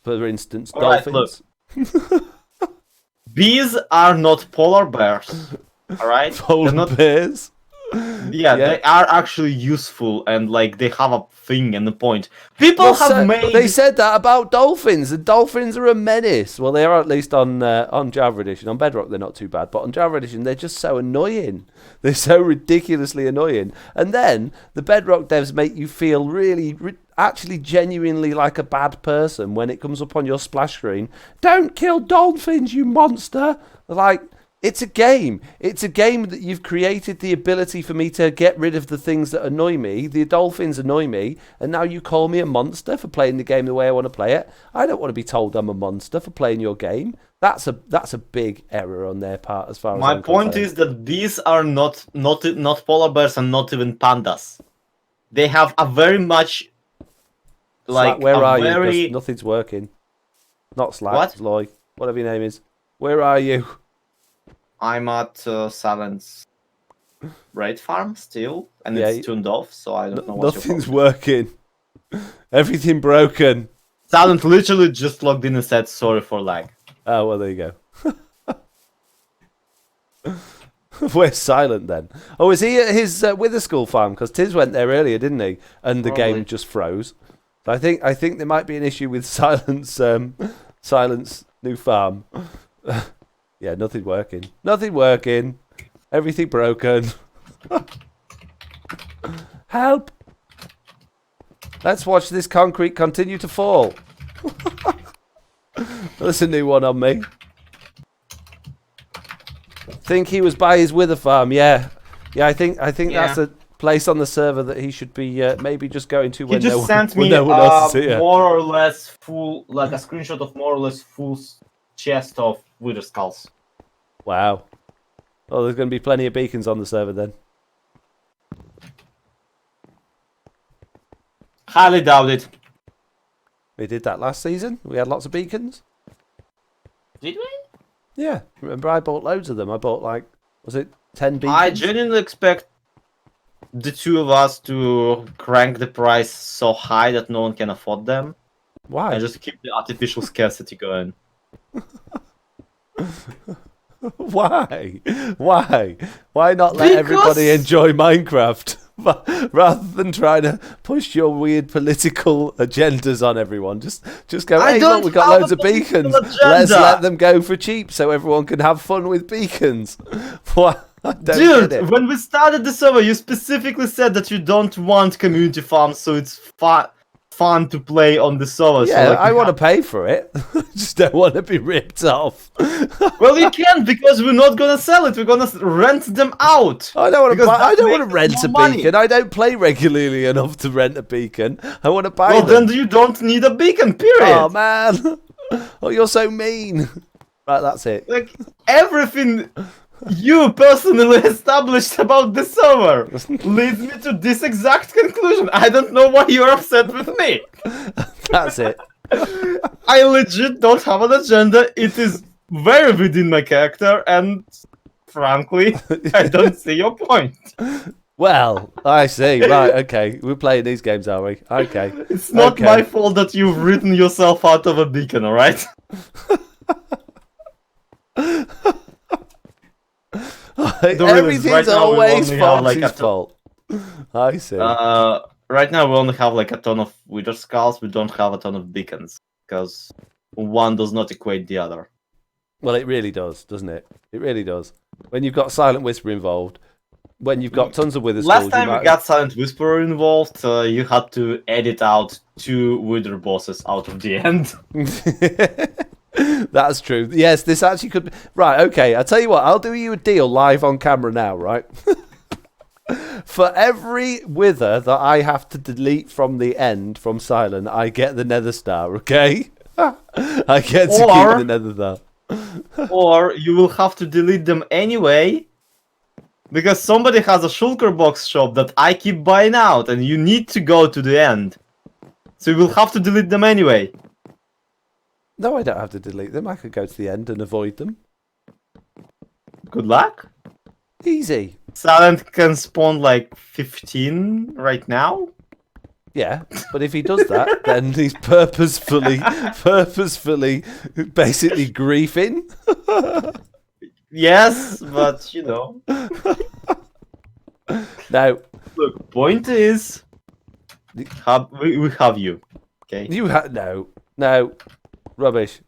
For instance, dolphins. Right, bees are not polar bears. All right, Polar bears. Yeah, they are actually useful and like they have a thing and a point. People have made. They said that about dolphins. The dolphins are a menace. Well, they are at least on Java Edition. On Bedrock, they're not too bad, but on Java Edition, they're just so annoying. They're so ridiculously annoying. And then the Bedrock devs make you feel really, actually, genuinely like a bad person when it comes up on your splash screen. Don't kill dolphins, you monster! Like. It's a game. It's a game that you've created the ability for me to get rid of the things that annoy me. The dolphins annoy me, and now you call me a monster for playing the game the way I want to play it. I don't want to be told I'm a monster for playing your game. That's a big error on their part as far as my point is that these are not polar bears and not even pandas. They have a very much like Slack, where are very... you? 'Cause nothing's working. Not Slack, What? Lloyd, whatever your name is. Where are you? I'm at Silent's raid farm still, and it's tuned off, so I don't know what's Nothing's working. Everything broken. Silent literally just logged in and said sorry for lag. Oh, well, there you go. Where's Silent then? Oh, is he at his Wither School farm? Because Tiz went there earlier, didn't he? And the game just froze. So I think there might be an issue with Silent's new farm. Yeah, nothing working. Nothing working. Everything broken. Help! Let's watch this concrete continue to fall. That's a new one on me. Think he was by his Wither farm. Yeah, I think that's a place on the server that he should be maybe just going to when he just no one, sent when me no one else is here. More or less full, like a screenshot of more or less full chest of Wither skulls. Wow. Oh, there's going to be plenty of beacons on the server then. Highly doubt it. We did that last season. We had lots of beacons. Did we? Yeah. Remember, I bought loads of them. I bought like, was it 10 beacons? I genuinely expect the two of us to crank the price so high that no one can afford them. Why? And just keep the artificial scarcity going. Why? Why not let everybody enjoy Minecraft rather than trying to push your weird political agendas on everyone? Just go, hey, look, we've got loads of beacons. Let's let them go for cheap so everyone can have fun with beacons. What? Dude, when we started the server, you specifically said that you don't want community farms, so it's fun to play on the server. Yeah, so, like, I want to pay for it. Just don't want to be ripped off. Well, you can't because we're not gonna sell it. We're gonna rent them out. I don't want to rent a beacon. I don't play regularly enough to rent a beacon. I want to buy them. Well, then you don't need a beacon. Period. Oh man! Oh, you're so mean. Right, that's it. Like everything you personally established about the server leads me to this exact conclusion. I don't know why you're upset with me. That's it. I legit don't have an agenda. It is very within my character, and frankly, I don't see your point. Well, I see. Right, okay. We're playing these games, are we? Okay. It's not my fault that you've written yourself out of a beacon, alright? Everything's always Foxy's fault. I see. Right now we only have like a ton of Wither Skulls, we don't have a ton of beacons, because one does not equate the other. Well, it really does, doesn't it? It really does. When you've got Silent Whisper involved, when you've got tons of Wither Skulls... Last time we got Silent Whisperer involved, you had to edit out 2 Wither bosses out of the end. That's true. Yes, this actually could be... Right, okay, I'll tell you what, I'll do you a deal live on camera now, right? For every Wither that I have to delete from the end, from Silent, I get the Nether Star, okay? I get to keep the Nether Star. Or you will have to delete them anyway, because somebody has a shulker box shop that I keep buying out, and you need to go to the end. So you will have to delete them anyway. No, I don't have to delete them. I could go to the end and avoid them. Good luck. Easy. Silent can spawn like 15 right now. Yeah, but if he does that, then he's purposefully, basically griefing. Yes, but you know. No. Look, point is, we have you. Okay. You no, rubbish.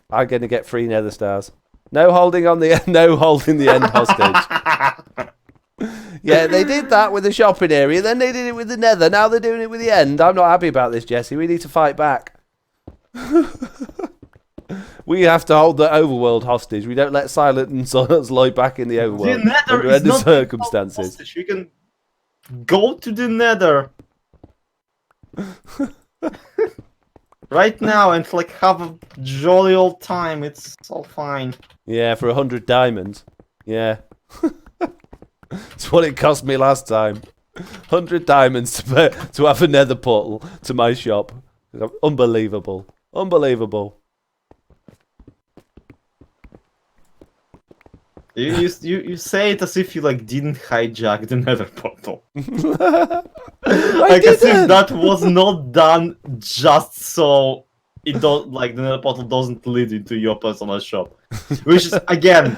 I'm gonna get 3 nether stars. No holding on the no holding the end hostage. Yeah, they did that with the shopping area. Then they did it with the nether. Now they're doing it with the end. I'm not happy about this, Jesse. We need to fight back. We have to hold the overworld hostage. We don't let Silent and Lloyd back in the overworld under any circumstances. We can go to the nether right now and like have a jolly old time. It's all fine. Yeah, for 100 diamonds. Yeah. That's what it cost me last time. 100 diamonds to have a nether portal to my shop. Unbelievable. Unbelievable. You say it as if you like didn't hijack the nether portal. Like as if that was not done just so it don't like the nether portal doesn't lead into your personal shop. Which is again,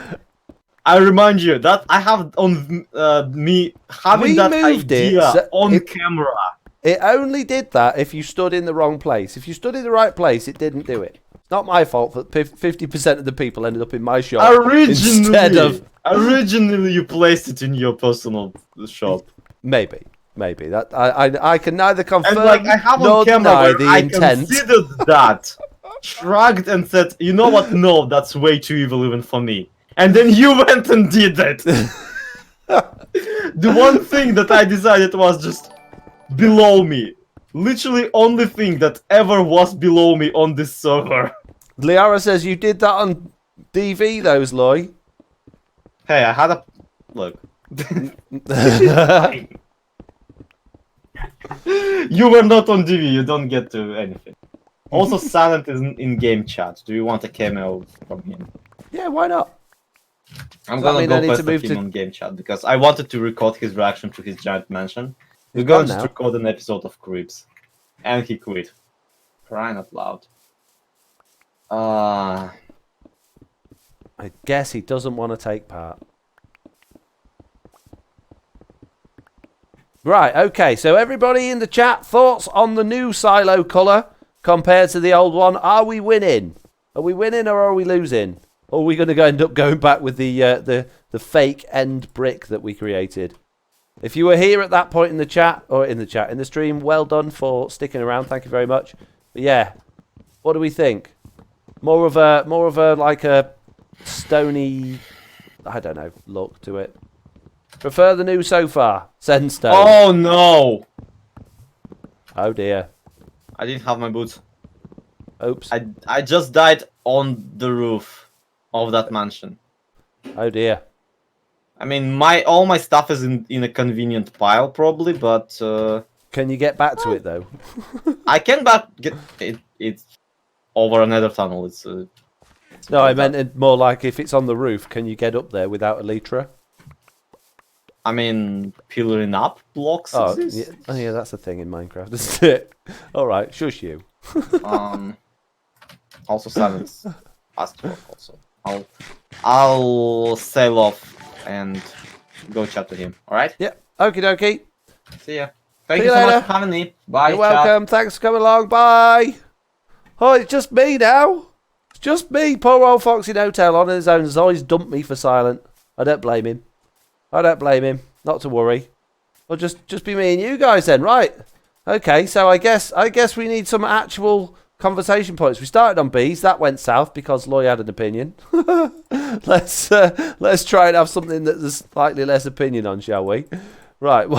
I remind you that I have on me having that idea on camera. It only did that if you stood in the wrong place. If you stood in the right place, it didn't do it. It's not my fault that 50% of the people ended up in my shop instead of... Originally, you placed it in your personal shop. Maybe. That I can neither confirm and like I have nor on camera deny the I intent. considered that, shrugged and said, "You know what? No, that's way too evil even for me." And then you went and did it. The one thing that I decided was just below me. Literally only thing that ever was below me on this server. Liara says you did that on DV, those Lloyd. Hey, I had a look. You were not on DV. You don't get to anything. Also, Silent is in game chat. Do you want a cameo from him? Yeah, why not? I'm gonna go first him on game chat because I wanted to record his reaction to his giant mansion. We're going to record an episode of Creeps. And he quit. Crying out loud. I guess he doesn't want to take part. Right, okay, so everybody in the chat, thoughts on the new silo colour compared to the old one? Are we winning? Are we winning or are we losing? Or are we going to end up going back with the fake end brick that we created? If you were here at that point in the chat, or in the stream, well done for sticking around. Thank you very much. But yeah, what do we think? More of a like a stony, I don't know, look to it. Prefer the new so far. Sandstone. Oh no! Oh dear. I didn't have my boots. Oops. I just died on the roof of that mansion. Oh dear. I mean, all my stuff is in a convenient pile, probably, but... Can you get back to it, though? I can get it. It's over another tunnel. It's no, I meant it more like if it's on the roof, can you get up there without elytra? I mean, pillaring up blocks exist. Yeah, that's a thing in Minecraft, isn't it? All right, shush you. Also, Silence asked for also. I'll sail off and go chat to him. All right? Yeah. Okie dokie. See ya. Thank you so much for having me. Bye. You're welcome. Thanks for coming along. Bye. Oh, it's just me now. It's just me. Poor old FoxyNoTail on his own has always dumped me for Silent. I don't blame him. Not to worry. Well, just be me and you guys then, right? Okay. So I guess we need some actual conversation points. We started on bees. That went south because Lloyd had an opinion. Let's try and have something that there's slightly less opinion on, shall we? Right.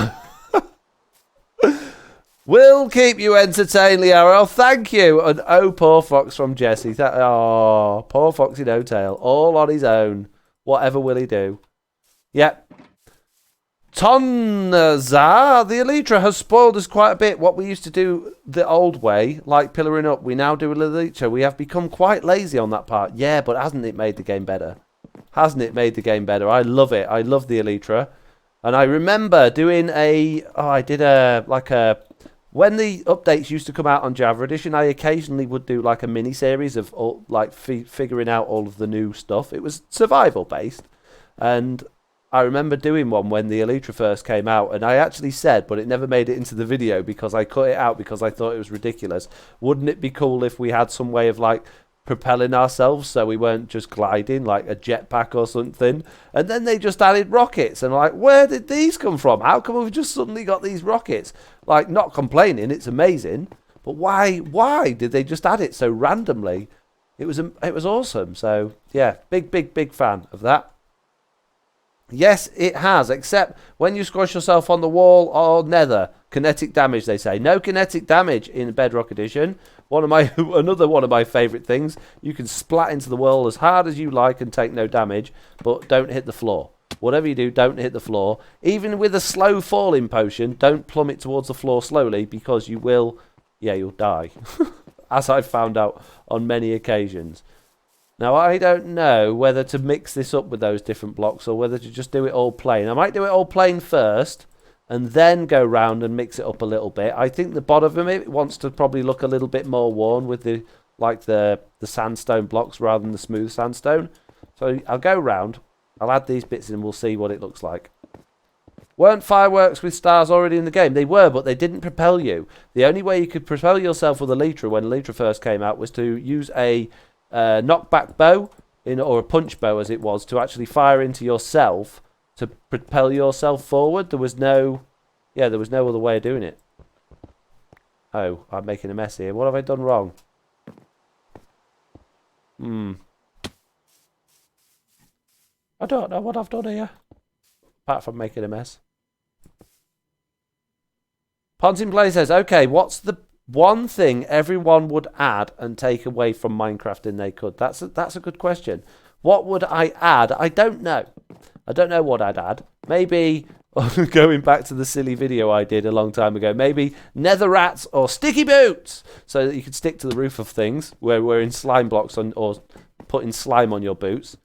We'll keep you entertained, Liara. Thank you. And oh, poor Fox from Jesse. Oh, poor FoxyNoTail. All on his own. Whatever will he do? Yep. Tonza, the Elytra has spoiled us quite a bit. What we used to do the old way, like pillaring up, we now do a Elytra. We have become quite lazy on that part. Yeah, but hasn't it made the game better? I love it. I love the Elytra. And I remember doing when the updates used to come out on Java Edition, I occasionally would do like a mini series of figuring out all of the new stuff. It was survival based. And I remember doing one when the Elytra first came out, and I actually said, but it never made it into the video because I cut it out because I thought it was ridiculous. Wouldn't it be cool if we had some way of like propelling ourselves so we weren't just gliding like a jetpack or something? And then they just added rockets, and I'm like, where did these come from? How come we've just suddenly got these rockets? Like, not complaining, it's amazing, but why did they just add it so randomly? It was awesome. So yeah, big fan of that. Yes, it has, except when you squash yourself on the wall or nether. Kinetic damage, they say. No kinetic damage in Bedrock Edition. Another one of my favourite things. You can splat into the wall as hard as you like and take no damage, but don't hit the floor. Whatever you do, don't hit the floor. Even with a slow falling potion, don't plummet towards the floor slowly, because you will, you'll die. As I've found out on many occasions. Now, I don't know whether to mix this up with those different blocks or whether to just do it all plain. I might do it all plain first and then go round and mix it up a little bit. I think the bottom of it wants to probably look a little bit more worn with the sandstone blocks rather than the smooth sandstone. So I'll go round, I'll add these bits in and we'll see what it looks like. Weren't fireworks with stars already in the game? They were, but they didn't propel you. The only way you could propel yourself with Elytra when Elytra first came out was to use a knockback bow, or a punch bow as it was, to actually fire into yourself to propel yourself forward. There was no other way of doing it. Oh, I'm making a mess here. What have I done wrong? I don't know what I've done here, apart from making a mess. Pontin Play says, okay, what's the one thing everyone would add and take away from Minecraft and they could? That's a good question. What would I add? I don't know. I don't know what I'd add. Maybe, going back to the silly video I did a long time ago, maybe nether rats or sticky boots, so that you could stick to the roof of things where we're in slime blocks or putting slime on your boots.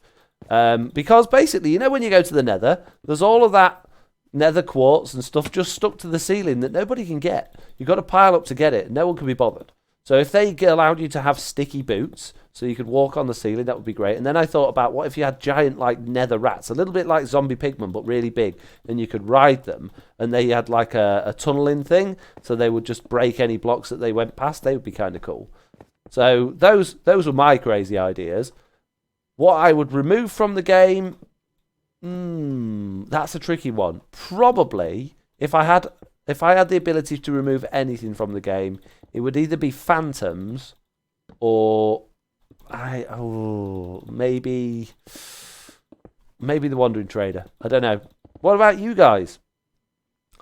Because basically, when you go to the nether, there's all of that nether quartz and stuff just stuck to the ceiling that nobody can get. You've got to pile up to get it. No one can be bothered. So if they allowed you to have sticky boots so you could walk on the ceiling, that would be great. And then I thought about, what if you had giant nether rats, a little bit like zombie pigmen, but really big, and you could ride them, and they had like a tunneling thing, so they would just break any blocks that they went past. They would be kind of cool. So those were my crazy ideas. What I would remove from the game, that's a tricky one. Probably, if I had the ability to remove anything from the game, it would either be phantoms or maybe the Wandering Trader. I don't know. What about you guys?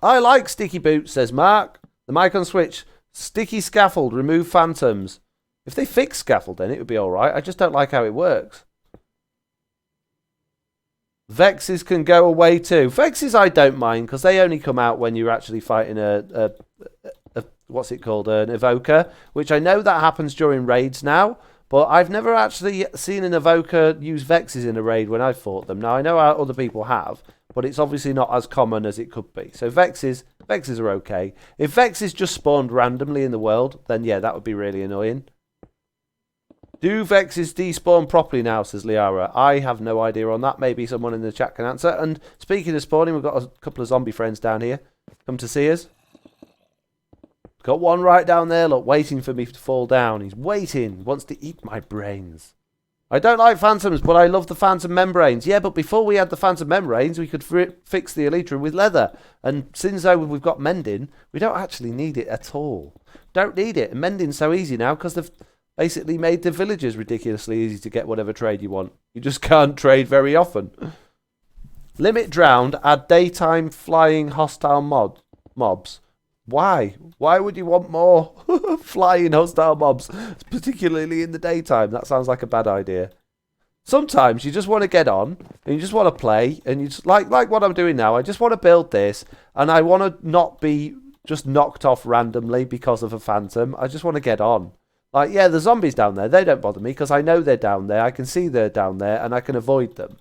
I like sticky boots, says Mark. The mic on Switch. Sticky scaffold, remove phantoms. If they fix scaffold, then it would be alright. I just don't like how it works. Vexes can go away too. Vexes I don't mind, because they only come out when you're actually fighting a what's it called, an evoker, which I know that happens during raids now, but I've never actually seen an evoker use Vexes in a raid when I've fought them. Now I know other people have, but it's obviously not as common as it could be. So Vexes are okay. If Vexes just spawned randomly in the world, then yeah, that would be really annoying. Do Vexes despawn properly now, says Liara. I have no idea on that. Maybe someone in the chat can answer. And speaking of spawning, we've got a couple of zombie friends down here. Come to see us. Got one right down there, look, waiting for me to fall down. He's waiting. Wants to eat my brains. I don't like phantoms, but I love the phantom membranes. Yeah, but before we had the phantom membranes, we could fix the Elytra with leather. And since we've got mending, we don't actually need it at all. Don't need it. And mending's so easy now because they've basically made the villagers ridiculously easy to get whatever trade you want. You just can't trade very often. Limit drowned, add daytime flying hostile mobs. Why? Why would you want more flying hostile mobs, particularly in the daytime? That sounds like a bad idea. Sometimes you just want to get on, and you just want to play, and you just, like what I'm doing now, I just want to build this, and I want to not be just knocked off randomly because of a phantom. I just want to get on. Like, yeah, the zombies down there, they don't bother me because I know they're down there. I can see they're down there and I can avoid them.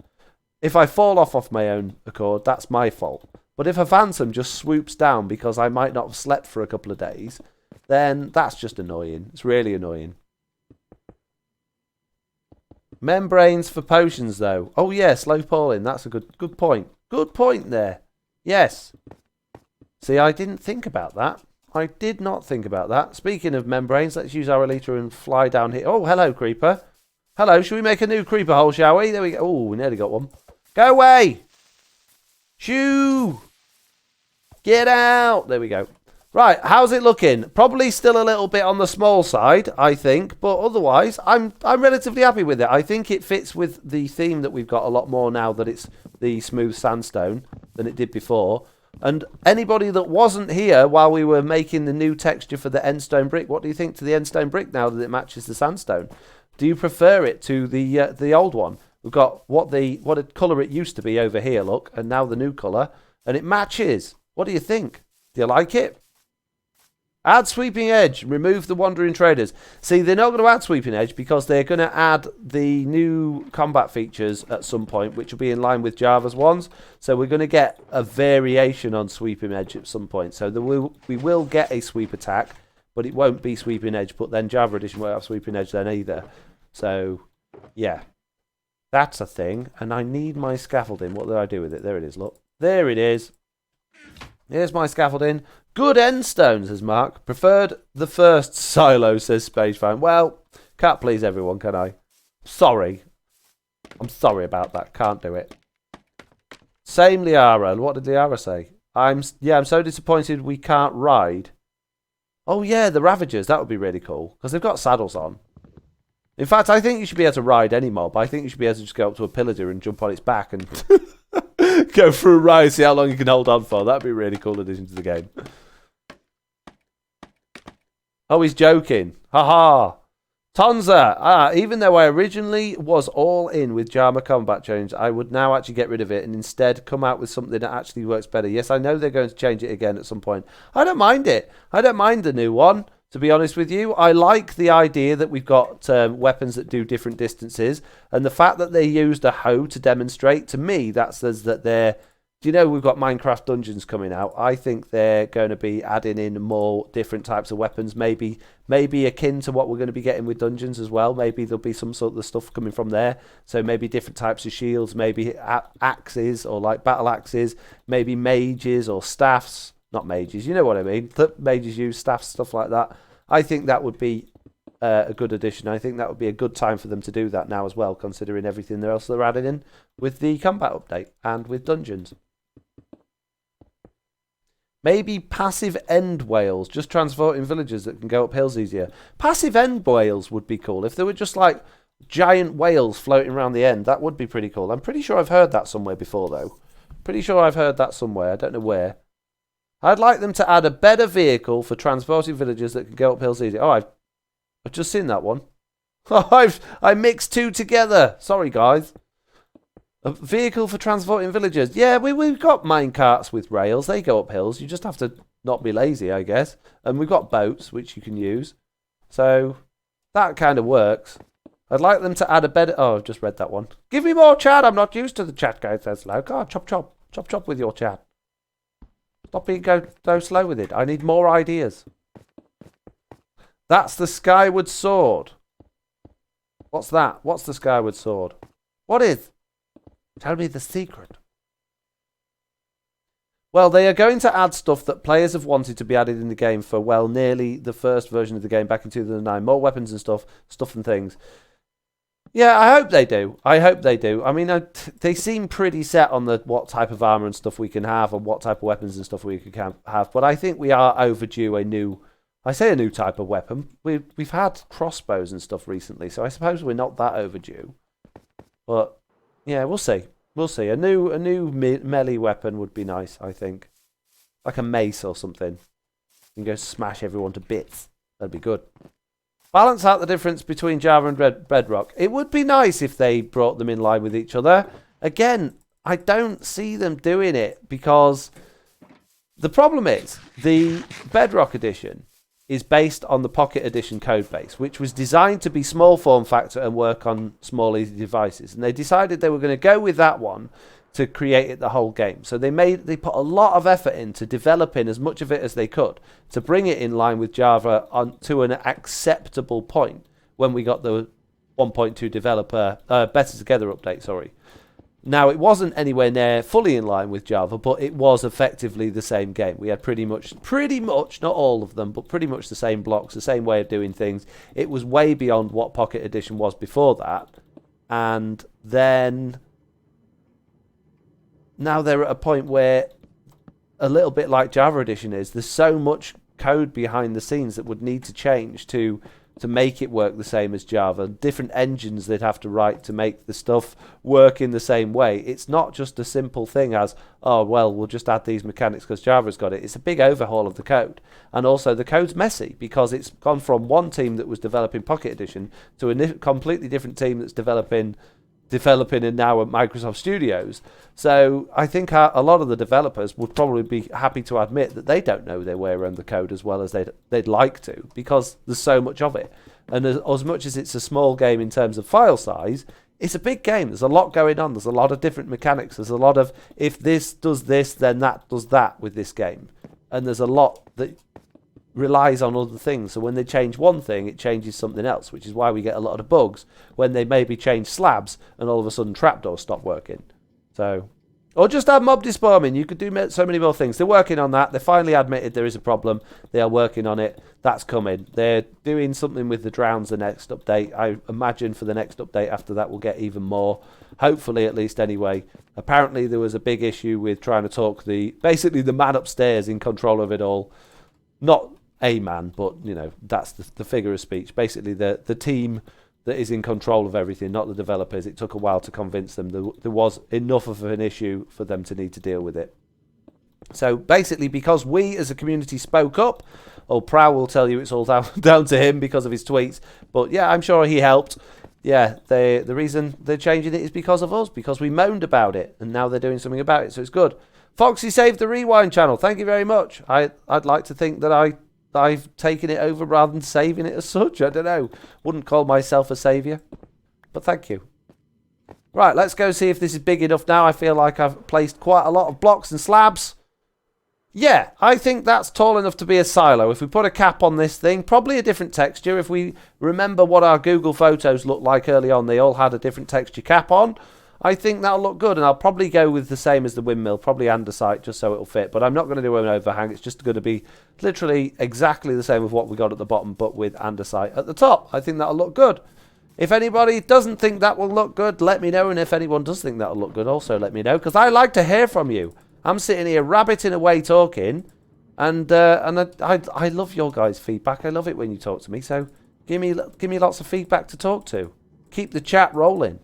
If I fall off my own accord, that's my fault. But if a phantom just swoops down because I might not have slept for a couple of days, then that's just annoying. It's really annoying. Membranes for potions, though. Oh, yeah, slow falling. That's a good point. Good point there. Yes. See, I didn't think about that. I did not think about that. Speaking of membranes, let's use our elytra and fly down here. Oh, hello, creeper. Hello, should we make a new creeper hole, shall we? There we go. Oh, we nearly got one. Go away! Shoo! Get out! There we go. Right, how's it looking? Probably still a little bit on the small side, I think, but otherwise, I'm relatively happy with it. I think it fits with the theme that we've got a lot more now that it's the smooth sandstone than it did before. And anybody that wasn't here while we were making the new texture for the endstone brick, what do you think to the endstone brick now that it matches the sandstone? Do you prefer it to the old one? We've got what colour it used to be over here, look, and now the new colour, and it matches. What do you think? Do you like it? Add sweeping edge. Remove the wandering traders. See, they're not going to add sweeping edge because they're going to add the new combat features at some point, which will be in line with Java's ones. So we're going to get a variation on sweeping edge at some point. So we will get a sweep attack, but it won't be sweeping edge. But then Java Edition won't have sweeping edge then either. So, yeah. That's a thing. And I need my scaffolding. What did I do with it? There it is, look. There it is. Here's my scaffolding. Good end stones, says Mark. Preferred the first silo, says Space Fan. Well, can't please everyone, can I? Sorry. I'm sorry about that. Can't do it. Same Liara. What did Liara say? I'm so disappointed we can't ride. Oh, yeah, the Ravagers. That would be really cool. Because they've got saddles on. In fact, I think you should be able to ride any mob. I think you should be able to just go up to a pillager and jump on its back and go for a ride, see how long you can hold on for. That'd be a really cool addition to the game. Oh, he's joking. Haha. Tonza. Even though I originally was all in with Jama Combat Change, I would now actually get rid of it and instead come out with something that actually works better. Yes, I know they're going to change it again at some point. I don't mind it. I don't mind the new one, to be honest with you. I like the idea that we've got weapons that do different distances. And the fact that they used a hoe to demonstrate, to me, that says that they're... Do you know we've got Minecraft Dungeons coming out? I think they're going to be adding in more different types of weapons, maybe akin to what we're going to be getting with Dungeons as well. Maybe there'll be some sort of stuff coming from there. So maybe different types of shields, maybe axes or like battle axes, maybe mages or staffs. Not mages, you know what I mean. Mages use staffs, stuff like that. I think that would be a good addition. I think that would be a good time for them to do that now as well, considering everything else they're adding in with the combat update and with Dungeons. Maybe passive end whales, just transporting villagers that can go up hills easier. Passive end whales would be cool. If there were just like giant whales floating around the end, that would be pretty cool. I'm pretty sure I've heard that somewhere before, though. Pretty sure I've heard that somewhere. I don't know where. I'd like them to add a better vehicle for transporting villagers that can go up hills easier. Oh, I've just seen that one. I mixed two together. Sorry, guys. A vehicle for transporting villagers. Yeah, we've got minecarts with rails. They go up hills. You just have to not be lazy, I guess. And we've got boats, which you can use. So that kind of works. I'd like them to add a better... Oh, I've just read that one. Give me more chat. I'm not used to the chat going so slow. God, chop, chop. Chop, chop with your chat. Stop being so slow with it. I need more ideas. That's the Skyward Sword. What's that? What's the Skyward Sword? What is... Tell me the secret. Well, they are going to add stuff that players have wanted to be added in the game for, well, nearly the first version of the game back in 2009. More weapons and stuff and things. Yeah, I hope they do. I hope they do. I mean, they seem pretty set on what type of armor and stuff we can have and what type of weapons and stuff we can have. But I think we are overdue a new... I say a new type of weapon. We've had crossbows and stuff recently, so I suppose we're not that overdue. But... yeah, we'll see. We'll see. A new melee weapon would be nice, I think. Like a mace or something. You can go smash everyone to bits. That'd be good. Balance out the difference between Java and Bedrock. It would be nice if they brought them in line with each other. Again, I don't see them doing it because the problem is the Bedrock edition is based on the Pocket Edition codebase, which was designed to be small form factor and work on small, easy devices. And they decided they were going to go with that one to create it the whole game. So they put a lot of effort into developing as much of it as they could to bring it in line with Java to an acceptable point when we got the 1.2 developer Better Together update. Sorry. Now, it wasn't anywhere near fully in line with Java, but it was effectively the same game. We had pretty much, not all of them, but pretty much the same blocks, the same way of doing things. It was way beyond what Pocket Edition was before that. And then now they're at a point where, a little bit like Java Edition is, there's so much code behind the scenes that would need to change to make it work the same as Java. Different engines they'd have to write to make the stuff work in the same way. It's not just a simple thing as, oh, well, we'll just add these mechanics because Java's got it. It's a big overhaul of the code. And also the code's messy because it's gone from one team that was developing Pocket Edition to a completely different team that's developing and now at Microsoft Studios. So I think a lot of the developers would probably be happy to admit that they don't know their way around the code as well as they'd like to, because there's so much of it. And as much as it's a small game in terms of file size, it's a big game. There's a lot going on. There's a lot of different mechanics. There's a lot of, if this does this, then that does that with this game. And there's a lot that relies on other things. So when they change one thing, it changes something else, which is why we get a lot of bugs when they maybe change slabs and all of a sudden trapdoors stop working. So, or just add mob despawn. You could do so many more things. They're working on that. They finally admitted there is a problem. They are working on it. That's coming. They're doing something with the drowns the next update. I imagine for the next update after that we'll get even more. Hopefully, at least anyway. Apparently there was a big issue with trying to talk basically the man upstairs in control of it all. Not a man, but you know, that's the figure of speech. Basically the team that is in control of everything, not the developers. It took a while to convince them there was enough of an issue for them to need to deal with it. So basically, because we as a community spoke up, Prow will tell you it's all down to him because of his tweets, but yeah, I'm sure he helped. Yeah, the reason they're changing it is because of us, because we moaned about it, and now they're doing something about it, so it's good. Foxy saved the Rewind channel. Thank you very much. I'd like to think that I've taken it over rather than saving it as such. I don't know. Wouldn't call myself a saviour. But thank you. Right, let's go see if this is big enough now. I feel like I've placed quite a lot of blocks and slabs. Yeah, I think that's tall enough to be a silo. If we put a cap on this thing, probably a different texture. If we remember what our Google Photos looked like early on, they all had a different texture cap on. I think that'll look good, and I'll probably go with the same as the windmill, probably andesite, just so it'll fit. But I'm not going to do an overhang. It's just going to be literally exactly the same as what we got at the bottom, but with andesite at the top. I think that'll look good. If anybody doesn't think that will look good, let me know. And if anyone does think that'll look good, also let me know, because I like to hear from you. I'm sitting here rabbiting away talking, and I love your guys' feedback. I love it when you talk to me. So give me lots of feedback to talk to. Keep the chat rolling.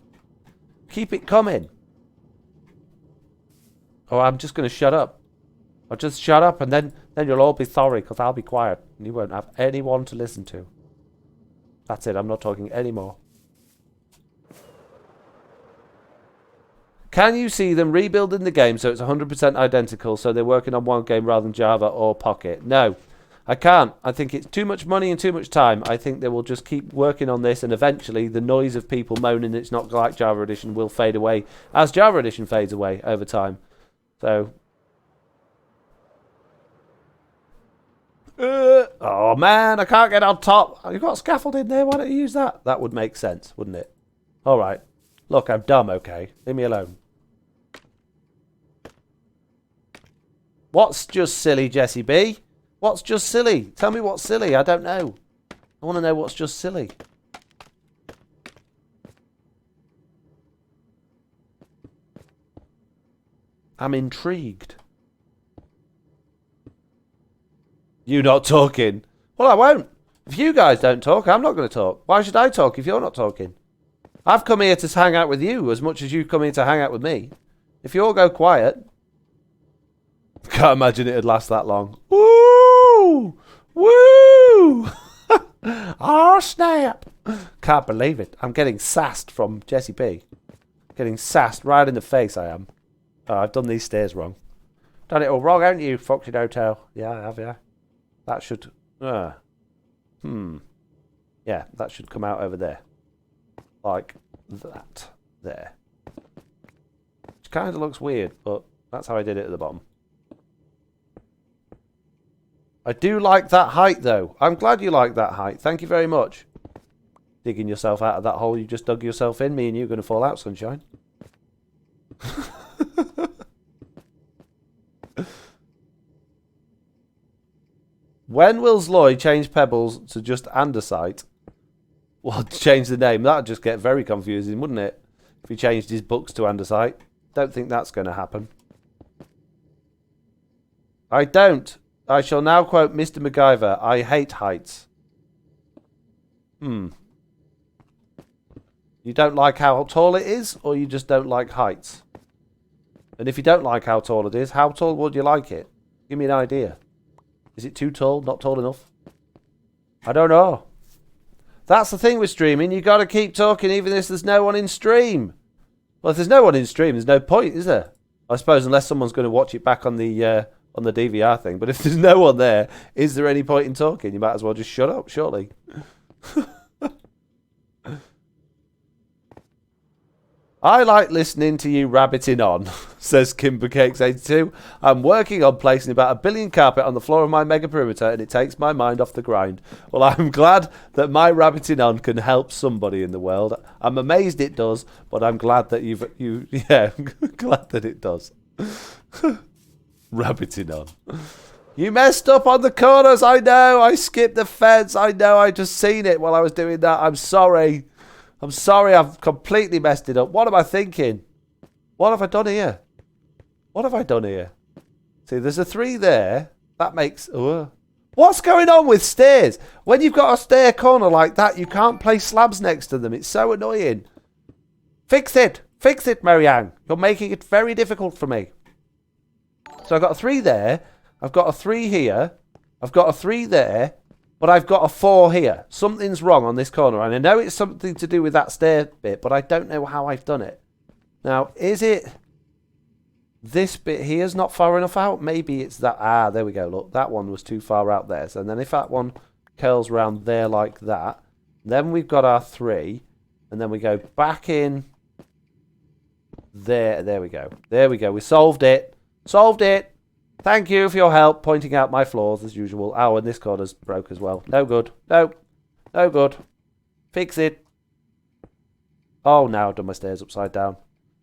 Keep it coming. Oh, I'm just going to shut up. I'll just shut up, and then you'll all be sorry, because I'll be quiet, and you won't have anyone to listen to. That's it. I'm not talking anymore. Can you see them rebuilding the game so it's 100% identical, so they're working on one game rather than Java or Pocket? No, I can't. I think it's too much money and too much time. I think they will just keep working on this, and eventually the noise of people moaning it's not like Java Edition will fade away as Java Edition fades away over time. So, oh man, I can't get on top. You've got scaffold in there. Why don't you use that? That would make sense, wouldn't it? All right. Look, I'm dumb, okay? Leave me alone. What's just silly, Jesse B? What's just silly? Tell me what's silly. I don't know. I want to know what's just silly. I'm intrigued. You not talking? Well, I won't. If you guys don't talk, I'm not going to talk. Why should I talk if you're not talking? I've come here to hang out with you as much as you come here to hang out with me. If you all go quiet... Can't imagine it'd last that long. Woo! Woo! Oh, snap! Can't believe it. I'm getting sassed from Jesse B. Getting sassed right in the face, I am. Oh, I've done these stairs wrong. Done it all wrong, haven't you, FoxyNoTail? Yeah, I have, yeah. That should... Yeah, that should come out over there. Like that. There. Which kind of looks weird, but that's how I did it at the bottom. I do like that height, though. I'm glad you like that height. Thank you very much. Digging yourself out of that hole you just dug yourself in. Me and you are going to fall out, sunshine. When will Lloyd change Pebbles to just andesite? Well, change the name. That'd just get very confusing, wouldn't it? If he changed his books to andesite. Don't think that's going to happen. I don't. I shall now quote Mr. MacGyver. I hate heights. You don't like how tall it is, or you just don't like heights? And if you don't like how tall it is, how tall would you like it? Give me an idea. Is it too tall? Not tall enough? I don't know. That's the thing with streaming. You got to keep talking even if there's no one in stream. Well, if there's no one in stream, there's no point, is there? I suppose unless someone's going to watch it back on the DVR thing. But if there's no one there, is there any point in talking? You might as well just shut up, surely. I like listening to you rabbiting on, says Kimbercakes82. I'm working on placing about 1 billion carpet on the floor of my mega perimeter, and it takes my mind off the grind. Well, I'm glad that my rabbiting on can help somebody in the world. I'm amazed it does, but I'm glad that glad that it does. Rabbiting on. You messed up on the corners, I know. I skipped the fence, I know. I just seen it while I was doing that. I'm sorry. I'm sorry, I've completely messed it up. What am I thinking? What have I done here? What have I done here? See, there's a 3 there. That makes... What's going on with stairs? When you've got a stair corner like that, you can't place slabs next to them. It's so annoying. Fix it. Fix it, Marianne. You're making it very difficult for me. So I've got a 3 there. I've got a 3 here. I've got a 3 there. But I've got a 4 here. Something's wrong on this corner. And I know it's something to do with that stair bit, but I don't know how I've done it. Now, is it this bit here is not far enough out? Maybe it's that. Ah, there we go. Look, that one was too far out there. So then if that one curls around there like that, then we've got our 3. And then we go back in there. There we go. There we go. We solved it. Solved it. Thank you for your help pointing out my flaws as usual. Oh, and this corner's broke as well. No good. No. No good. Fix it. Oh, now I've done my stairs upside down.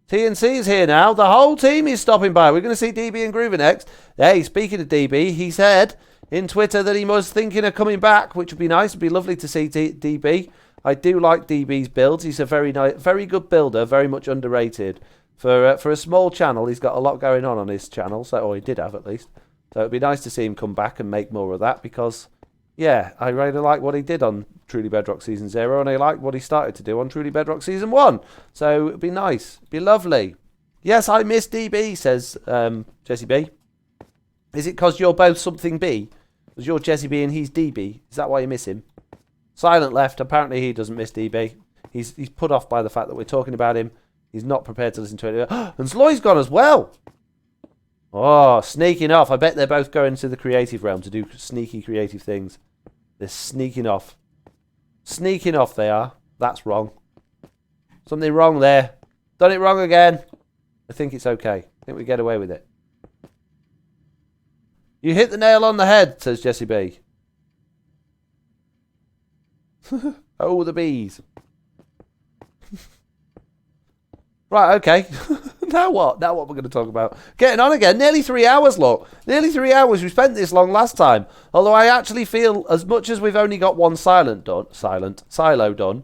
TNC's here now. The whole team is stopping by. We're going to see DB and Groover next. Hey, speaking of DB, he said in Twitter that he was thinking of coming back, which would be nice. It would be lovely to see DB. I do like DB's builds. He's a very good builder, very much underrated. For a small channel, he's got a lot going on his channel, or he did have at least. So it'd be nice to see him come back and make more of that because, yeah, I really like what he did on Truly Bedrock Season 0 and I like what he started to do on Truly Bedrock Season 1. So it'd be nice. It'd be lovely. Yes, I miss DB, says Jesse B. Is it because you're both something B? Because you're Jesse B and he's DB? Is that why you miss him? Silent left. Apparently he doesn't miss DB. He's put off by the fact that we're talking about him. He's not prepared to listen to it. And Lloyd's gone as well. Oh, sneaking off. I bet they're both going to the creative realm to do sneaky creative things. They're sneaking off. Sneaking off they are. That's wrong. Something wrong there. Done it wrong again. I think it's okay. I think we get away with it. You hit the nail on the head, says Jesse B. Oh, the bees. Right, okay. Now what? Now what we're going to talk about? Getting on again. Nearly 3 hours, look. Nearly 3 hours. We spent this long last time. Although I actually feel, as much as we've only got one silo done,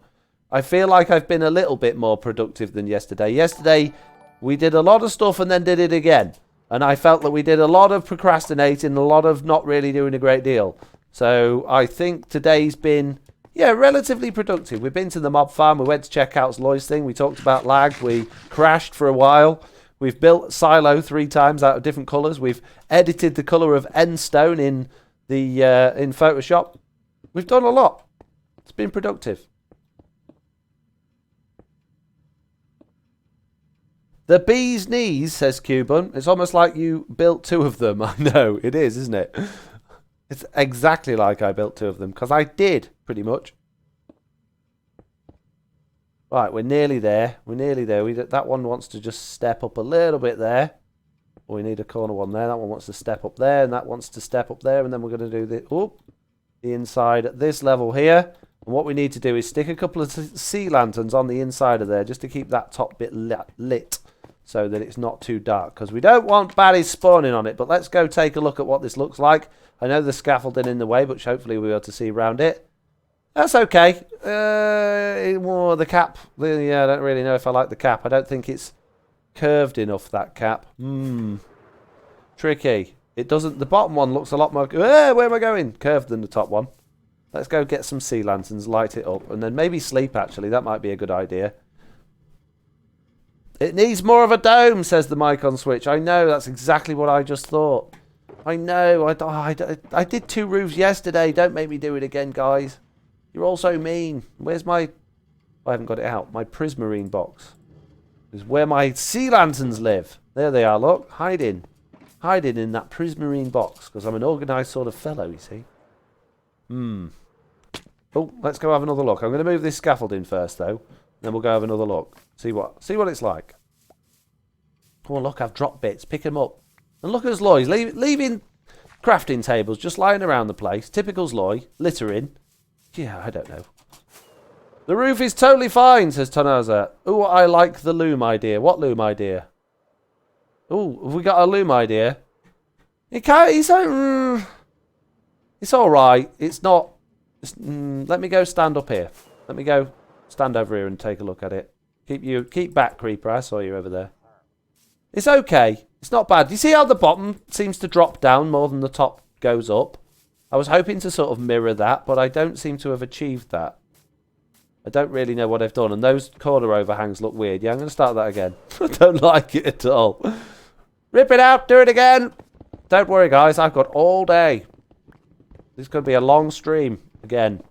I feel like I've been a little bit more productive than yesterday. Yesterday, we did a lot of stuff and then did it again. And I felt that we did a lot of procrastinating, a lot of not really doing a great deal. So I think today's been... yeah, relatively productive. We've been to the mob farm. We went to check out Lloyd's thing. We talked about lag. We crashed for a while. We've built silo 3 times out of different colours. We've edited the colour of end stone in Photoshop. We've done a lot. It's been productive. The bee's knees, says Cuban. It's almost like you built 2 of them. I know, it is, isn't it? It's exactly like I built 2 of them, because I did, pretty much. Right, we're nearly there. We're nearly there. That one wants to just step up a little bit there. We need a corner one there. That one wants to step up there, and that wants to step up there, and then we're going to do the inside at this level here. And what we need to do is stick a couple of sea lanterns on the inside of there, just to keep that top bit lit. so that it's not too dark, because we don't want baddies spawning on it. But let's go take a look at what this looks like. I know the scaffolding in the way, but hopefully we'll be able to see around it. That's okay. More the cap. Yeah, I don't really know if I like the cap. I don't think it's curved enough, that cap. Tricky. It doesn't. The bottom one looks a lot more. Where am I going? Curved than the top one. Let's go get some sea lanterns, light it up, and then maybe sleep. Actually, that might be a good idea. It needs more of a dome, says the mic on Switch. I know. That's exactly what I just thought. I know. I did 2 roofs yesterday. Don't make me do it again, guys. You're all so mean. Where's my... I haven't got it out. My prismarine box. Is where my sea lanterns live. There they are, look. Hiding. Hiding in that prismarine box. Because I'm an organised sort of fellow, you see. Oh, let's go have another look. I'm going to move this scaffolding first, though. Then we'll go have another look. See what it's like. Oh, look, I've dropped bits. Pick them up. And look at Lloyd. Leaving crafting tables just lying around the place. Typical Lloyd. Littering. Yeah, I don't know. The roof is totally fine, says Tanaza. Oh, I like the loom idea. What loom idea? Oh, have we got a loom idea? It's all right. It's not. Let me go stand up here. Let me go stand over here and take a look at it. Keep back, creeper. I saw you over there. It's okay. It's not bad. You see how the bottom seems to drop down more than the top goes up? I was hoping to sort of mirror that, but I don't seem to have achieved that. I don't really know what I've done, and those corner overhangs look weird. Yeah, I'm going to start that again. I don't like it at all. Rip it out, do it again. Don't worry, guys, I've got all day. This could be a long stream again.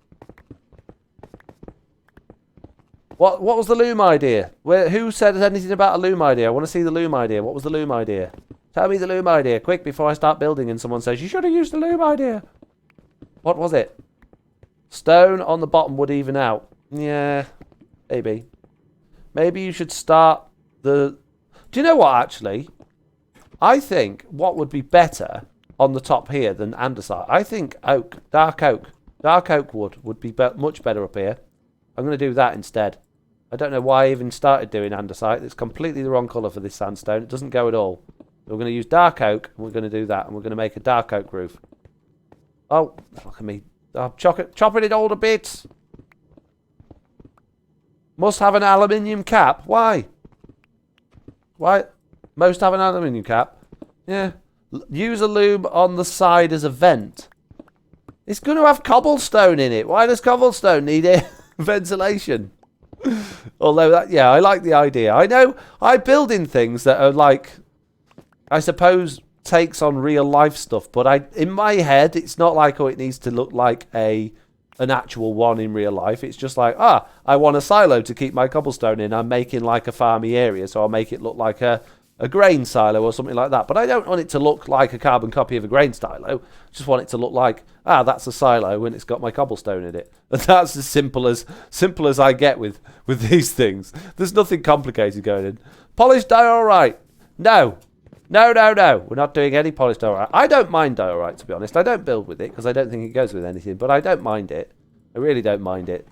What was the loom idea? Who said anything about a loom idea? I want to see the loom idea. What was the loom idea? Tell me the loom idea, quick, before I start building and someone says, you should have used the loom idea. What was it? Stone on the bottom would even out. Yeah, maybe. Maybe you should start the... Do you know what, actually? I think what would be better on the top here than andesite. I think oak, dark oak would be much better up here. I'm going to do that instead. I don't know why I even started doing andesite. It's completely the wrong colour for this sandstone. It doesn't go at all. We're going to use dark oak, and we're going to do that, and we're going to make a dark oak roof. Oh, look at me. I'm chopping it all to bits. Must have an aluminium cap. Why? Why? Most have an aluminium cap. Yeah. Use a loom on the side as a vent. It's going to have cobblestone in it. Why does cobblestone need ventilation? Although, yeah, I like the idea. I know I'm building things that are like, I suppose, takes on real life stuff. But in my head, it's not like, oh, it needs to look like an actual one in real life. It's just like, I want a silo to keep my cobblestone in. I'm making like a farmy area, so I'll make it look like a grain silo or something like that. But I don't want it to look like a carbon copy of a grain silo. I just want it to look like, that's a silo and it's got my cobblestone in it. And that's as simple as I get with these things. There's nothing complicated going in. Polished diorite. No. We're not doing any polished diorite. I don't mind diorite, to be honest. I don't build with it because I don't think it goes with anything. But I don't mind it. I really don't mind it.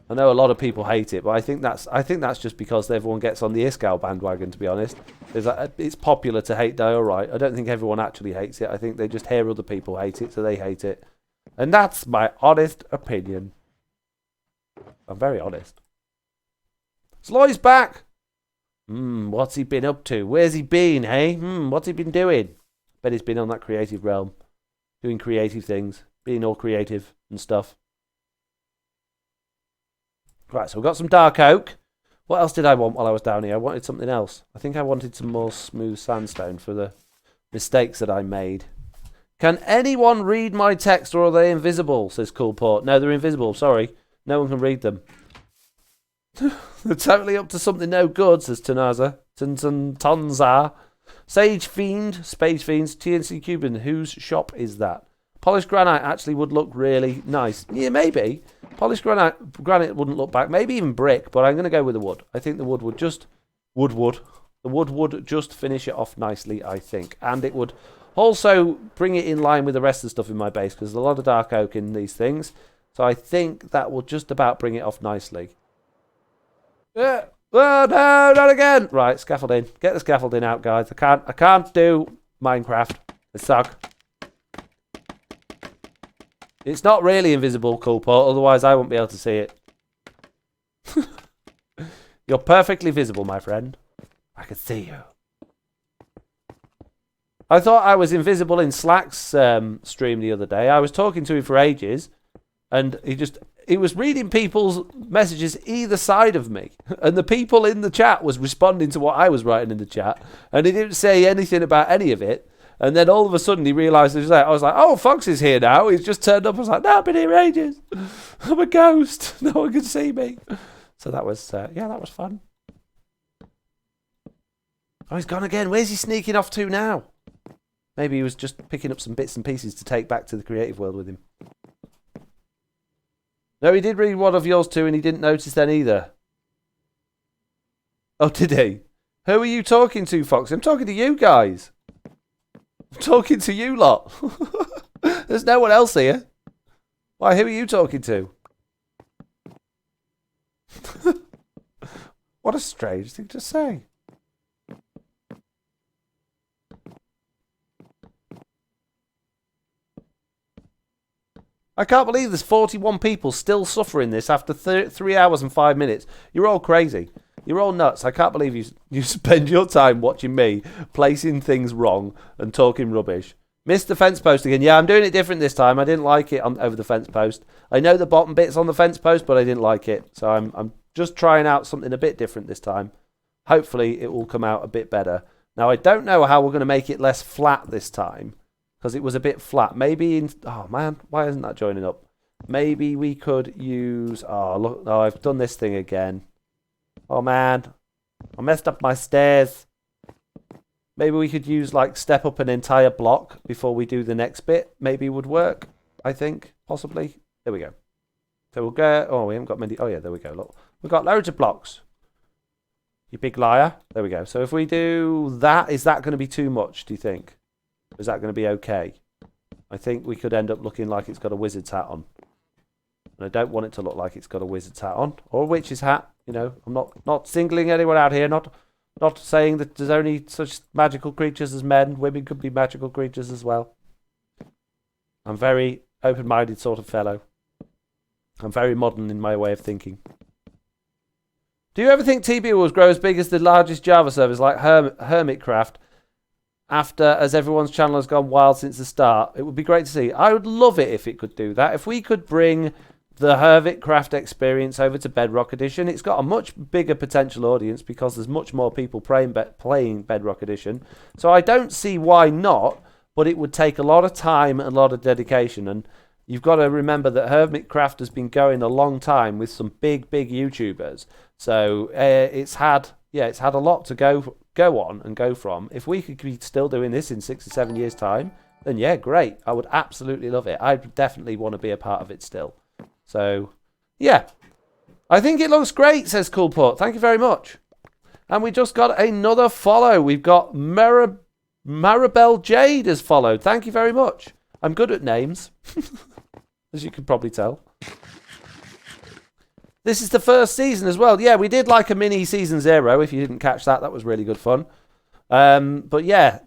I know a lot of people hate it, but I think that's just because everyone gets on the Iskall bandwagon, to be honest. It's popular to hate diorite. I don't think everyone actually hates it. I think they just hear other people hate it, so they hate it. And that's my honest opinion. I'm very honest. Sloy's back! What's he been up to? Where's he been, hey? What's he been doing? Bet he's been on that creative realm. Doing creative things. Being all creative and stuff. Right, so we've got some dark oak. What else did I want while I was down here? I wanted something else. I think I wanted some more smooth sandstone for the mistakes that I made. Can anyone read my text or are they invisible? Says Coolport. No, they're invisible. Sorry. No one can read them. They're totally up to something no good, says Tanaza. Tonza. Sage Fiend, Space Fiends, TNC Cuban. Whose shop is that? Polished granite actually would look really nice. Yeah, maybe. Polished granite wouldn't look back. Maybe even brick, but I'm going to go with the wood. I think the wood would just... The wood would just finish it off nicely, I think. And it would also bring it in line with the rest of the stuff in my base, because there's a lot of dark oak in these things. So I think that will just about bring it off nicely. Oh no, not again! Right, scaffolding. Get the scaffolding out, guys. I can't do Minecraft. I suck. It's not really invisible, Coolport, otherwise I won't be able to see it. You're perfectly visible, my friend. I can see you. I thought I was invisible in Slack's stream the other day. I was talking to him for ages, and he was reading people's messages either side of me, and the people in the chat was responding to what I was writing in the chat, and he didn't say anything about any of it. And then all of a sudden he realised it was there. I was like, oh, Fox is here now. He's just turned up. I was like, no, I've been here ages. I'm a ghost. No one can see me. So that was, yeah, that was fun. Oh, he's gone again. Where's he sneaking off to now? Maybe he was just picking up some bits and pieces to take back to the creative world with him. No, he did read one of yours too, and he didn't notice then either. Oh, did he? Who are you talking to, Fox? I'm talking to you guys. I'm talking to you lot. There's no one else here. Why, who are you talking to? What a strange thing to say. I can't believe there's 41 people still suffering this after 3 hours and 5 minutes. You're all crazy. You're all nuts. I can't believe you spend your time watching me placing things wrong and talking rubbish. Missed the fence post again. Yeah, I'm doing it different this time. I didn't like it over the fence post. I know the bottom bit's on the fence post, but I didn't like it. So I'm just trying out something a bit different this time. Hopefully it will come out a bit better. Now, I don't know how we're going to make it less flat this time, because it was a bit flat. Maybe oh man, why isn't that joining up? Maybe we could use, oh look, oh, I've done this thing again. Oh man, I messed up my stairs. Maybe we could use, like, step up an entire block before we do the next bit. Maybe would work, I think, possibly. There we go. So we'll go, oh, we haven't got many, oh yeah, there we go, look. We've got loads of blocks. You big liar. There we go. So if we do that, is that going to be too much, do you think? Is that going to be okay? I think we could end up looking like it's got a wizard's hat on. And I don't want it to look like it's got a wizard's hat on. Or a witch's hat. You know, I'm not singling anyone out here. Not saying that there's only such magical creatures as men. Women could be magical creatures as well. I'm very open-minded sort of fellow. I'm very modern in my way of thinking. Do you ever think TB will grow as big as the largest Java servers like Hermitcraft as everyone's channel has gone wild since the start? It would be great to see. I would love it if it could do that. If we could bring the Hermitcraft experience over to Bedrock Edition, it's got a much bigger potential audience because there's much more people playing Bedrock Edition. So I don't see why not, but it would take a lot of time and a lot of dedication. And you've got to remember that Hermitcraft has been going a long time with some big YouTubers. So it's had a lot to go on and go from. If we could be still doing this in 6 or 7 years' time, then yeah, great. I would absolutely love it. I'd definitely want to be a part of it still. So, yeah. I think it looks great, says Coolport. Thank you very much. And we just got another follow. We've got Maribel Jade has followed. Thank you very much. I'm good at names, as you can probably tell. This is the first season as well. Yeah, we did like a mini season 0. If you didn't catch that, that was really good fun. But yeah,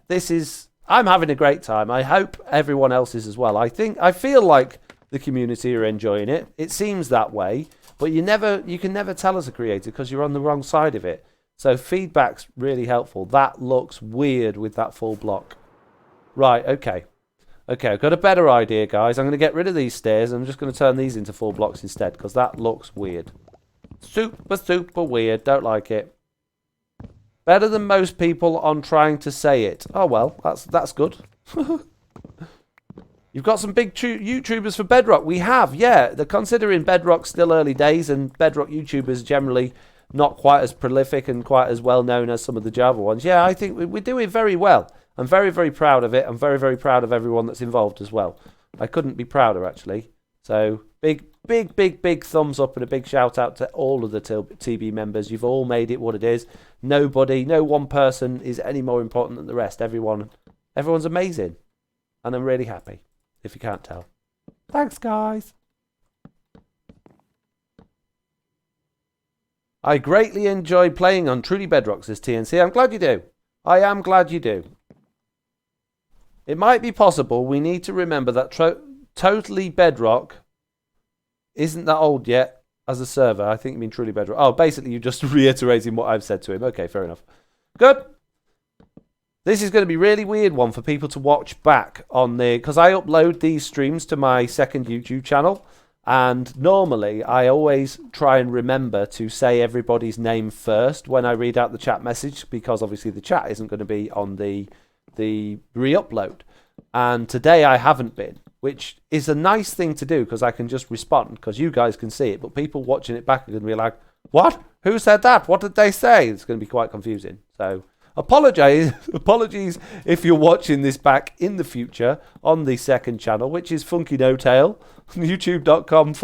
I'm having a great time. I hope everyone else is as well. I feel like the community are enjoying it. It seems that way, but you can never tell as a creator because you're on the wrong side of it. So feedback's really helpful. That looks weird with that full block. Right, okay. Okay, I've got a better idea, guys. I'm going to get rid of these stairs. I'm just going to turn these into full blocks instead because that looks weird. Super weird. Don't like it. Better than most people on trying to say it. Oh, well, that's good. You've got some big YouTubers for Bedrock. We have, yeah. They're considering Bedrock still early days, and Bedrock YouTubers generally not quite as prolific and quite as well known as some of the Java ones. Yeah, I think we're doing very well. I'm very proud of it. I'm very proud of everyone that's involved as well. I couldn't be prouder, actually. So, big thumbs up and a big shout out to all of the TB members. You've all made it what it is. No one person is any more important than the rest. Everyone's amazing. And I'm really happy, if you can't tell. Thanks, guys. I greatly enjoy playing on Truly Bedrock, says TNC. I'm glad you do. I am glad you do. It might be possible we need to remember that Totally Bedrock isn't that old yet as a server. I think you mean Truly Bedrock. Oh, basically you're just reiterating what I've said to him. Okay, fair enough. Good. This is going to be a really weird one for people to watch back on the... Because I upload these streams to my second YouTube channel. And normally, I always try and remember to say everybody's name first when I read out the chat message, because obviously the chat isn't going to be on the re-upload. And today I haven't been, which is a nice thing to do because I can just respond because you guys can see it. But people watching it back are going to be like, what? Who said that? What did they say? It's going to be quite confusing. So apologies if you're watching this back in the future on the second channel, which is FoxyNoTail. YouTube.com/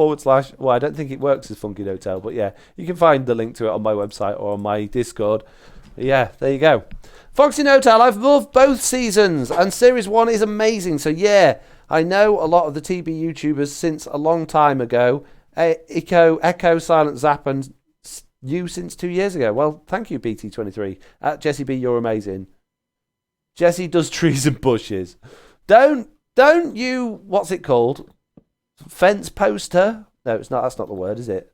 well, I don't think it works as FoxyNoTail, but yeah, you can find the link to it on my website or on my Discord. Yeah, there you go. FoxyNoTail, I've loved both seasons and Series 1 is amazing. So yeah, I know a lot of the TB YouTubers since a long time ago. Echo, Silent Zap, and you since 2 years ago. Well, thank you, BT23. At Jesse B, you're amazing. Jesse does trees and bushes. Don't you, what's it called? Fence poster? No, it's not. That's not the word, is it?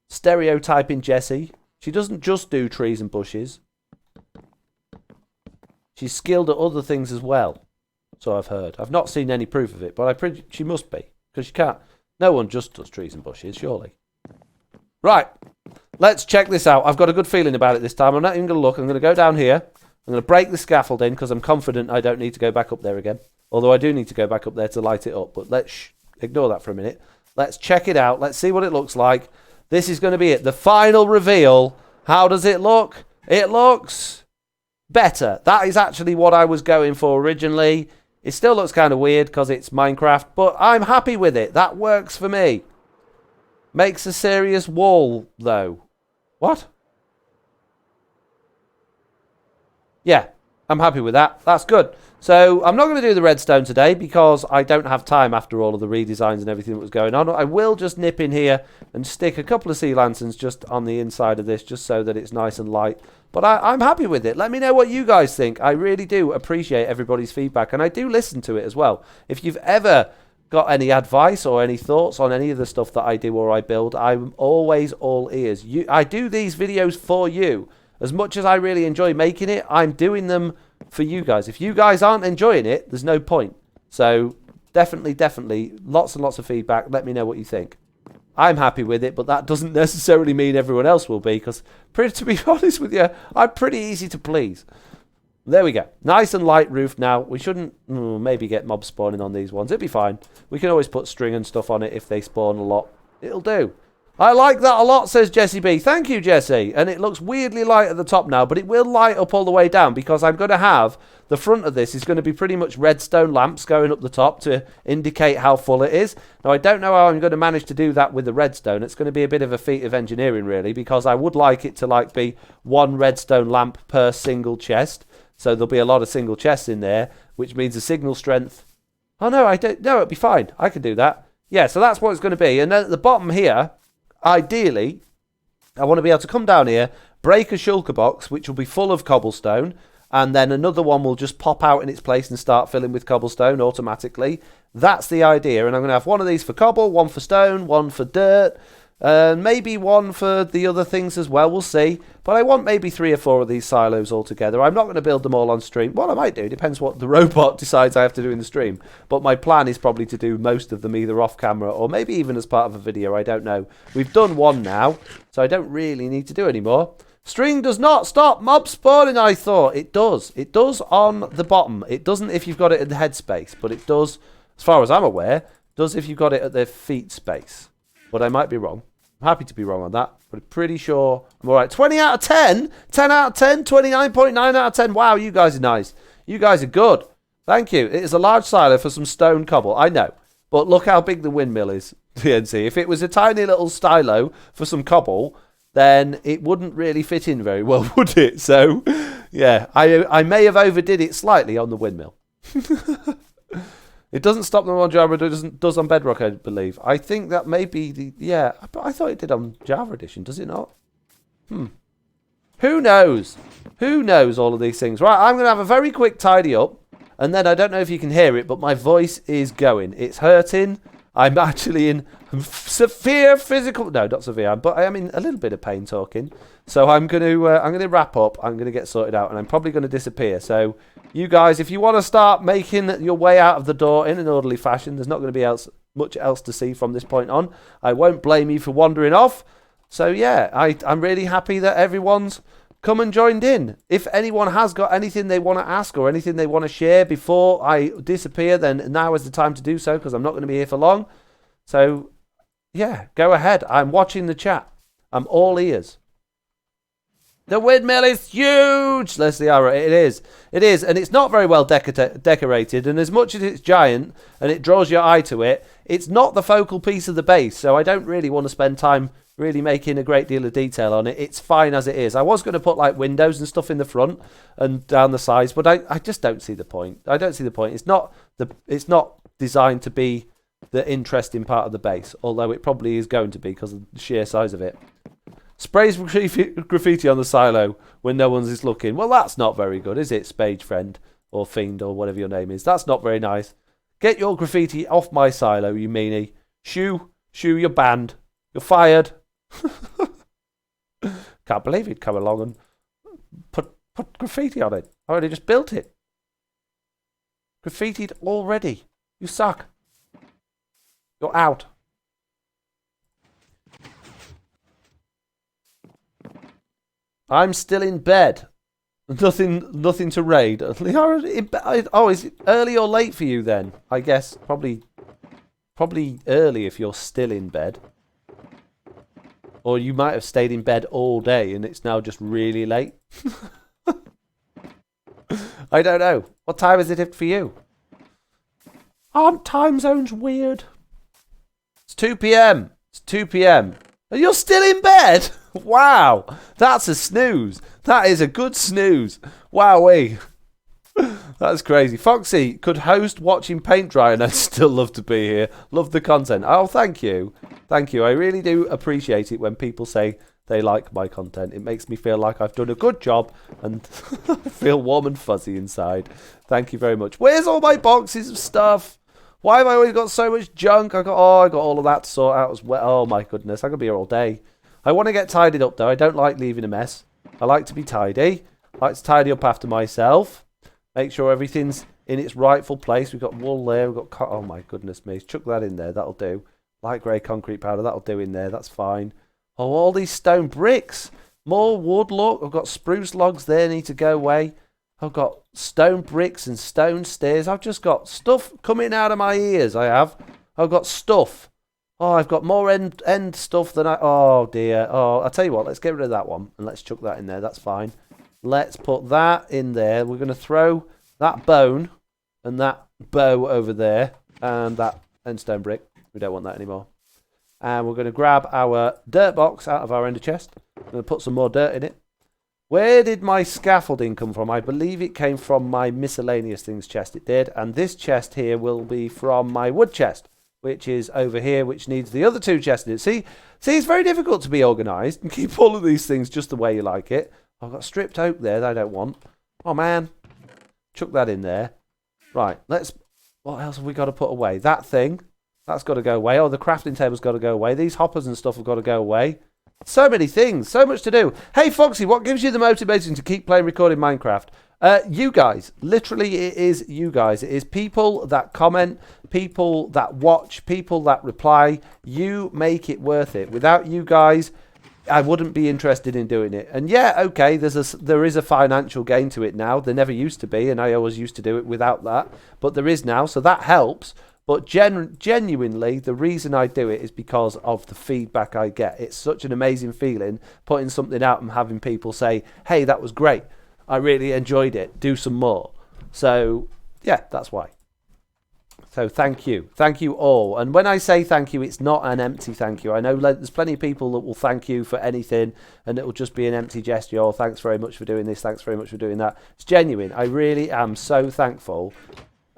Stereotyping Jessie. She doesn't just do trees and bushes. She's skilled at other things as well. So I've heard. I've not seen any proof of it, but she must be. Because she can't. No one just does trees and bushes, surely. Right. Let's check this out. I've got a good feeling about it this time. I'm not even going to look. I'm going to go down here. I'm going to break the scaffold in because I'm confident I don't need to go back up there again. Although I do need to go back up there to light it up. But let's... ignore that for a minute. Let's check it out. Let's see what it looks like. This is going to be it. The final reveal. How does it look? It looks better. That is actually what I was going for originally. It still looks kind of weird because it's Minecraft, but I'm happy with it. That works for me. Makes a serious wall, though. What? Yeah, I'm happy with that. That's good. So I'm not going to do the redstone today because I don't have time after all of the redesigns and everything that was going on. I will just nip in here and stick a couple of sea lanterns just on the inside of this just so that it's nice and light. But I'm happy with it. Let me know what you guys think. I really do appreciate everybody's feedback and I do listen to it as well. If you've ever got any advice or any thoughts on any of the stuff that I do or I build, I'm always all ears. I do these videos for you. As much as I really enjoy making it, I'm doing them for you guys. If you guys aren't enjoying it, there's no point. So definitely, lots and lots of feedback. Let me know what you think. I'm happy with it, but that doesn't necessarily mean everyone else will be, because to be honest with you, I'm pretty easy to please. There we go. Nice and light roof now. We shouldn't maybe get mobs spawning on these ones. It'll be fine. We can always put string and stuff on it if they spawn a lot. It'll do. I like that a lot, says Jesse B. Thank you, Jesse. And it looks weirdly light at the top now, but it will light up all the way down because I'm going to have the front of this is going to be pretty much redstone lamps going up the top to indicate how full it is. Now, I don't know how I'm going to manage to do that with the redstone. It's going to be a bit of a feat of engineering, really, because I would like it to be one redstone lamp per single chest. So there'll be a lot of single chests in there, which means the signal strength. Oh, no, I don't. No, it'll be fine. I can do that. Yeah, so that's what it's going to be. And then at the bottom here, ideally, I want to be able to come down here, break a shulker box, which will be full of cobblestone, and then another one will just pop out in its place and start filling with cobblestone automatically. That's the idea, and I'm going to have one of these for cobble, one for stone, one for dirt, and maybe one for the other things as well. We'll see. But I want maybe 3 or 4 of these silos altogether. I'm not going to build them all on stream. Well, I might do. Depends what the robot decides I have to do in the stream. But my plan is probably to do most of them either off camera or maybe even as part of a video. I don't know. We've done one now, so I don't really need to do any more. String does not stop mob spawning, I thought. It does. It does on the bottom. It doesn't if you've got it in the head space. But it does, as far as I'm aware, does if you've got it at the feet space. But I might be wrong. I'm happy to be wrong on that, but I'm pretty sure I'm all right. 20 out of 10? 10 out of 10? 29.9 out of 10? Wow, you guys are nice. You guys are good. Thank you. It is a large silo for some stone cobble. I know. But look how big the windmill is, TNC. If it was a tiny little silo for some cobble, then it wouldn't really fit in very well, would it? So, yeah, I may have overdid it slightly on the windmill. It doesn't stop them on Java, it does on Bedrock, I believe. I think that may be the... Yeah, but I thought it did on Java Edition, does it not? Who knows? Who knows all of these things? Right, I'm going to have a very quick tidy up. And then I don't know if you can hear it, but my voice is going. It's hurting. I'm actually in severe physical... No, not severe, but I am in a little bit of pain talking. So I'm going to wrap up. I'm going to get sorted out, and I'm probably going to disappear. So you guys, if you want to start making your way out of the door in an orderly fashion, there's not going to be much else to see from this point on. I won't blame you for wandering off. So yeah, I'm really happy that everyone's come and joined in. If anyone has got anything they want to ask or anything they want to share before I disappear, then now is the time to do so, because I'm not going to be here for long. So yeah, go ahead. I'm watching the chat. I'm all ears. The windmill is huge, Leslie Arrow. It is. It is. And it's not very well decorated. And as much as it's giant and it draws your eye to it, it's not the focal piece of the base. So I don't really want to spend time really making a great deal of detail on it. It's fine as it is. I was going to put like windows and stuff in the front and down the sides, but I just don't see the point. I don't see the point. It's not designed to be the interesting part of the base, although it probably is going to be because of the sheer size of it. Sprays graffiti on the silo when no one's is looking. Well, that's not very good, is it, Spade Friend or Fiend or whatever your name is? That's not very nice. Get your graffiti off my silo, you meanie. Shoo, you're banned. You're fired. Can't believe he'd come along and put graffiti on it. I already just built it. Graffitied already. You suck. You're out. I'm still in bed. Nothing to raid. Oh, is it early or late for you then? I guess probably early if you're still in bed. Or you might have stayed in bed all day and it's now just really late. I don't know. What time is it for you? Aren't time zones weird? It's 2 p.m. It's 2 p.m. And you're still in bed? Wow. That's a snooze. That is a good snooze. Wowee. That's crazy. Foxy could host watching paint dry and I'd still love to be here. Love the content. Oh, thank you. Thank you. I really do appreciate it when people say they like my content. It makes me feel like I've done a good job and I feel warm and fuzzy inside. Thank you very much. Where's all my boxes of stuff? Why have I always got so much junk? I got all of that to sort out as well. Oh my goodness, I could be here all day. I want to get tidied up though. I don't like leaving a mess. I like to be tidy. I like to tidy up after myself. Make sure everything's in its rightful place. We've got wool there. We've got oh my goodness me. Chuck that in there. That'll do. Light grey concrete powder. That'll do in there. That's fine. Oh, all these stone bricks. More wood. Look, I've got spruce logs there. Need to go away. I've got stone bricks and stone stairs. I've just got stuff coming out of my ears. I have. I've got stuff. Oh, I've got more end stuff than I... Oh, dear. Oh, I'll tell you what. Let's get rid of that one. And let's chuck that in there. That's fine. Let's put that in there. We're going to throw that bone and that bow over there. And that end stone brick. We don't want that anymore. And we're going to grab our dirt box out of our ender chest. I'm going to put some more dirt in it. Where did my scaffolding come from? I believe it came from my miscellaneous things chest. It did. And this chest here will be from my wood chest, which is over here, which needs the other two chests in it. See, it's very difficult to be organised and keep all of these things just the way you like it. I've got stripped oak there that I don't want. Oh, man. Chuck that in there. Right, what else have we got to put away? That thing. That's got to go away. Oh, the crafting table's got to go away. These hoppers and stuff have got to go away. So many things. So much to do. Hey, Foxy, what gives you the motivation to keep playing recording Minecraft? You guys. Literally, it is you guys. It is people that comment, people that watch, people that reply. You make it worth it. Without you guys, I wouldn't be interested in doing it. And yeah, okay, there is a financial gain to it now. There never used to be, and I always used to do it without that. But there is now, so that helps. But genuinely, the reason I do it is because of the feedback I get. It's such an amazing feeling putting something out and having people say, hey, that was great. I really enjoyed it. Do some more. So, yeah, that's why. So thank you. Thank you all. And when I say thank you, it's not an empty thank you. I know there's plenty of people that will thank you for anything and it will just be an empty gesture. Oh, thanks very much for doing this. Thanks very much for doing that. It's genuine. I really am so thankful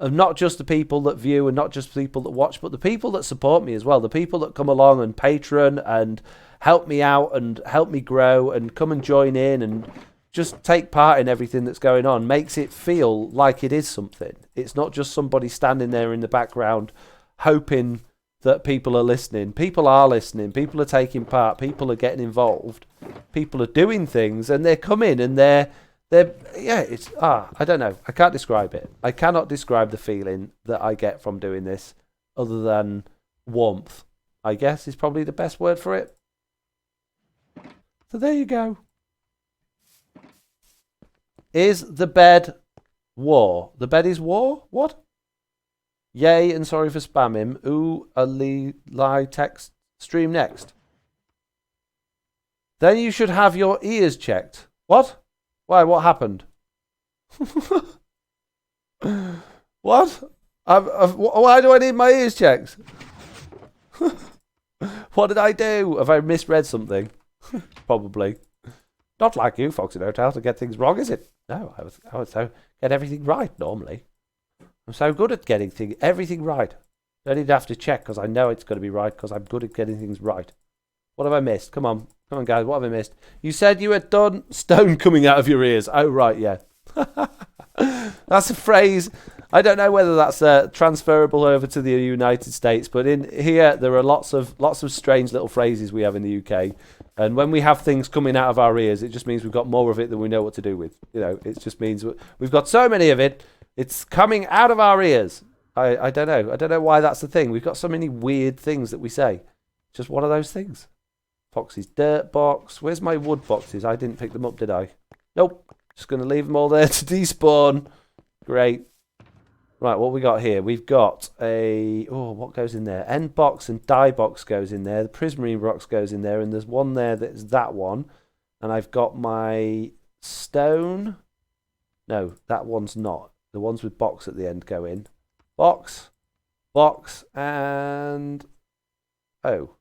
of not just the people that view and not just the people that watch, but the people that support me as well. The people that come along and patron and help me out and help me grow and come and join in and just take part in everything that's going on makes it feel like it is something. It's not just somebody standing there in the background hoping that people are listening. People are listening. People are taking part. People are getting involved. People are doing things, and they're coming and they're it's I don't know. I can't describe it. I cannot describe the feeling that I get from doing this other than warmth, I guess is probably the best word for it. So there you go. Is the bed war? The bed is war? What? Yay, and sorry for spamming. Ooh, a lie text stream next. Then you should have your ears checked. What? Why, what happened? What? Why do I need my ears checked? What did I do? Have I misread something? Probably. Not like you, FoxyNoTail, to get things wrong, is it? No, I would so get everything right normally. I'm so good at getting everything right. I don't even have to check because I know it's going to be right because I'm good at getting things right. What have I missed? Come on, guys. What have I missed? You said you had done stone coming out of your ears. Oh, right, yeah. That's a phrase. I don't know whether that's transferable over to the United States, but in here there are lots of strange little phrases we have in the UK. And when we have things coming out of our ears, it just means we've got more of it than we know what to do with. You know, it just means we've got so many of it. It's coming out of our ears. I don't know. I don't know why that's the thing. We've got so many weird things that we say. Just one of those things. Foxy's dirt box. Where's my wood boxes? I didn't pick them up, did I? Nope. Just going to leave them all there to despawn. Great. Right, what we got here? We've got a... Oh, what goes in there? End box and die box goes in there. The prismarine box goes in there. And there's one there that's that one. And I've got my stone. No, that one's not. The ones with box at the end go in. Box, and... Oh.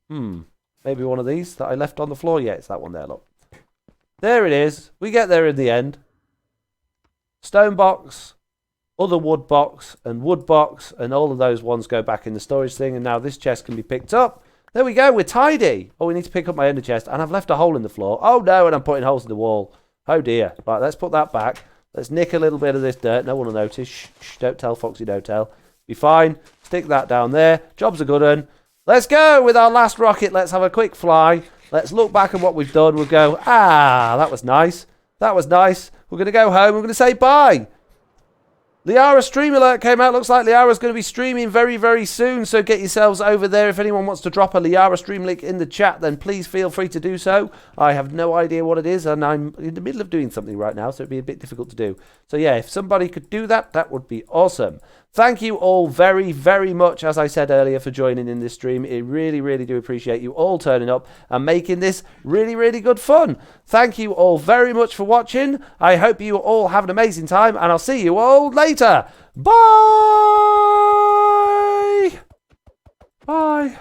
Maybe one of these that I left on the floor. Yeah, it's that one there, look. There it is. We get there in the end. Stone box, other wood box, and all of those ones go back in the storage thing, and now this chest can be picked up. There we go, we're tidy. Oh, we need to pick up my ender chest, and I've left a hole in the floor. Oh, no, and I'm putting holes in the wall. Oh, dear. Right, let's put that back. Let's nick a little bit of this dirt. No one will notice. Shh, don't tell FoxyNoTail. Be fine. Stick that down there. Job's a good one. Let's go with our last rocket. Let's have a quick fly. Let's look back at what we've done. We'll go, that was nice. That was nice. We're going to go home. We're going to say bye. Liara stream alert came out. Looks like Liara's going to be streaming very, very soon. So get yourselves over there. If anyone wants to drop a Liara stream link in the chat, then please feel free to do so. I have no idea what it is, and I'm in the middle of doing something right now, so it'd be a bit difficult to do. So yeah, if somebody could do that, that would be awesome. Thank you all very, very much, as I said earlier, for joining in this stream. I really, really do appreciate you all turning up and making this really, really good fun. Thank you all very much for watching. I hope you all have an amazing time, and I'll see you all later. Bye! Bye.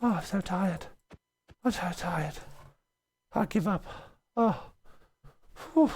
Oh, I'm so tired. I'm so tired. I give up. Oh. Whew.